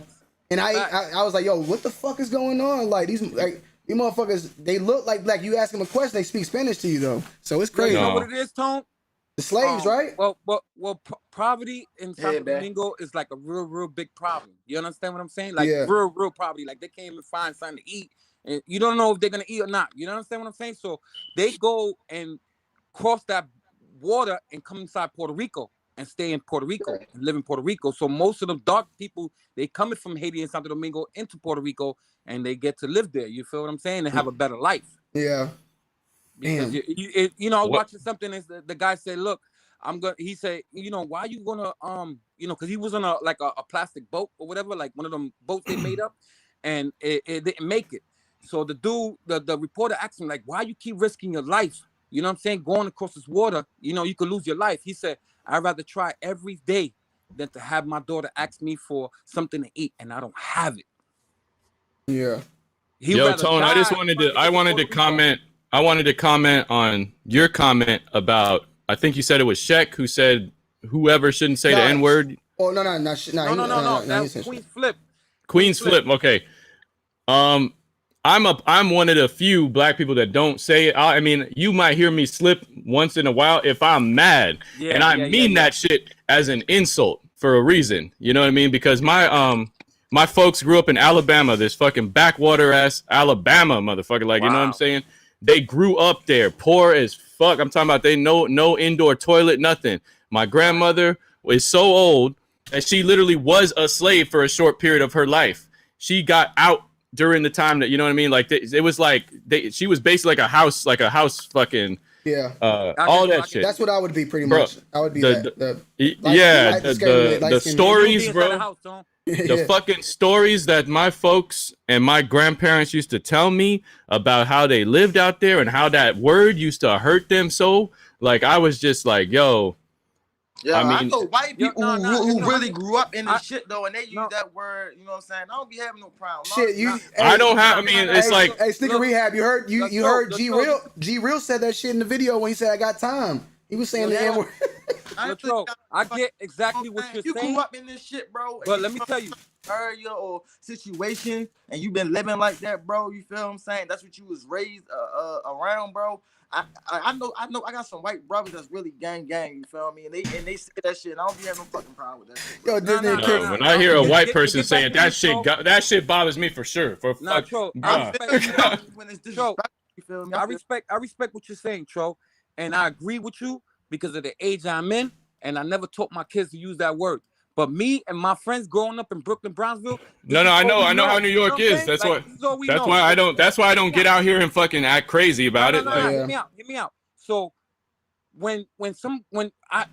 B: And I was like, yo, what the fuck is going on? Like these motherfuckers, they look like black. You ask them a question, they speak Spanish to you though. So it's crazy.
J: You know what it is, Tone?
B: The slaves, right?
J: Well, poverty in Santo Domingo is like a real big problem. You understand what I'm saying? Like real poverty. Like they can't even find something to eat, and you don't know if they're gonna eat or not. You understand what I'm saying? So they go and cross that water and come inside Puerto Rico and stay in Puerto Rico and live in Puerto Rico. So most of them dark people, they coming from Haiti and Santo Domingo into Puerto Rico, and they get to live there. You feel what I'm saying? And have a better life.
B: Yeah.
J: Because I was watching something, and the guy said, "Look, he said, why are you gonna because he was on a plastic boat or whatever, like one of them boats they made up, and it didn't make it. So the dude, the reporter asked him, like, why you keep risking your life? You know what I'm saying? Going across this water, you could lose your life. He said, I'd rather try every day than to have my daughter ask me for something to eat and I don't have it.
B: Yeah.
I: Yo, Tone, I wanted to comment. I wanted to comment on your comment about. I think you said it was Sheck who said whoever shouldn't say the N word.
B: Oh no,
J: That's Queen's Flip.
I: Queen's Flip. Okay. I'm one of the few black people that don't say it. I mean, you might hear me slip once in a while if I'm mad, and I mean that shit as an insult for a reason. You know what I mean? Because my folks grew up in Alabama, this fucking backwater ass Alabama motherfucker. Like, you know what I'm saying? They grew up there, poor as fuck. I'm talking about they no indoor toilet, nothing. My grandmother is so old that she literally was a slave for a short period of her life. She got out during the time that, you know what I mean? Like it was like she was basically like a house fucking all that shit.
B: That's what I would be pretty much. I would be
I: the stories, bro. The fucking stories that my folks and my grandparents used to tell me about how they lived out there and how that word used to hurt them so. Like, I was just like, yo.
M: Yeah, I know white people who really grew up in this shit though, and they use that word. You know what I'm saying? I don't be having no problem.
B: Shit,
I: I don't have. I mean, it's like,
B: hey, Sneaker Rehab. You heard G Real. G Real said that shit in the video when he said, "I got time." He was saying the N word.
J: I get exactly what you're saying.
M: You grew up in this shit, bro.
J: But let me tell you,
M: area or situation, and you've been living like that, bro. You feel what I'm saying? That's what you was raised around, bro. I know. I got some white brothers that's really gang. You feel me? And they say that shit. And I don't be having no fucking problem with that shit.
B: Yo,
I: when I hear a white person saying that shit bothers me for sure.
J: I respect what you're saying, Tro, and I agree with you because of the age I'm in, and I never taught my kids to use that word. But me and my friends growing up in Brooklyn, Brownsville.
I: I know how New York is. That's why I don't get out here and fucking act crazy about it.
J: Hear me out. So when I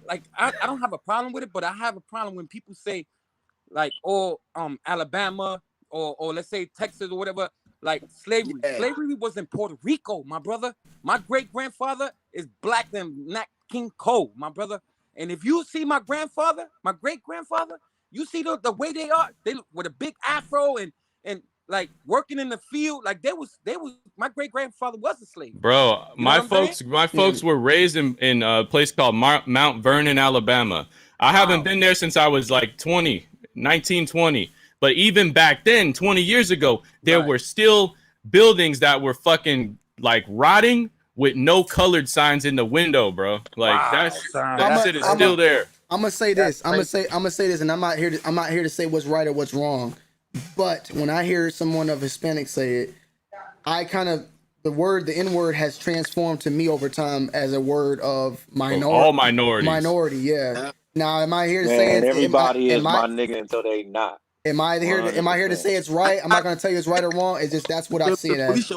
J: don't have a problem with it, but I have a problem when people say like, Alabama or let's say Texas or whatever, like slavery. Yeah. Slavery was in Puerto Rico, my brother. My great grandfather is black than Nat King Cole, my brother. And if you see my great grandfather, you see the way they are. They with a big afro and like working in the field. Like they was my great grandfather was a slave.
I: Bro, my folks were raised in a place called Mount Vernon, Alabama. I haven't been there since I was like 19, 20. But even back then, 20 years ago, there were still buildings that were fucking like rotting with no colored signs in the window, bro. Like that shit is still there.
B: I'm gonna say this. I'm gonna say this, and I'm not here to say what's right or what's wrong. But when I hear someone of Hispanic say it, I kind of the N word has transformed to me over time as a word of minority.
I: All minorities.
B: Minority, yeah. Now, am I here to say it?
P: Everybody is my nigga until they not.
B: Am I here to say it's right? I'm not gonna tell you it's right or wrong. It's just that's what I see it as.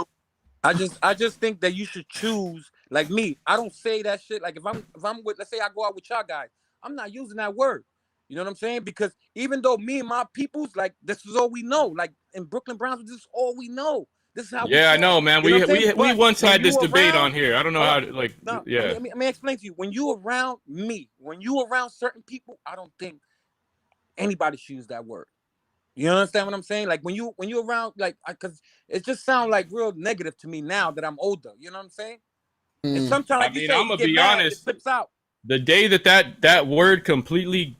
J: I just think that you should choose. Like me, I don't say that shit. Like if I'm with, let's say I go out with y'all guys, I'm not using that word. You know what I'm saying? Because even though me and my peoples, like this is all we know. Like in Brooklyn, Brownsville, this is all we know. This is how.
I: Yeah, I know, man. We once had this debate on here. I don't know how to like. Yeah.
J: Let me explain to you. When you around me, when you around certain people, I don't think anybody should use that word. You understand what I'm saying? Like when you around, like, because it just sounds like real negative to me now that I'm older. You know what I'm saying? And sometimes, like you say,
I: I'm gonna be honest.
J: It slips out.
I: The day that word completely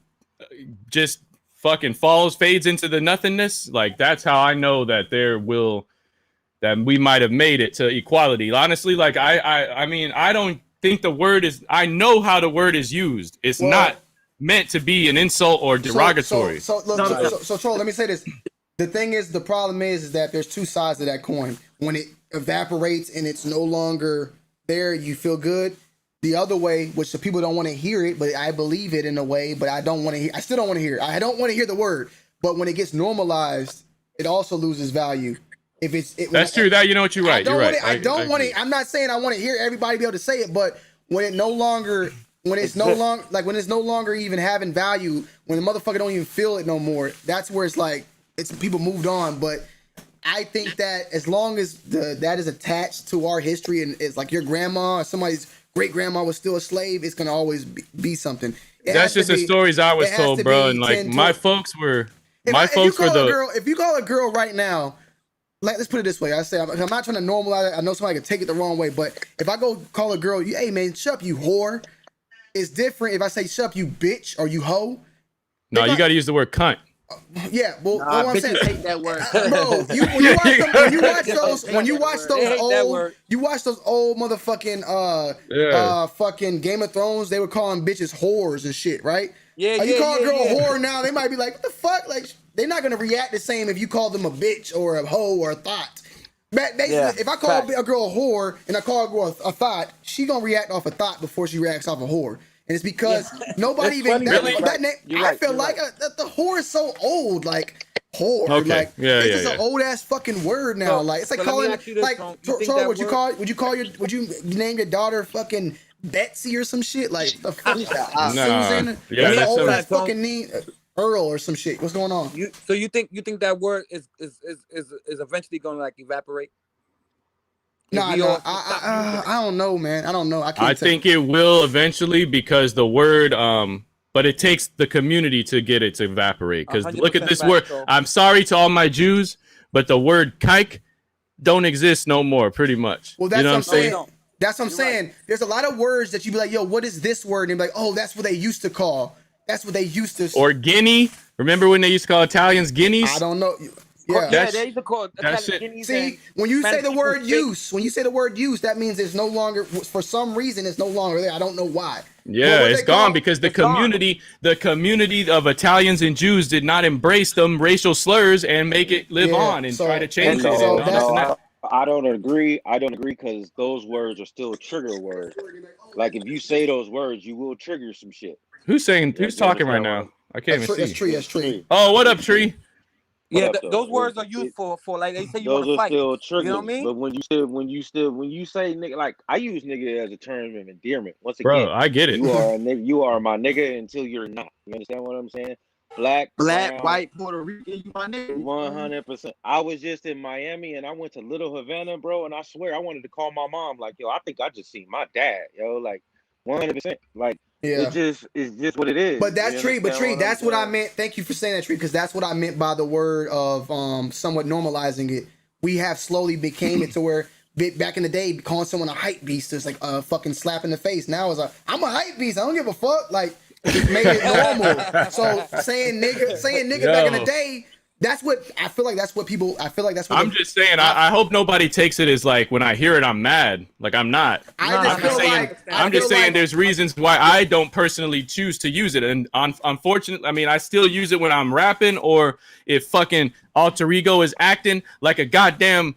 I: just fucking fades into the nothingness, like that's how I know that that we might have made it to equality. Honestly, like I mean, I don't think the word is. I know how the word is used. It's not meant to be an insult or derogatory.
B: So Troll, let me say this. The thing is, the problem is that there's two sides of that coin. When it evaporates and it's no longer there, you feel good. The other way, which the people don't want to hear it, but I believe it in a way, but I don't want to hear. I still don't want to hear it. I don't want to hear the word. But when it gets normalized, it also loses value. If that's
I: true. That you know what you're right. You're right.
B: I don't want to. I'm not saying I want to hear everybody be able to say it, but when it's no longer even having value, when the motherfucker don't even feel it no more, that's where it's like people moved on. But I think that as long as that is attached to our history and it's like your grandma or somebody's great grandma was still a slave, it's gonna always be something.
I: That's just the stories I was told, bro. And like
B: 10,
I: my
B: 12.
I: folks were,
B: If you call a girl right now, like, let's put it this way. I'm not trying to normalize it. I know somebody could take it the wrong way, but if I go call a girl, hey man, shut up, you whore. It's different if I say shut up, you bitch, or you hoe.
I: No, you got to use the word cunt.
B: Yeah, well, what I'm saying,
M: hate that word,
B: bro. When you watch those old motherfucking fucking Game of Thrones, they were calling bitches whores and shit, right?
J: Yeah,
B: you call a girl a whore now, they might be like, what the fuck? Like, they're not gonna react the same if you call them a bitch or a hoe or a thought. Basically, if I call a girl a whore and I call a girl a thought, she gonna react off a thought before she reacts off a whore. And it's because nobody even I feel like the whore is so old, like whore.
I: Okay.
B: Like it's just
I: yeah.
B: an old ass fucking word now. Like it's like calling like would you name your daughter fucking Betsy or some shit? Like the fuck Susan?
I: Yeah,
B: that's
I: that's
B: old ass fucking name. Earl or some shit. What's going on?
J: So you think that word is eventually gonna like evaporate?
B: I don't know, man. I don't know.
I: I think it will eventually because the word, but it takes the community to get it to evaporate. Because look at this word. I'm sorry to all my Jews, but the word kike don't exist no more, pretty much.
B: Well, that's what I'm saying. That's what I'm saying. There's a lot of words that you be like, yo, what is this word? And be like, oh, that's what they used to call. That's what they used to.
I: Or guinea. Remember when they used to call Italians guineas?
B: I don't know.
J: Yeah, they used to call
B: it. See, when you say the word use, that means it's no longer. For some reason, it's no longer there. I don't know why.
I: Yeah, it's gone because the community of Italians and Jews did not embrace them racial slurs and make it live on and try to change it.
P: I don't agree. I don't agree because those words are still trigger words. Like if you say those words, you will trigger some shit.
I: Who's talking right now? I can't even see.
B: That's Tree.
I: Oh, what up, Tree?
J: Yeah, those words are used for like they say you want to fight.
P: Those are still triggers.
J: You know what I mean?
P: But when you say nigga, like I use nigga as a term of endearment. Once again,
I: bro, I get it.
P: You are a nigga. You are my nigga until you're not. You understand what I'm saying? Black, brown,
M: white, Puerto Rican, you my nigga.
P: 100%. I was just in Miami and I went to Little Havana, bro, and I swear I wanted to call my mom like, yo, I think I just seen my dad, yo, like 100%. Like it's just what it is.
B: But that's Tree. But Tree, that's what I meant. Thank you for saying that, Tree, because that's what I meant by the word of somewhat normalizing it. We have slowly became it to where back in the day, calling someone a hype beast is like a fucking slap in the face. Now it's like, I'm a hype beast. I don't give a fuck. Like it made it normal. So saying nigga back in the day. That's what I feel like. That's what people. I feel like that's what
I: I'm just saying. I hope nobody takes it as like when I hear it, I'm mad. Like I'm not. I'm just saying there's reasons why I don't personally choose to use it, and unfortunately, I mean, I still use it when I'm rapping or if fucking alter ego is acting like a goddamn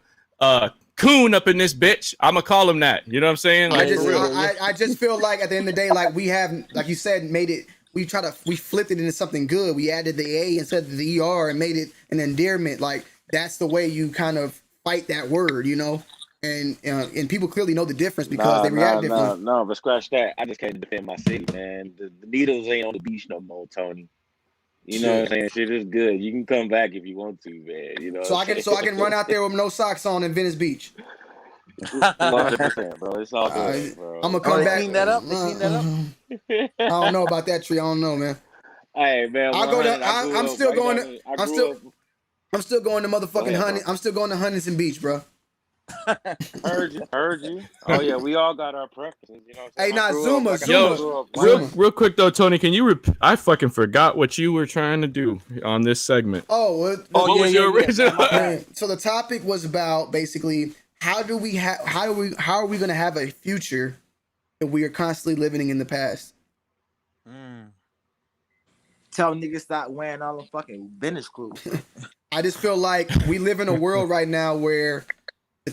I: coon up in this bitch. I'ma call him that. You know what I'm saying? Like,
B: I just feel like at the end of the day, like we have, like you said, made it. We flipped it into something good. We added the A instead of the ER and made it an endearment. Like that's the way you kind of fight that word, you know. And people clearly know the difference because they react differently.
P: No, but scratch that. I just can't defend my city, man. The needles ain't on the beach no more, Tony. You know what I'm saying? Shit is good. You can come back if you want to, man. You know.
B: So I can run out there with no socks on in Venice Beach.
P: 100%, bro. It's all good, bro.
B: I'm gonna come back.
J: Clean that up.
B: I don't know about that, Tree. I don't know, man.
P: Hey, man.
B: I'm still going to motherfucking Huntington. I'm still going to Huntington Beach, bro.
P: Heard you. Oh yeah, we all got our preferences. You know what I'm saying?
B: Zuma.
I: Real quick though, Tony, can you I fucking forgot what you were trying to do on this segment.
B: What
I: was your original?
B: So the topic was about basically how are we going to have a future if we are constantly living in the past?
M: Tell niggas stop wearing all the fucking Venice clothes.
B: I just feel like we live in a world right now where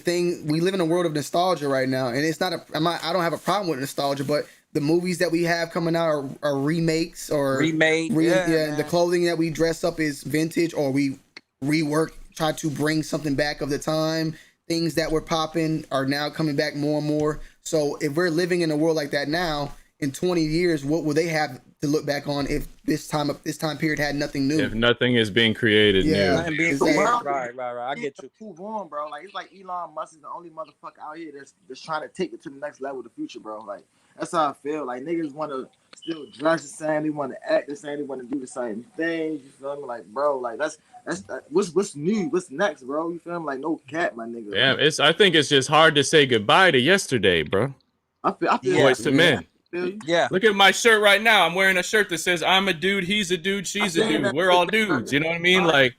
B: we live in a world of nostalgia right now, and it's not I don't have a problem with nostalgia, but the movies that we have coming out are remakes or the clothing that we dress up is vintage or we try to bring something back of the time. Things that were popping are now coming back more and more. So if we're living in a world like that now, in 20 years, what will they have to look back on if this time period had nothing new.
I: If nothing is being created new.
J: Nothing being
B: Exactly.
J: created. Right. I get you.
M: Move on, bro. Like it's like Elon Musk is the only motherfucker out here that's trying to take it to the next level of the future, bro. Like that's how I feel. Like niggas want to still dress the same, they want to act the same, they want to do the same things. You feel me? Like, bro, like that's what's new, what's next, bro? You feel me? Like no cap, my nigga.
I: Yeah, I think it's just hard to say goodbye to yesterday, bro.
M: I feel
I: Boys to men.
J: Yeah.
I: Look at my shirt right now. I'm wearing a shirt that says I'm a dude, he's a dude, she's a dude. We're all dudes. You know what I mean? Like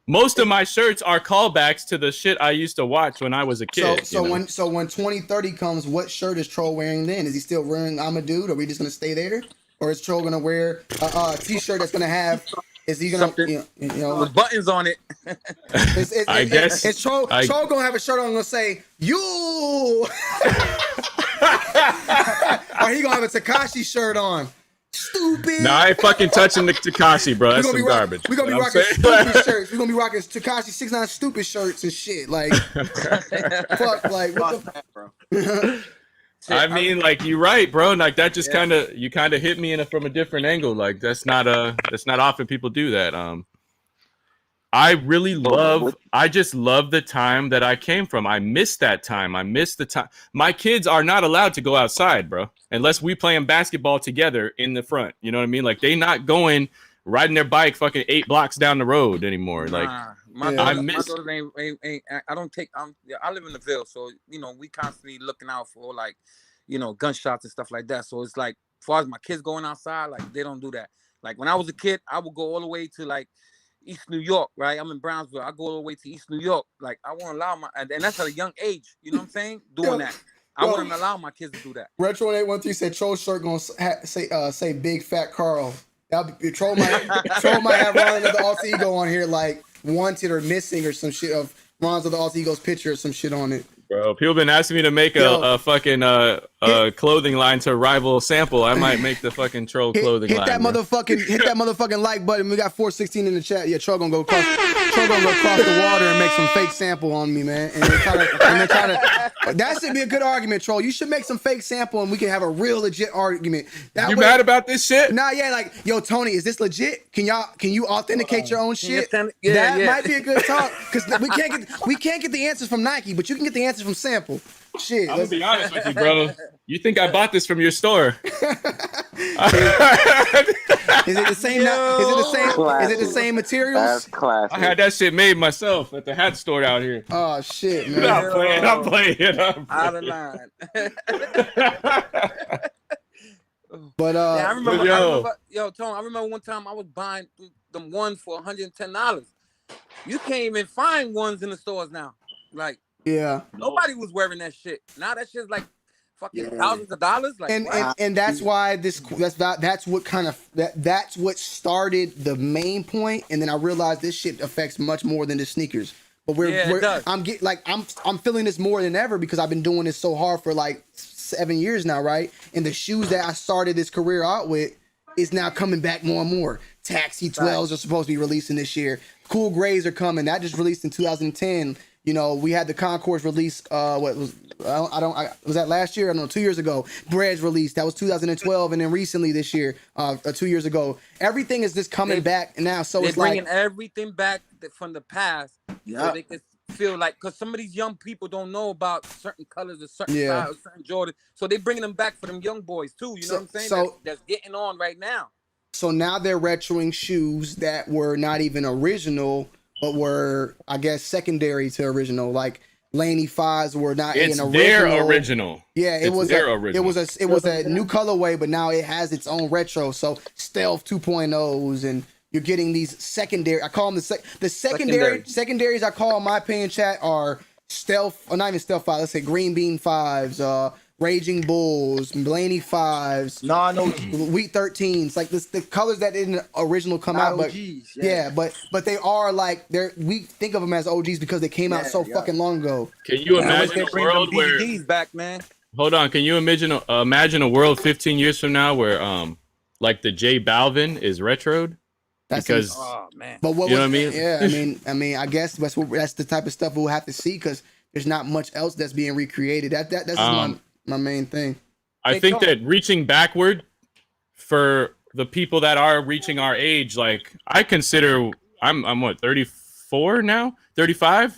I: most of my shirts are callbacks to the shit I used to watch when I was a kid.
B: So when 2030 comes, what shirt is Troll wearing then? Is he still wearing I'm a dude? Are we just gonna stay there? Or is Troll gonna wear a t-shirt that's gonna have is he gonna
J: something with buttons on it?
B: I guess is Troll gonna have a shirt on gonna say you or he gonna have a Tekashi shirt on? Stupid.
I: No, I ain't fucking touching the Tekashi, bro. That's some garbage.
B: We're gonna be rocking stupid shirts. We're gonna be rocking Tekashi 6ix9ine stupid shirts and shit. Like fuck, like what the bro.
I: I mean, like you're right, bro. Like that just kind of hit me from a different angle. Like that's not often people do that. I just love the time that I came from. I miss that time. I miss the time. My kids are not allowed to go outside, bro, unless we playing basketball together in the front. You know what I mean? Like they not going riding their bike fucking 8 blocks down the road anymore. Like
J: my daughter ain't I don't take I live in the Ville, so you know we constantly looking out for like, you know, gunshots and stuff like that. So it's like as far as my kids going outside, like they don't do that. Like when I was a kid, I would go all the way to like East New York, right? I'm in Brownsville. I go all the way to East New York. Like I won't allow and that's at a young age. You know what I'm saying? Doing that. I wouldn't allow my kids to do that.
B: Retro 813 said Troll shirt gonna say big fat Carl. Troll might have Ron of the Alter Ego on here like wanted or missing or some shit of Ron's of the Alter Ego's picture or some shit on it.
I: Bro, people been asking me to make a fucking clothing line to rival Sample. I might make the fucking Troll clothing line.
B: Hit that motherfucking like button. We got 416 in the chat. Yeah, Troll gonna go across the water and make some fake Sample on me, man. And then try to that should be a good argument, Troll. You should make some fake Sample and we can have a real legit argument.
I: You mad about this shit?
B: Nah, yeah, like, yo, Tony, is this legit? Can you authenticate your own shit? That might be a good talk. Because we can't get the answers from Nike, but you can get the answers from Sample. Shit.
I: I'm gonna be honest with you, bro. You think I bought this from your store?
B: Is it the same? Is it the same materials?
N: That's classic.
I: I had that shit made myself at the hat store out here.
B: Oh shit, man!
I: I'm playing.
J: Out of line.
B: But
J: I remember, Tone. I remember one time I was buying them ones for $110. You can't even find ones in the stores now. Like,
B: yeah,
J: nobody was wearing that shit. Now that shit's like fucking thousands of dollars. Like,
B: and that's why that's what started the main point. And then I realized this shit affects much more than the sneakers. But I'm feeling this more than ever because I've been doing this so hard for like 7 years now, right? And the shoes that I started this career out with is now coming back more and more. Taxi 12s are supposed to be releasing this year. Cool Grays are coming. That just released in 2010. You know, we had the Concourse release. Was that last year? I don't know, 2 years ago. Bread's released. That was 2012, and then recently this year, 2 years ago. Everything is just coming back now. So it's like
J: bringing everything back from the past. So they can feel like, because some of these young people don't know about certain colors or certain styles, certain Jordan. So they bringing them back for them young boys too. You know what I'm saying? So that's getting on right now.
B: So now they're retroing shoes that were not even original, but were, I guess, secondary to original. Like Laney 5s were not
I: it's
B: an original.
I: Their original.
B: Yeah, it was a new colorway, but now it has its own retro. So Stealth 2.0s, and you're getting these secondary. I call them the secondaries. I call in my opinion, chat, are Stealth, or not even Stealth 5. Let's say Green Bean 5s, Raging Bulls, Blaney 5s, Wheat 13s, like the colors that didn't original come out, but but they are like we think of them as OGs because they came out so fucking long ago.
I: Can you imagine a world where
J: back, man?
I: Hold on, can you imagine a world 15 years from now where like the J Balvin is retroed? Because
J: oh man,
B: but what
I: you know what I mean?
B: Yeah, I mean, I guess that's the type of stuff we'll have to see because there's not much else that's being recreated. That's my main thing.
I: I think that reaching backward for the people that are reaching our age, like I consider I'm what 34 now, 35.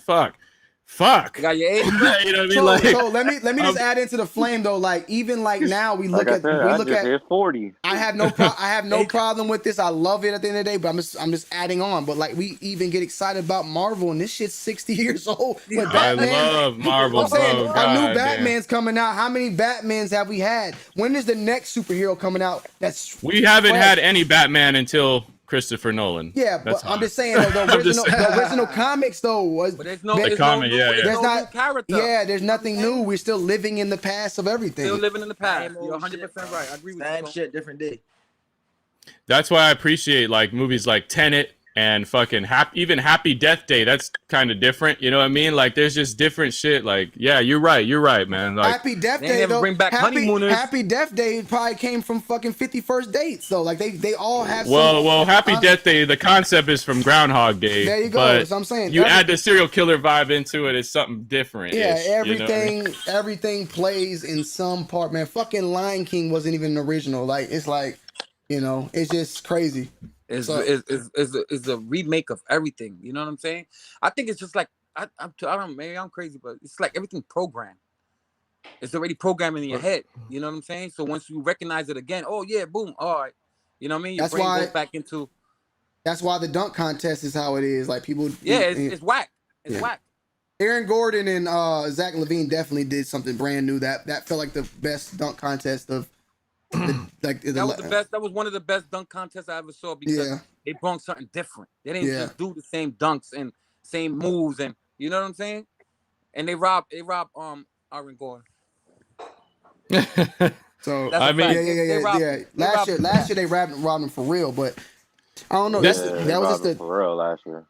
I: Fuck.
J: You got your age.
I: You know what I mean? Like,
B: so let me just add into the flame though. Like even like now we look
P: Like I
B: at
P: said,
B: we
P: I
B: look
P: just
B: at.
P: hit 40.
B: I have no problem with this. I love it at the end of the day, but I'm just adding on. But like we even get excited about Marvel, and this shit's 60 years old. When Batman,
I: I love Marvel,
B: I'm saying
I: bro.
B: a new
I: God damn.
B: Batman's coming out. How many Batmans have we had? When is the next superhero coming out?
I: We haven't
B: fresh?
I: had any Batman until Christopher Nolan.
B: Yeah,
I: That's
B: but I'm
I: fine.
B: just saying though,
I: I'm just
B: the original comics though was.
J: But there's no,
I: The
J: there's
I: comic,
J: no new,
I: yeah, yeah.
J: there's
B: There's
J: no
B: not
J: new character.
B: Yeah, there's nothing new. We're still living in the past of everything.
J: Still living in the past.
M: Same
J: You're
M: old
J: 100%
M: shit,
J: right. I agree with
M: Same
J: you.
M: shit, different day.
I: That's why I appreciate like movies like Tenet and fucking even Happy Death Day. That's kind of different. You know what I mean? Like there's just different shit. Like, yeah, you're right, man. Like
B: Happy Death
J: They
B: Day
J: never
B: though.
J: bring back honeymooners.
B: Happy Death Day probably came from fucking 51st dates though. Like they all have.
I: well, Happy Death Day. The concept is from Groundhog Day.
B: There you go.
I: But
B: That's what I'm saying.
I: You add the serial killer vibe into it. It's something different.
B: Yeah,
I: everything.
B: everything plays in some part, man. Fucking Lion King wasn't even an original. Like it's like, it's just crazy.
J: Is
B: So-
J: is a remake of everything. You know what I'm saying? I think it's just like I don't know, maybe I'm crazy, but it's like everything programmed. It's already programmed in your head. You know what I'm saying? So once you recognize it again, oh yeah, boom, all right. You know what I mean? Your
B: That's
J: brain
B: why-
J: goes back into
B: That's why the dunk contest is how it is. Like people.
J: yeah, it's whack. It's
B: Yeah.
J: whack.
B: Aaron Gordon and Zach LaVine definitely did something brand new. That felt like the best dunk contest of.
J: That was the best. That was one of the best dunk contests I ever saw because
B: Yeah.
J: they brought something different. They didn't
B: Yeah.
J: just do the same dunks and same moves, and you know what I'm saying. And they robbed Aaron Gordon.
B: So
J: That's
B: I
J: a
B: mean,
J: fact. They robbed him. They robbed him.
B: Last year they robbed him for real, but I don't know.
P: Yeah,
B: That was just the.
P: for real last year.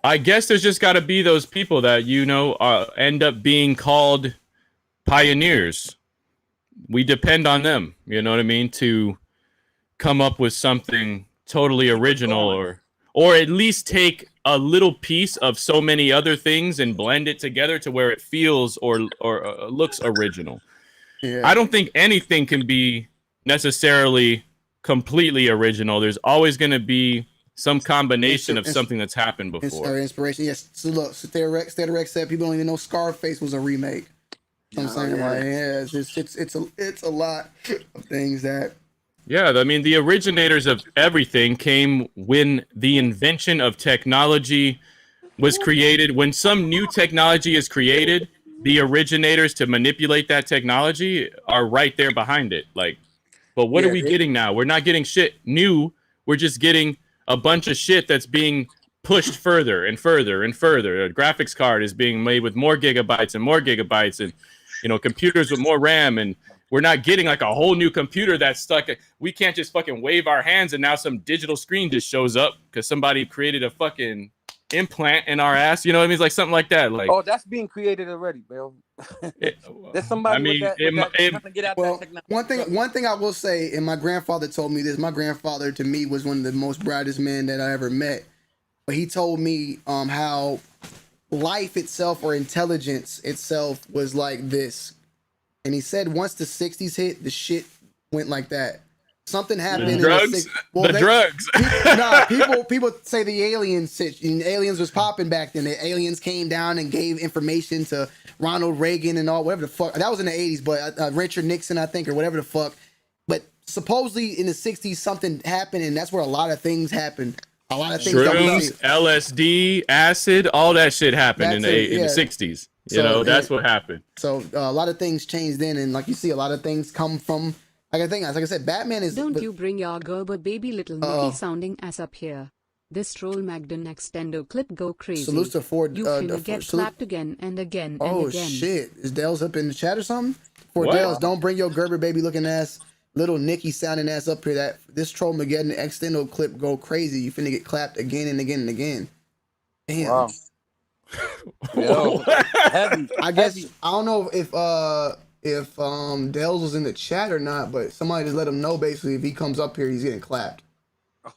I: I guess there's just got to be those people that end up being called pioneers. We depend on them, you know what I mean, to come up with something totally original or at least take a little piece of so many other things and blend it together to where it feels or looks original.
B: Yeah.
I: I don't think anything can be necessarily completely original. There's always going to be some combination of something that's happened before.
B: Inspiration. Yes. So look, Staterex said people don't even know Scarface was a remake. I'm saying, like, yeah, it's a lot of things that.
I: Yeah, I mean, the originators of everything came when the invention of technology was created. When some new technology is created, the originators to manipulate that technology are right there behind it. Like, but what are we getting now? We're not getting shit new. We're just getting a bunch of shit that's being pushed further and further and further. A graphics card is being made with more gigabytes and computers with more RAM, and we're not getting like a whole new computer that's stuck. We can't just fucking wave our hands and now some digital screen just shows up because somebody created a fucking implant in our ass. You know what I mean? It's like something like that. Like,
J: oh, that's being created already, Bill. There's somebody with that trying to get out that technology.
B: One thing I will say, and my grandfather told me this. My grandfather to me was one of the most brightest men that I ever met. But he told me how life itself or intelligence itself was like this. And he said once the 60s hit, the shit went like that. Something happened.
I: Drugs? Drugs.
B: People say the aliens was popping back then. The aliens came down and gave information to Ronald Reagan and all, whatever the fuck. That was in the 80s, but Richard Nixon, I think, or whatever the fuck. But supposedly in the 60s, something happened, and that's where a lot of things happened. A lot of things.
I: Shrooms, LSD, acid, all that shit happened in the 60s. That's what happened.
B: So a lot of things changed then, and like you see, a lot of things come from. Like I said, Batman is.
F: Don't you bring your Gerber baby little Nicky sounding ass up here. This troll Magden extendo clip go crazy.
B: Salutes to Ford.
F: You finna get slapped again and again and
B: oh
F: again.
B: Shit! Is Dell's up in the chat or something? For
I: What?
B: Dell's, don't bring your Gerber baby looking ass, little Nicky sounding ass up here. That this troll Mageddon extendo clip go crazy. You finna get clapped again and again and again. Damn.
J: Wow. Yo, heavy.
B: I guess I don't know if Dell's was in the chat or not, but somebody just let him know basically if he comes up here, he's getting clapped.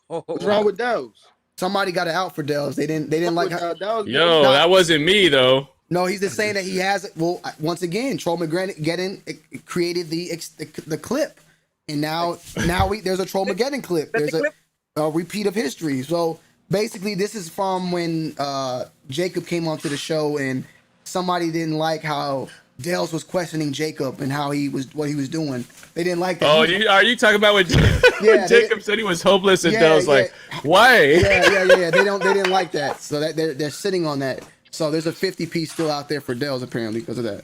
M: What's wrong with those?
B: Somebody got it out for Dell's. They didn't like.
I: Yo, that wasn't me though.
B: No, he's just saying that he has it. Well, once again, Troll McGregor created the clip. And now there's a Trollmageddon clip. There's a repeat of history. So basically, this is from when Jacob came onto the show, and somebody didn't like how Dales was questioning Jacob and what he was doing. They didn't like that.
I: Oh, are you talking about when, when Jacob said he was hopeless and Dale's like, why?
B: Yeah. They didn't like that. So that they're sitting on that. So there's a 50 piece still out there for Dales apparently because of that.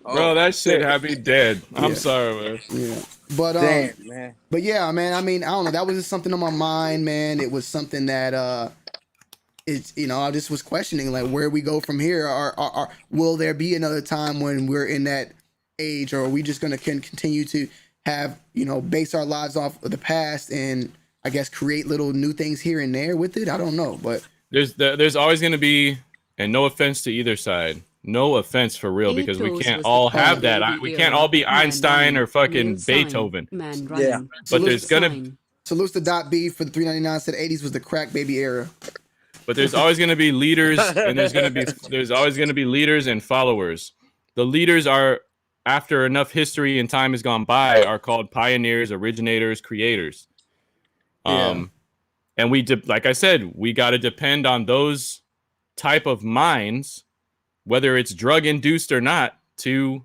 I: Bro, that shit had me dead. I'm sorry, man.
B: Yeah. But
J: Damn, man.
B: But yeah, man. I mean, I don't know. That was just something on my mind, man. It was something that it's, you know, I just was questioning like where we go from here. Will there be another time when we're in that age, or are we just gonna continue to have, you know, base our lives off of the past and I guess create little new things here and there with it? I don't know, but
I: there's always gonna be, and no offense to either side. No offense for real, because we can't all have that. We can't all be Einstein or fucking Beethoven.
B: Yeah.
I: But there's gonna
B: salutes to Dot B for the 399 said 80s was the crack baby era.
I: But there's always gonna be leaders, and there's always gonna be leaders and followers. The leaders are, after enough history and time has gone by, are called pioneers, originators, creators. And we like I said, we got to depend on those type of minds, whether it's drug induced or not, to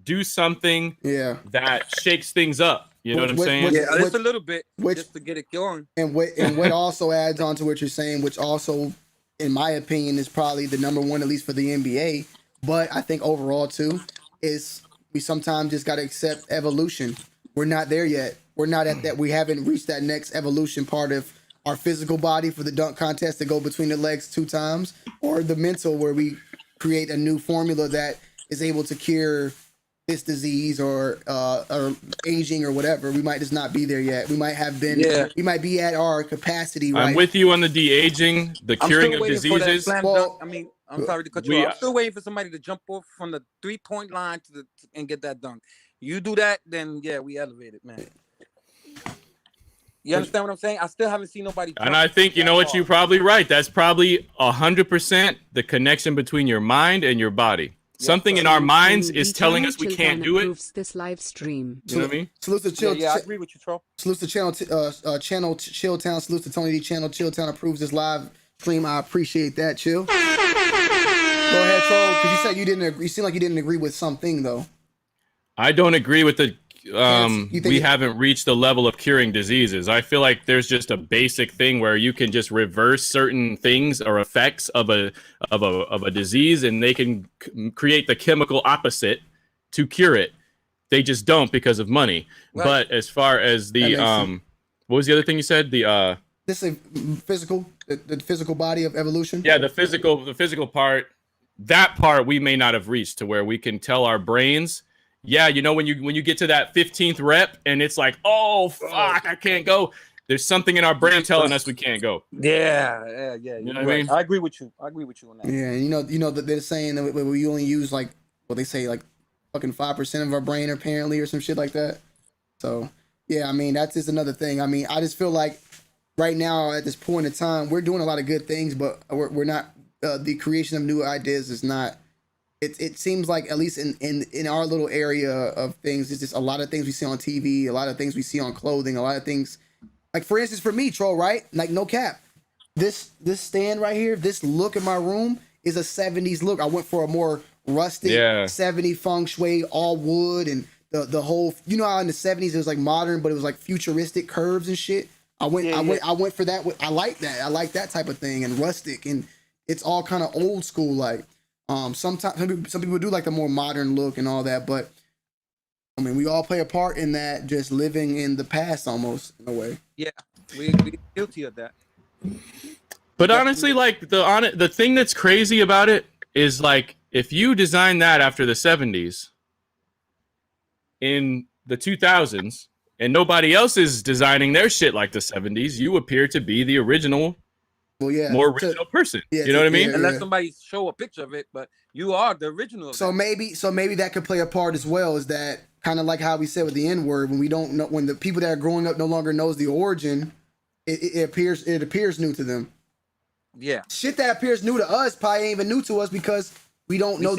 I: do something that shakes things up. You know what I'm saying?
J: Yeah, just a little bit, just to get it going.
B: And what also adds on to what you're saying, which also, in my opinion, is probably the number one, at least for the NBA. But I think overall too, is we sometimes just got to accept evolution. We're not there yet. We're not at that. We haven't reached that next evolution part of our physical body for the dunk contest to go between the legs 2 times, or the mental where we create a new formula that is able to cure this disease or aging or whatever. We might just not be there yet. We might have been. Yeah. We might be at our capacity.
I: I'm with you on the de-aging, the curing of diseases.
J: Well, I mean, I'm sorry to cut you off. I'm still waiting for somebody to jump off from the 3-point line and get that dunk. You do that, then yeah, we elevate it, man. You understand what I'm saying? I still haven't seen nobody.
I: And I think, you know what, you're probably right. That's probably 100% the connection between your mind and your body. Something in our minds is telling us we can't do it.
F: This live stream.
I: You know what I mean?
B: Salutes to Chill.
J: Yeah, I agree with you, Tro.
B: Salutes to channel Chilltown. Salutes to Tony D. Channel Chilltown approves this live stream. I appreciate that, Chill. Go ahead, Troll, because you said you didn't agree. You seem like you didn't agree with something though.
I: I don't agree with the we haven't reached the level of curing diseases. I feel like there's just a basic thing where you can just reverse certain things or effects of a disease, and they can create the chemical opposite to cure it. They just don't because of money. Right. But as far as the what was the other thing you said? The
B: this is physical, the physical body of evolution.
I: Yeah, the physical part. That part we may not have reached to where we can tell our brains. Yeah, you know, when you get to that 15th rep and it's like, oh fuck, I can't go. There's something in our brain telling us we can't go.
J: Yeah. You know what I mean? I agree with you. I agree with you on that.
B: Yeah, and you know that they're saying that we only use like what they say like fucking 5% of our brain apparently or some shit like that. So yeah, I mean that's just another thing. I mean, I just feel like right now at this point in time we're doing a lot of good things, but we're not. The creation of new ideas is not. It seems like at least in our little area of things, it's just a lot of things we see on TV, a lot of things we see on clothing, a lot of things. Like for instance, for me, Troll, right? Like no cap, this stand right here, this look in my room is a 70s look. I went for a more rustic 70s feng shui, all wood, and the whole. You know how in the 70s it was like modern, but it was like futuristic curves and shit. I went for that. I like that. I like that type of thing and rustic, and it's all kind of old school like. Sometimes some people do like the more modern look and all that, but I mean, we all play a part in that, just living in the past almost in a way.
J: Yeah, we're guilty of that.
I: But honestly, like the thing that's crazy about it is like if you design that after the 70s, in the 2000s, and nobody else is designing their shit like the 70s, you appear to be the original.
B: Well, yeah,
I: more original person. Yeah, you know what I mean?
J: Unless somebody show a picture of it, but you are the original.
B: So maybe that could play a part as well. Is that kind of like how we said with the N-word, when we don't know, when the people that are growing up no longer knows the origin, it appears new to them.
J: Yeah,
B: shit that appears new to us probably ain't even new to us because we don't know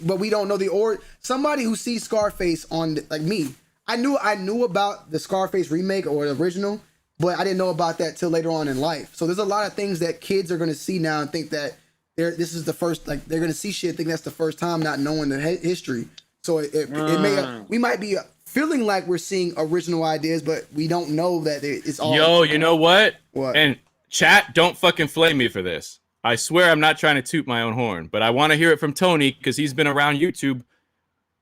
B: but we don't know the or. Somebody who sees Scarface on like me, I knew about the Scarface remake or the original, but I didn't know about that till later on in life. So there's a lot of things that kids are gonna see now and think that this is the first, like they're gonna see shit, think that's the first time, not knowing the history. So it may we might be feeling like we're seeing original ideas, but we don't know that it's all.
I: Yo, you know what?
B: What?
I: And chat, don't fucking flame me for this. I swear I'm not trying to toot my own horn, but I want to hear it from Tony because he's been around YouTube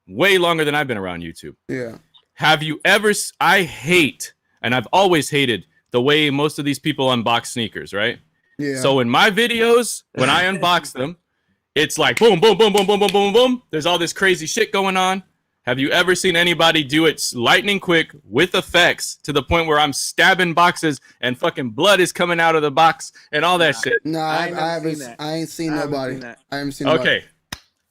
I: way longer than I've been around YouTube.
B: Yeah.
I: Have you ever? I hate, and I've always hated the way most of these people unbox sneakers, right?
B: Yeah.
I: So in my videos, when I unbox them, it's like boom, boom, boom, boom, boom, boom, boom, boom. There's all this crazy shit going on. Have you ever seen anybody do it lightning quick with effects to the point where I'm stabbing boxes and fucking blood is coming out of the box and all that shit?
B: No, I ain't seen nobody. I haven't seen nobody.
I: Okay.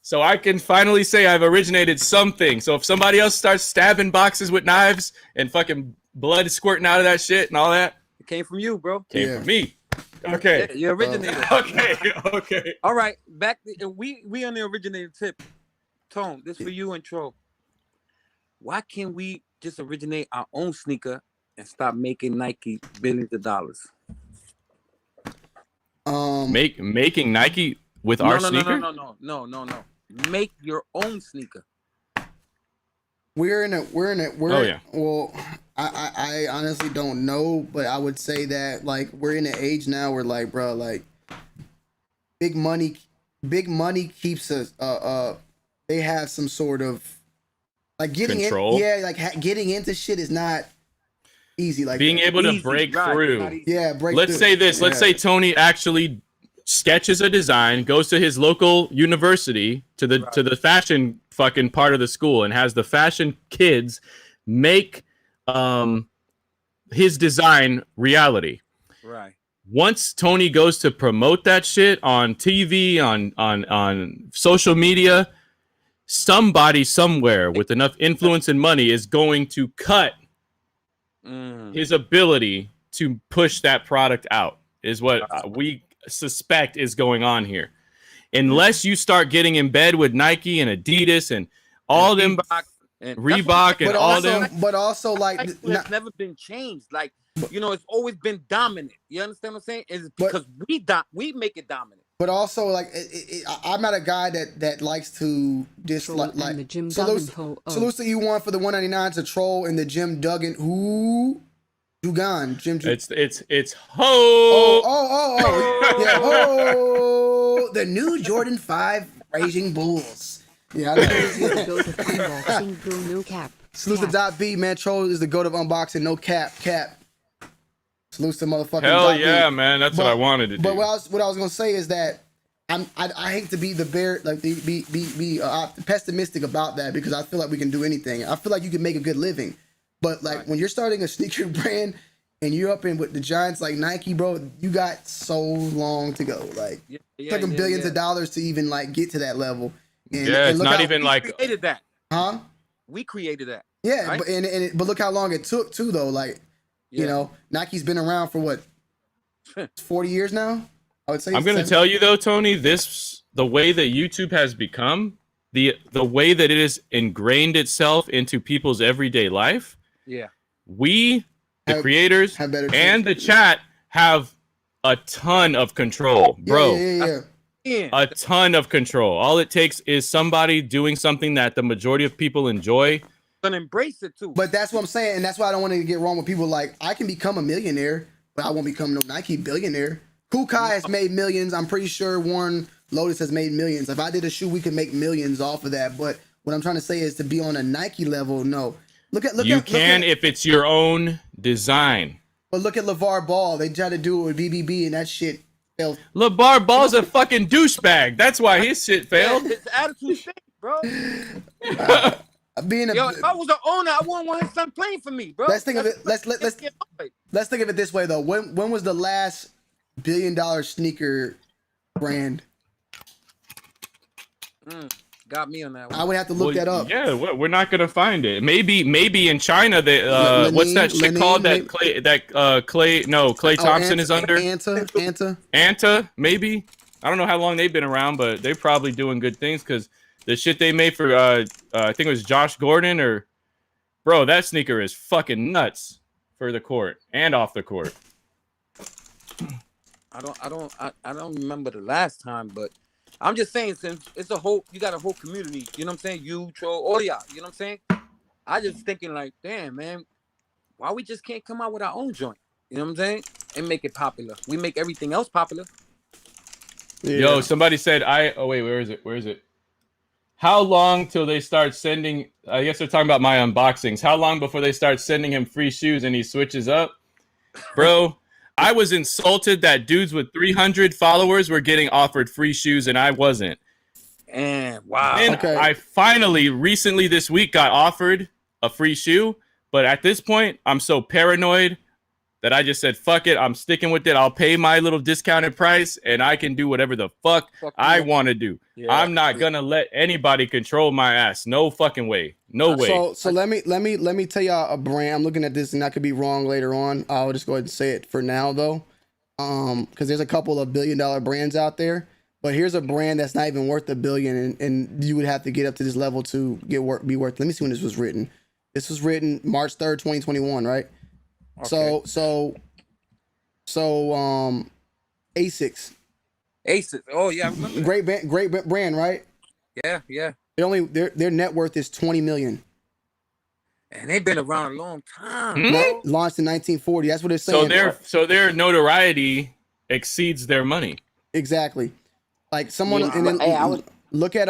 I: So I can finally say I've originated something. So if somebody else starts stabbing boxes with knives and fucking blood is squirting out of that shit and all that,
J: It came from you, bro.
I: came from me. Okay.
J: Yeah, you originated.
I: Okay.
J: All right, we on the originated tip. Tone, this for you and Tro. Why can't we just originate our own sneaker and stop making Nike billions of dollars?
I: Making Nike with our sneaker?
J: No. Make your own sneaker.
B: Well, I honestly don't know, but I would say that like we're in an age now where like, bro, like big money keeps us they have some sort of like getting
I: control.
B: Getting into shit is not easy. Like
I: being able to break through. Let's say this. Let's say Tony actually sketches a design, goes to his local university to the fashion fucking part of the school, and has the fashion kids make his design reality.
J: Right.
I: Once Tony goes to promote that shit on TV, on social media, somebody somewhere with enough influence and money is going to cut his ability to push that product out, is what we suspect is going on here. Unless you start getting in bed with Nike and Adidas and all them Reebok and all them.
B: But also like
J: it's never been changed. Like, you know, it's always been dominant. You understand what I'm saying? It's because we make it dominant.
B: But also, like, I'm not a guy that likes to dislike. Like, salute to E1 for the 199 to Troll in the Jim Duggan. Who? Dugan. Jim.
I: It's ho.
B: Oh. Yeah, ho. The new Jordan 5 Raging Bulls. Yeah, I know.
F: No cap.
B: Salute to Dot B, man. Troll is the goat of unboxing. No cap. Salute to motherfucking
I: Hell
B: Dot
I: yeah,
B: B.
I: man. That's what I wanted to do.
B: But what I was gonna say is that I hate to be the bear, like be pessimistic about that, because I feel like we can do anything. I feel like you can make a good living, but like when you're starting a sneaker brand and you're up in with the giants like Nike, bro, you got so long to go. Like it took them billions of dollars to even like get to that level. And,
I: it's not even like
J: we created that.
B: Huh?
J: We created that.
B: Yeah,
J: right?
B: but look how long it took too, though. Like, you know, Nike's been around for what 40 years now. I would say.
I: I'm gonna tell you though, Tony, the way that YouTube has become, the way that it has ingrained itself into people's everyday life.
J: Yeah.
I: We, the creators, and the chat have a ton of control, bro.
B: Yeah.
I: A ton of control. All it takes is somebody doing something that the majority of people enjoy.
J: But embrace it too.
B: But that's what I'm saying, and that's why I don't want to get wrong with people. Like, I can become a millionaire, but I won't become no Nike billionaire. Kool Kai has made millions. I'm pretty sure Warren Lotus has made millions. If I did a shoe, we could make millions off of that. But what I'm trying to say is to be on a Nike level, no. Look at
I: if it's your own design.
B: But look at LeVar Ball. They tried to do it with BBB, and that shit failed.
I: LeVar Ball's a fucking douchebag. That's why his shit failed.
J: His attitude stinks, bro.
B: If
J: I was the owner, I wouldn't want his son playing for me, bro.
B: Let's think of it. Let's think of it this way though. When was the last $1 billion sneaker brand?
J: Got me on that one.
B: I would have to look that up.
I: Yeah, we're not gonna find it. Maybe in China they what's that shit called that Klay Thompson is under? Anta, maybe. I don't know how long they've been around, but they're probably doing good things because the shit they made for I think it was Josh Gordon or Bro, that sneaker is fucking nuts for the court and off the court.
J: I don't remember the last time, but I'm just saying, since it's you got a whole community, you know what I'm saying? You, Tro, all y'all, you know what I'm saying? I just thinking like, damn, man, why we just can't come out with our own joint? You know what I'm saying? And make it popular. We make everything else popular.
B: Yeah.
I: Yo, somebody said oh wait, where is it? How long till they start sending, I guess they're talking about my unboxings. How long before they start sending him free shoes and he switches up? Bro, I was insulted that dudes with 300 followers were getting offered free shoes and I wasn't.
J: And wow.
I: And I finally, recently this week, got offered a free shoe. But at this point, I'm so paranoid that I just said, fuck it, I'm sticking with it. I'll pay my little discounted price and I can do whatever the fuck I want to do. Yeah. I'm not going to let anybody control my ass. No fucking way. No way.
B: So let me tell y'all a brand. I'm looking at this and I could be wrong later on. I'll just go ahead and say it for now though. Because there's a couple of $1 billion brands out there. But here's a brand that's not even worth $1 billion, and you would have to get up to this level to be worth. Let me see when this was written. This was written March 3rd, 2021, right? Okay. So Asics.
J: Asics. Oh yeah, I remember.
B: Great brand, right?
J: Yeah, yeah.
B: Their net worth is $20 million.
J: And they've been around a long time.
B: Launched in 1940. That's what they're saying.
I: So their notoriety exceeds their money.
B: Exactly. Like someone, and then look at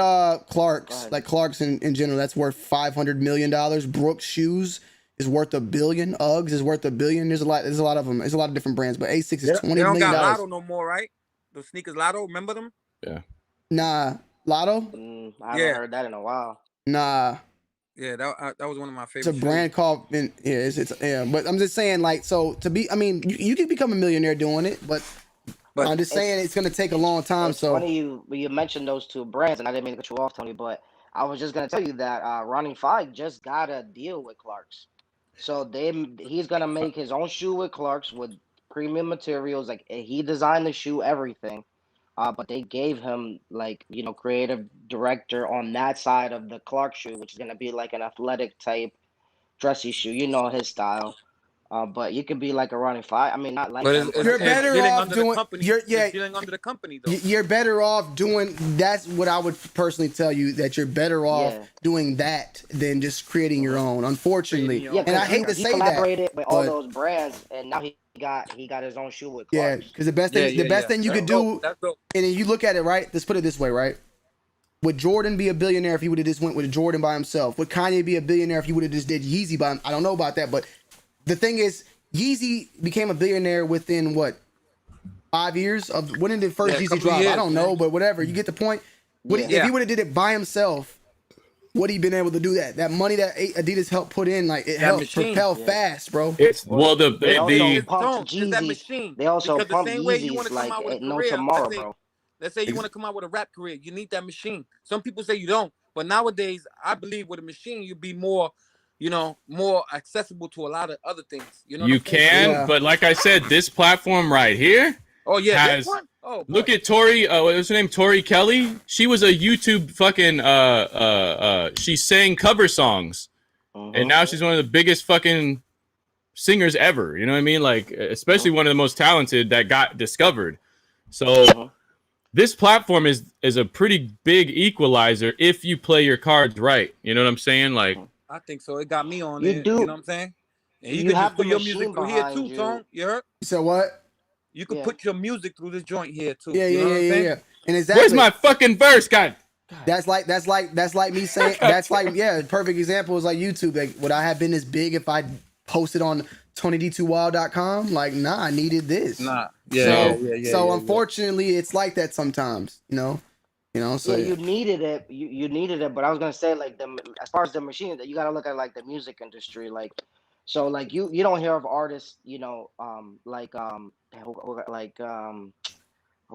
B: Clark's, like Clark's in general. That's worth $500 million. Brooks shoes is worth $1 billion. Uggs is worth $1 billion. There's a lot of them. There's a lot of different brands, but Asics is $20 million.
J: They don't got Lotto no more, right? The sneakers Lotto, remember them?
I: Yeah.
B: Nah, Lotto.
O: I haven't heard that in a while.
B: Nah.
J: Yeah, that was one of my favorites.
B: It's a brand called, but I'm just saying, like, so to be, I mean, you can become a millionaire doing it, but I'm just saying it's gonna take a long time.
O: It's funny you mentioned those two brands, and I didn't mean to cut you off, Tony, but I was just gonna tell you that Ronnie Fieg just got a deal with Clark's, so he's gonna make his own shoe with Clark's with premium materials. Like he designed the shoe, everything, but they gave him creative director on that side of the Clark shoe, which is gonna be like an athletic type dressy shoe. You know his style. But you could be like a Ronnie Fieg. I mean, not like.
B: But you're better off doing.
J: Dealing under the company though.
B: You're better off doing. That's what I would personally tell you. That you're better off doing that than just creating your own. Unfortunately, and I hate to say that. He
O: collaborated with all those brands, and now he got his own shoe with Clark's.
B: Yeah, because the best thing you could do, and then you look at it right. Let's put it this way, right? Would Jordan be a billionaire if he would have just went with Jordan by himself? Would Kanye be a billionaire if he would have just did Yeezy by him? I don't know about that, but. The thing is, Yeezy became a billionaire within 5 years of when did the first Yeezy drop? I don't know, but whatever. You get the point. If he would have did it by himself, would he been able to do that? That money that Adidas helped put in, like it helped propel fast, bro.
I: It's
O: They also pumped Yeezys like no tomorrow, bro.
J: Let's say you want to come out with a rap career, you need that machine. Some people say you don't, but nowadays I believe with a machine you'd be more accessible to a lot of other things. You know,
I: you can, but like I said, this platform right here.
J: Oh yeah,
I: has, look at Tori. What's her name? Tori Kelly. She was a YouTube fucking. She sang cover songs, and now she's one of the biggest fucking singers ever. You know what I mean? Like, especially one of the most talented that got discovered. So. This platform is a pretty big equalizer if you play your cards right. You know what I'm saying? Like.
J: I think so. It got me on there. You know what I'm saying? And you can just put your music through here too, Tone. You heard?
B: You said what?
J: You can put your music through this joint here too.
B: Yeah. And
I: exactly. Where's my fucking verse, God?
B: That's like me saying. That's like perfect example is like YouTube. Like, would I have been this big if I posted on TonyD2Wild.com? Like, nah, I needed this.
J: Nah.
B: So unfortunately, it's like that sometimes. So
O: you needed it. You needed it, but I was gonna say as far as the machine, that you gotta look at like the music industry, like so like you don't hear of artists, who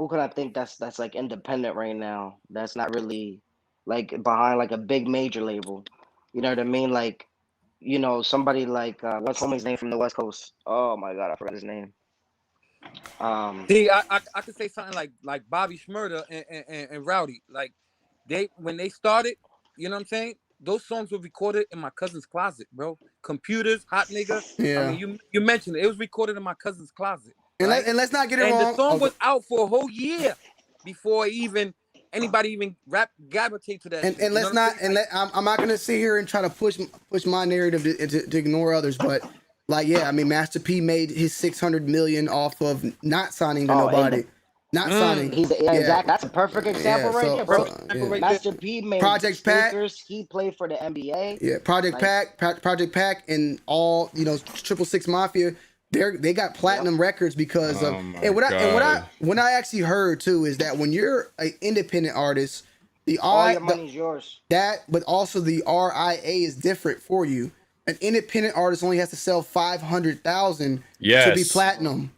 O: can I think that's like independent right now? That's not really like behind like a big major label. You know what I mean? Like, somebody like what's homie's name from the West Coast? Oh my God, I forgot his name.
J: See, I could say something like Bobby Shmurda and Rowdy. Like when they started, you know what I'm saying? those songs were recorded in my cousin's closet, bro. Computers, hot nigga.
B: Yeah.
J: I mean, you mentioned it. It was recorded in my cousin's closet.
B: And,
J: Right?
B: let's not get it
J: and
B: wrong.
J: the song
B: Okay.
J: was out for a whole year before anybody even gravitate to that.
B: And
J: shit,
B: let's not I'm not gonna sit here and try to push my narrative to ignore others, but like yeah, I mean Master P made his 600 million off of not signing to nobody, not signing.
O: Exactly. That's a perfect example right there, bro.
B: Yeah.
O: Master P made
B: Project Pack.
O: sneakers. He played for the NBA.
B: Yeah, Project Pack, and all 666 Mafia. They got platinum records because of what I actually heard too is that when you're an independent artist,
O: all your money's yours.
B: But also the RIA is different for you. An independent artist only has to sell 500,000 to be platinum.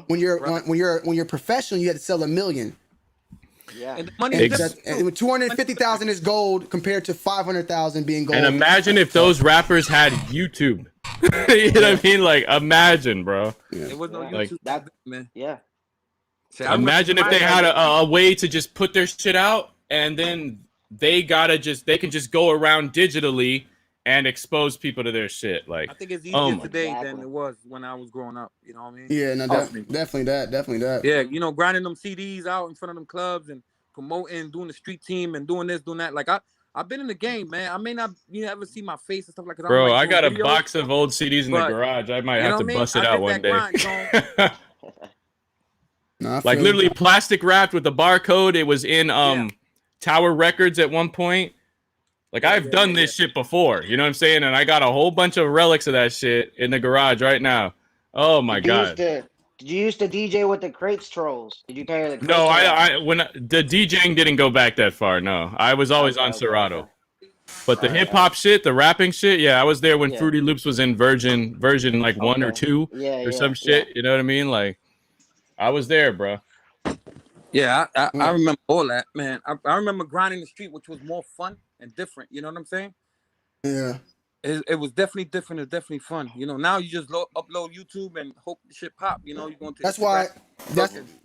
B: When you're professional, you have to sell 1 million.
O: Yeah,
J: and the money
B: and 250,000 is gold compared to 500,000 being gold.
I: And imagine if those rappers had YouTube. You know what I mean? Like, imagine, bro.
J: It was no YouTube back then, man.
O: Yeah.
I: Imagine if they had a way to just put their shit out, and then they can just go around digitally and expose people to their shit. Like,
J: I think it's easier today than it was when I was growing up. You know what I mean?
B: Yeah, no, definitely that.
J: Yeah, grinding them CDs out in front of them clubs and promoting, doing the street team and doing this, doing that. Like I've been in the game, man. I may not ever see my face and stuff like that.
I: Bro, I got a box of old CDs in the garage. I might have to bust it out one day. Like literally plastic wrapped with the barcode. It was in Tower Records at one point. Like I've done this shit before, you know what I'm saying? And I got a whole bunch of relics of that shit in the garage right now. Oh my god!
O: Did you used to DJ with the Crates Trolls? Did you carry the? Crates
I: No, when the DJing didn't go back that far. No, I was always on Serato. But the hip hop shit, the rapping shit, yeah, I was there when Fruity Loops was in version like 1 or 2 or some shit. You know what I mean? Like I was there, bro.
J: Yeah, I remember all that, man. I remember grinding the street, which was more fun and different. You know what I'm saying?
B: Yeah.
J: It was definitely different. It's definitely fun. Now you just upload YouTube and hope the shit pop. You're going to.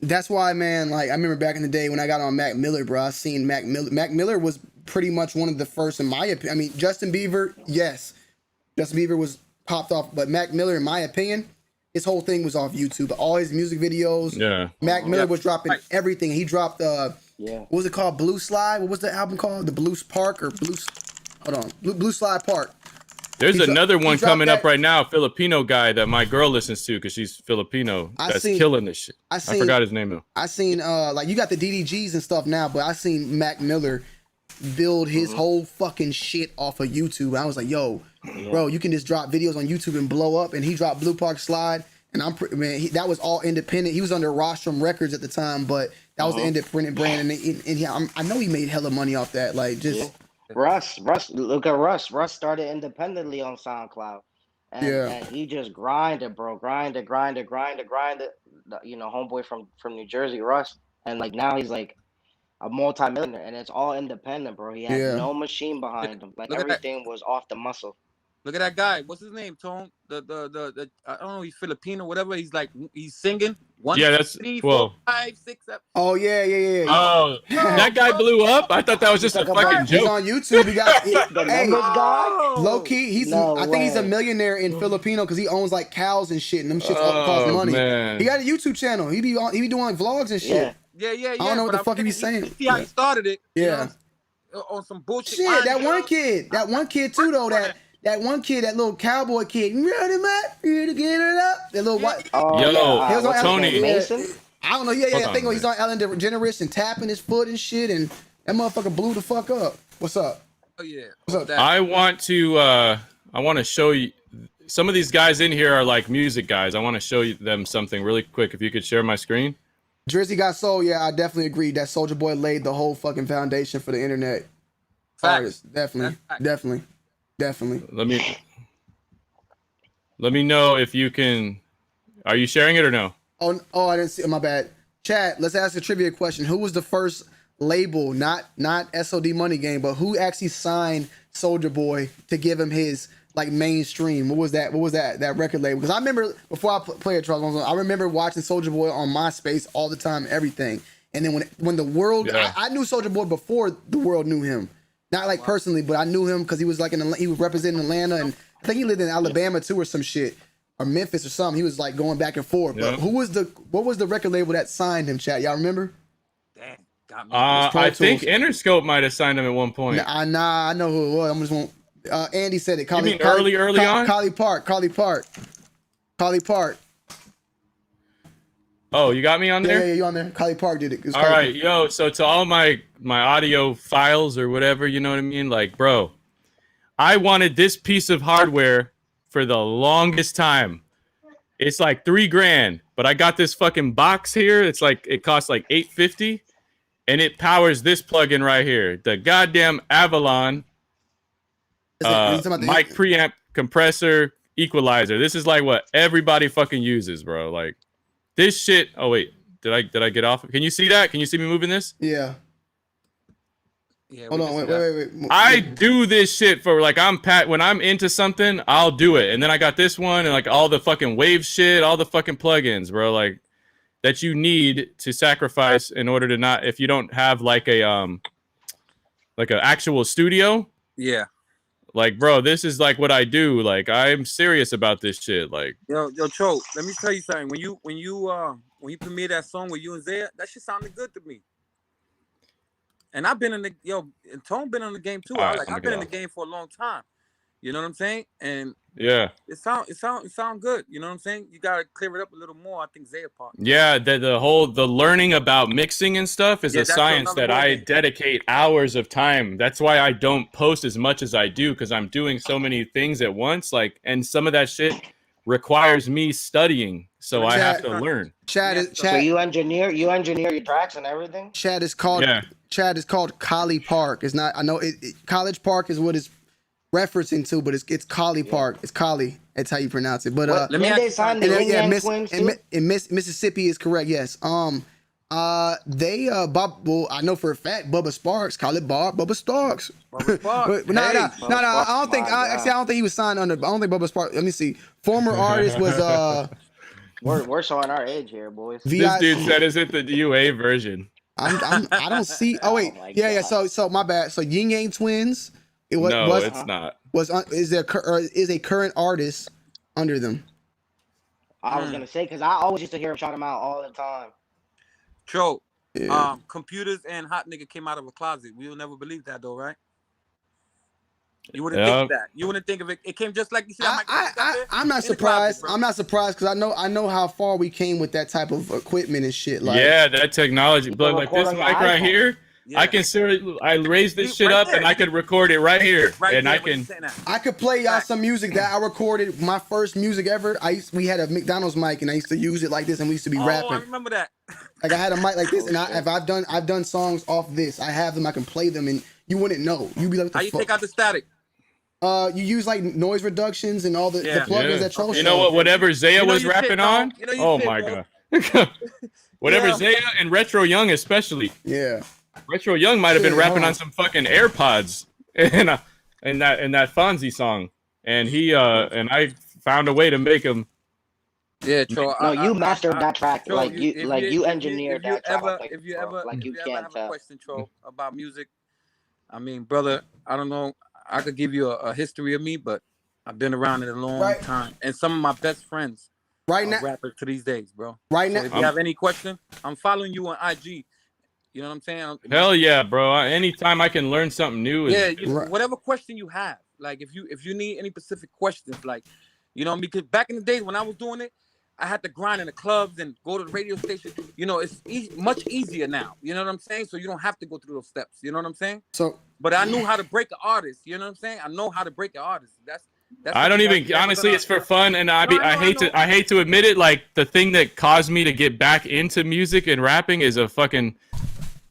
B: That's why, man. Like I remember back in the day when I got on Mac Miller, bro. I seen Mac Miller. Mac Miller was pretty much one of the first, in my opinion. I mean, Justin Bieber, yes, Justin Bieber was popped off, but Mac Miller, in my opinion, his whole thing was off YouTube. All his music videos.
I: Yeah.
B: Mac Miller was dropping everything. He dropped what was it called? Blue Slide. What was the album called? The Blue Park or Blue? Hold on, Blue Slide Park.
I: There's another one coming up right now, Filipino guy that my girl listens to because she's Filipino. That's killing this shit. I forgot his name though.
B: I seen like you got the DDGs and stuff now, but I seen Mac Miller build his whole fucking shit off of YouTube. I was like, yo, bro, you can just drop videos on YouTube and blow up. And he dropped Blue Park Slide, and that was all independent. He was under Rostrum Records at the time, but that was the independent brand, and I know he made hella money off that. Like just.
O: Russ, look at Russ. Russ started independently on SoundCloud, and he just grinded, bro, grinded. Homeboy from New Jersey, Russ, and like now he's like a multi-millionaire, and it's all independent, bro. He had no machine behind him. Like everything was off the muscle.
J: Look at that guy. What's his name, Tone? The I don't know. He's Filipino, whatever. He's singing. 1, 2, 3, 4, 5, 6, 7.
B: Oh yeah.
I: Oh, that guy blew up. I thought that was just a fucking joke.
B: He's on YouTube. He got low key. I think he's a millionaire in Filipino because he owns like cows and shit, and them shits all cost money. Man. He got a YouTube channel. He be doing like vlogs and shit.
J: Yeah.
B: I don't know what the fuck he be saying.
J: See how he started it?
B: Yeah.
J: On some bullshit.
B: Shit, that one kid too though. That one kid, that little cowboy kid, run him up, to get it up. That little white.
I: Tony.
B: I don't know. Yeah. I think he's on Ellen DeGeneres and tapping his foot and shit, and that motherfucker blew the fuck up. What's up?
J: Oh yeah.
B: What's up?
I: I want to show you. Some of these guys in here are like music guys. I want to show them something really quick. If you could share my screen.
B: Jersey Got Soul. Yeah, I definitely agree. That Soulja Boy laid the whole fucking foundation for the internet. Artists, definitely. Let me know if you can. Are you sharing it or no? Oh, I didn't see. My bad. Chat. Let's ask a trivia question. Who was the first label, not SOD Money Game, but who actually signed Soulja Boy to give him his like mainstream? What was that record label? Because I remember before I played Charles, I remember watching Soulja Boy on MySpace all the time, everything. And then when the world, I knew Soulja Boy before the world knew him. Not like personally, but I knew him because he was like he was representing Atlanta, and I think he lived in Alabama too, or some shit, or Memphis or something. He was like going back and forth.
I: Yeah.
B: But what was the record label that signed him? Chat, y'all remember?
J: Damn, got me.
I: I think Interscope might have signed him at one point.
B: I know who it was. I'm just want. Andy said it.
I: You mean early on?
B: Collie Park.
I: Oh, you got me on there?
B: Yeah, you on there. Collie Park did it.
I: All right, yo. So to all my audio files or whatever, you know what I mean? Like, bro, I wanted this piece of hardware for the longest time. It's like $3,000, but I got this fucking box here. It's like it costs like $850, and it powers this plugin right here, the goddamn Avalon mic preamp compressor equalizer. This is like what everybody fucking uses, bro. Like. This shit. Oh wait, did I get off? Can you see that? Can you see me moving this?
B: Yeah. Hold on, wait.
I: I do this shit for like when I'm into something, I'll do it. And then I got this one and like all the fucking wave shit, all the fucking plugins, bro. Like that you need to sacrifice in order to not if you don't have like an actual studio.
J: Yeah.
I: Like, bro, this is like what I do. Like, I'm serious about this shit. Like,
J: yo, Cho, let me tell you something. When you premiered that song with you and Zaya, that shit sounded good to me. And I've been in the and Tone been in the game too. I've been in the game for a long time. You know what I'm saying? And
I: yeah,
J: it sound good. You know what I'm saying? You gotta clear it up a little more. I think Zaya part.
I: Yeah, the learning about mixing and stuff is a science that I dedicate hours of time. That's why I don't post as much as I do, because I'm doing so many things at once. Like, and some of that shit requires me studying, so I have to learn.
O: So you engineer your tracks and everything.
B: Chad is called Collie Park. It's not. I know College Park is what it's referencing to, but it's Collie Park. It's Collie. That's how you pronounce it. But
O: they signed the twins too?
B: Mississippi is correct. Yes. They Bob. Well, I know for a fact Bubba Sparks. Call it Bubba Sparks.
J: Bubba Sparks.
B: No. I don't think. I don't think he was signed under. I don't think Bubba Sparks. Let me see. Former artist was
O: We're showing our age here, boys.
I: This dude said, "Is it the UA version?"
B: I don't see. Oh wait. Yeah. So my bad. So Yin Yang Twins.
I: It's not.
B: Is a current artist under them?
O: I was gonna say because I always used to hear him shout him out all the time.
J: Cho, computers and hot nigga came out of a closet. We will never believe that though, right? You wouldn't think of that. You wouldn't think of it. It came just like you said.
B: I'm not surprised. I'm not surprised because I know how far we came with that type of equipment and shit. Like,
I: yeah, that technology. But like this mic right here. Yeah. I raised this shit up and I could record it right here. I could play y'all some music that I recorded. My first music ever. We had a McDonald's mic and I used to use it like this and we used to be rapping.
J: I remember that.
B: Like I had a mic like this and I've done songs off this. I have them. I can play them and you wouldn't know. You'd be like,
J: how you take out the static?
B: You use like noise reductions and all the plugins that Troll.
I: You know what? Whatever Zaya was rapping on. Oh my god. Whatever Zaya and Retro Young especially.
B: Yeah.
I: Retro Young might have been rapping on some fucking AirPods in that Fonzie song, and I found a way to make him.
J: Yeah, Cho.
O: No, you mastered that track. You engineered that track.
J: If you ever have a question, Cho, about music, I mean, brother, I don't know. I could give you a history of me, but I've been around it a long time, and some of my best friends are rappers to these days, bro.
B: Right now,
J: if you have any question, I'm following you on IG. You know what I'm saying?
I: Hell yeah, bro. Anytime I can learn something new.
J: Whatever question you have. Like if you need any specific questions, like, you know, because back in the days when I was doing it, I had to grind in the clubs and go to the radio station. You know, it's much easier now. You know what I'm saying? So you don't have to go through those steps. You know what I'm saying? But I knew how to break an artist. You know what I'm saying? I know how to break an artist. That's
I: I don't even honestly. It's for fun, and I hate to admit it. Like the thing that caused me to get back into music and rapping is a fucking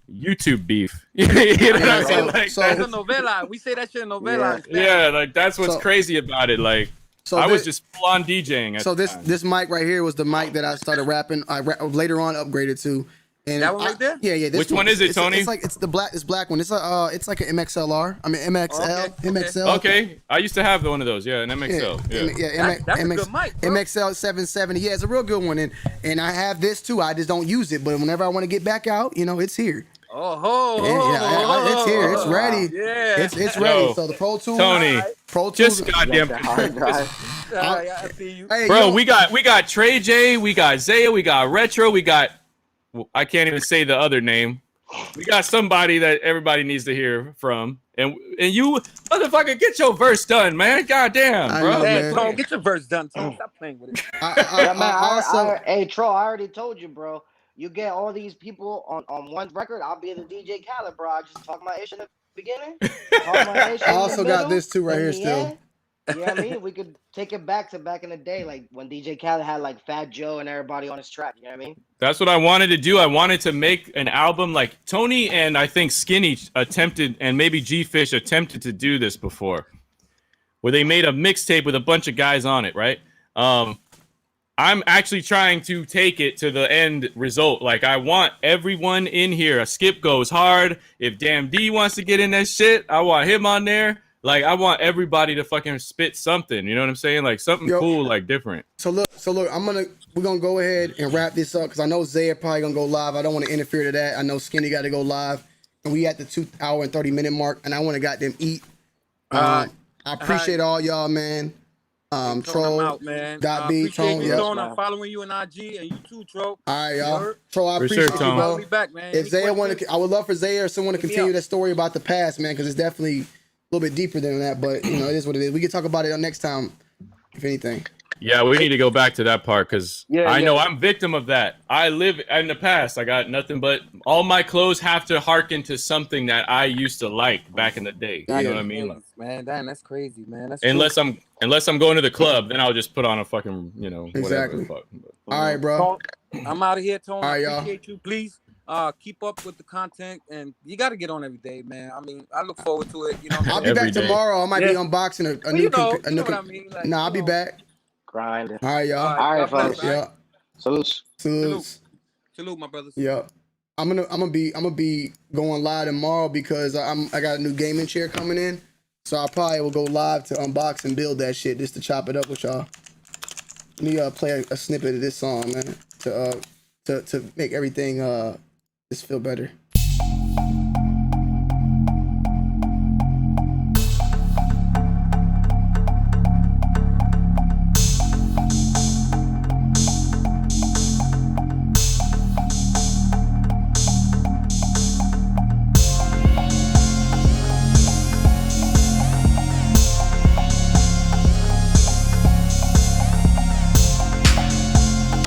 I: YouTube beef. You know what I'm saying? Like,
J: that's a novela. We say that shit in novela.
I: Yeah, like that's what's crazy about it. Like, I was just full on DJing.
B: This mic right here was the mic that I started rapping. I later on upgraded to. And
J: that one right there?
B: Yeah.
I: Which one is it, Tony?
B: It's the black one. It's like an MXLR. I mean MXL.
I: Okay. I used to have one of those. Yeah, an MXL.
J: That's a good mic, bro.
B: MXL 770. Yeah, it's a real good one. And I have this too. I just don't use it. But whenever I want to get back out, you know, it's here. It's here. It's ready.
J: Yeah.
B: It's ready.
I: Yo,
B: So the Pro Tools,
I: Tony,
B: Pro Tools,
I: just goddamn.
J: I see you.
B: Hey,
I: Bro,
B: yo,
I: we got Trey J, we got Zaya, we got Retro, we got. I can't even say the other name. We got somebody that everybody needs to hear from, and you motherfucker, get your verse done, man. Goddamn, bro.
J: Tone, get your verse done, Tone. Stop playing with it.
O: Hey, Tro, I already told you, bro. You get all these people on one record. I'll be the DJ Khaled, bro. I just talk my ish in the beginning. Talk my ish
B: I also got this too right here still.
O: Yeah, I mean, we could take it back to back in the day, like when DJ Khaled had like Fat Joe and everybody on his track. You know what I mean?
I: That's what I wanted to do. I wanted to make an album like Tony and I think Skinny attempted, and maybe G-Fish attempted to do this before, where they made a mixtape with a bunch of guys on it, right? I'm actually trying to take it to the end result. Like, I want everyone in here. A Skip goes hard. If Damn D wants to get in that shit, I want him on there. Like, I want everybody to fucking spit something. You know what I'm saying? Like, something cool, like, different.
B: So look, we're gonna go ahead and wrap this up because I know Zaya probably gonna go live. I don't want to interfere to that. I know Skinny got to go live, and we at the 2 hour and 30 minute mark, and I want to goddamn eat. I appreciate all y'all, man. Troll,
J: out, man.
B: Got B, Tone,
J: you, Tone. I'm following you in IG, and you too, Tro.
B: All right, y'all. Troll, I appreciate you, bro.
J: Back, man.
B: If Zaya I would love for Zaya or someone to continue that story about the past, man, because it's definitely a little bit deeper than that. But you know, it is what it is. We can talk about it next time, if anything.
I: Yeah, we need to go back to that part because I know I'm victim of that. I live in the past. I got nothing but all my clothes have to hearken to something that I used to like back in the day. You know what I mean?
J: Man, damn, that's crazy, man. That's
I: unless I'm going to the club, then I'll just put on a fucking,
B: Exactly.
I: whatever.
B: All right, bro.
J: I'm out of here, Tone.
B: All right,
J: I appreciate you. Please keep up with the content, and you got to get on every day, man. I mean, I look forward to it. You know,
B: I'll be back tomorrow. I might be unboxing a new.
J: what I mean? Like,
B: I'll be back.
O: Grinding.
B: All right, y'all.
O: All right, folks.
B: Yeah.
O: Salute,
J: my brothers.
B: Yeah. I'm gonna be going live tomorrow because I got a new gaming chair coming in, so I probably will go live to unbox and build that shit just to chop it up with y'all. Let me play a snippet of this song, man, to make everything just feel better.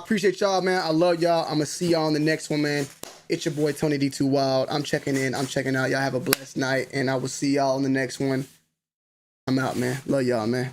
B: Appreciate y'all, man. I love y'all. I'm gonna see y'all on the next one, man. It's your boy Tony D2 Wild. I'm checking in. I'm checking out. Y'all have a blessed night, and I will see y'all on the next one. I'm out, man. Love y'all, man.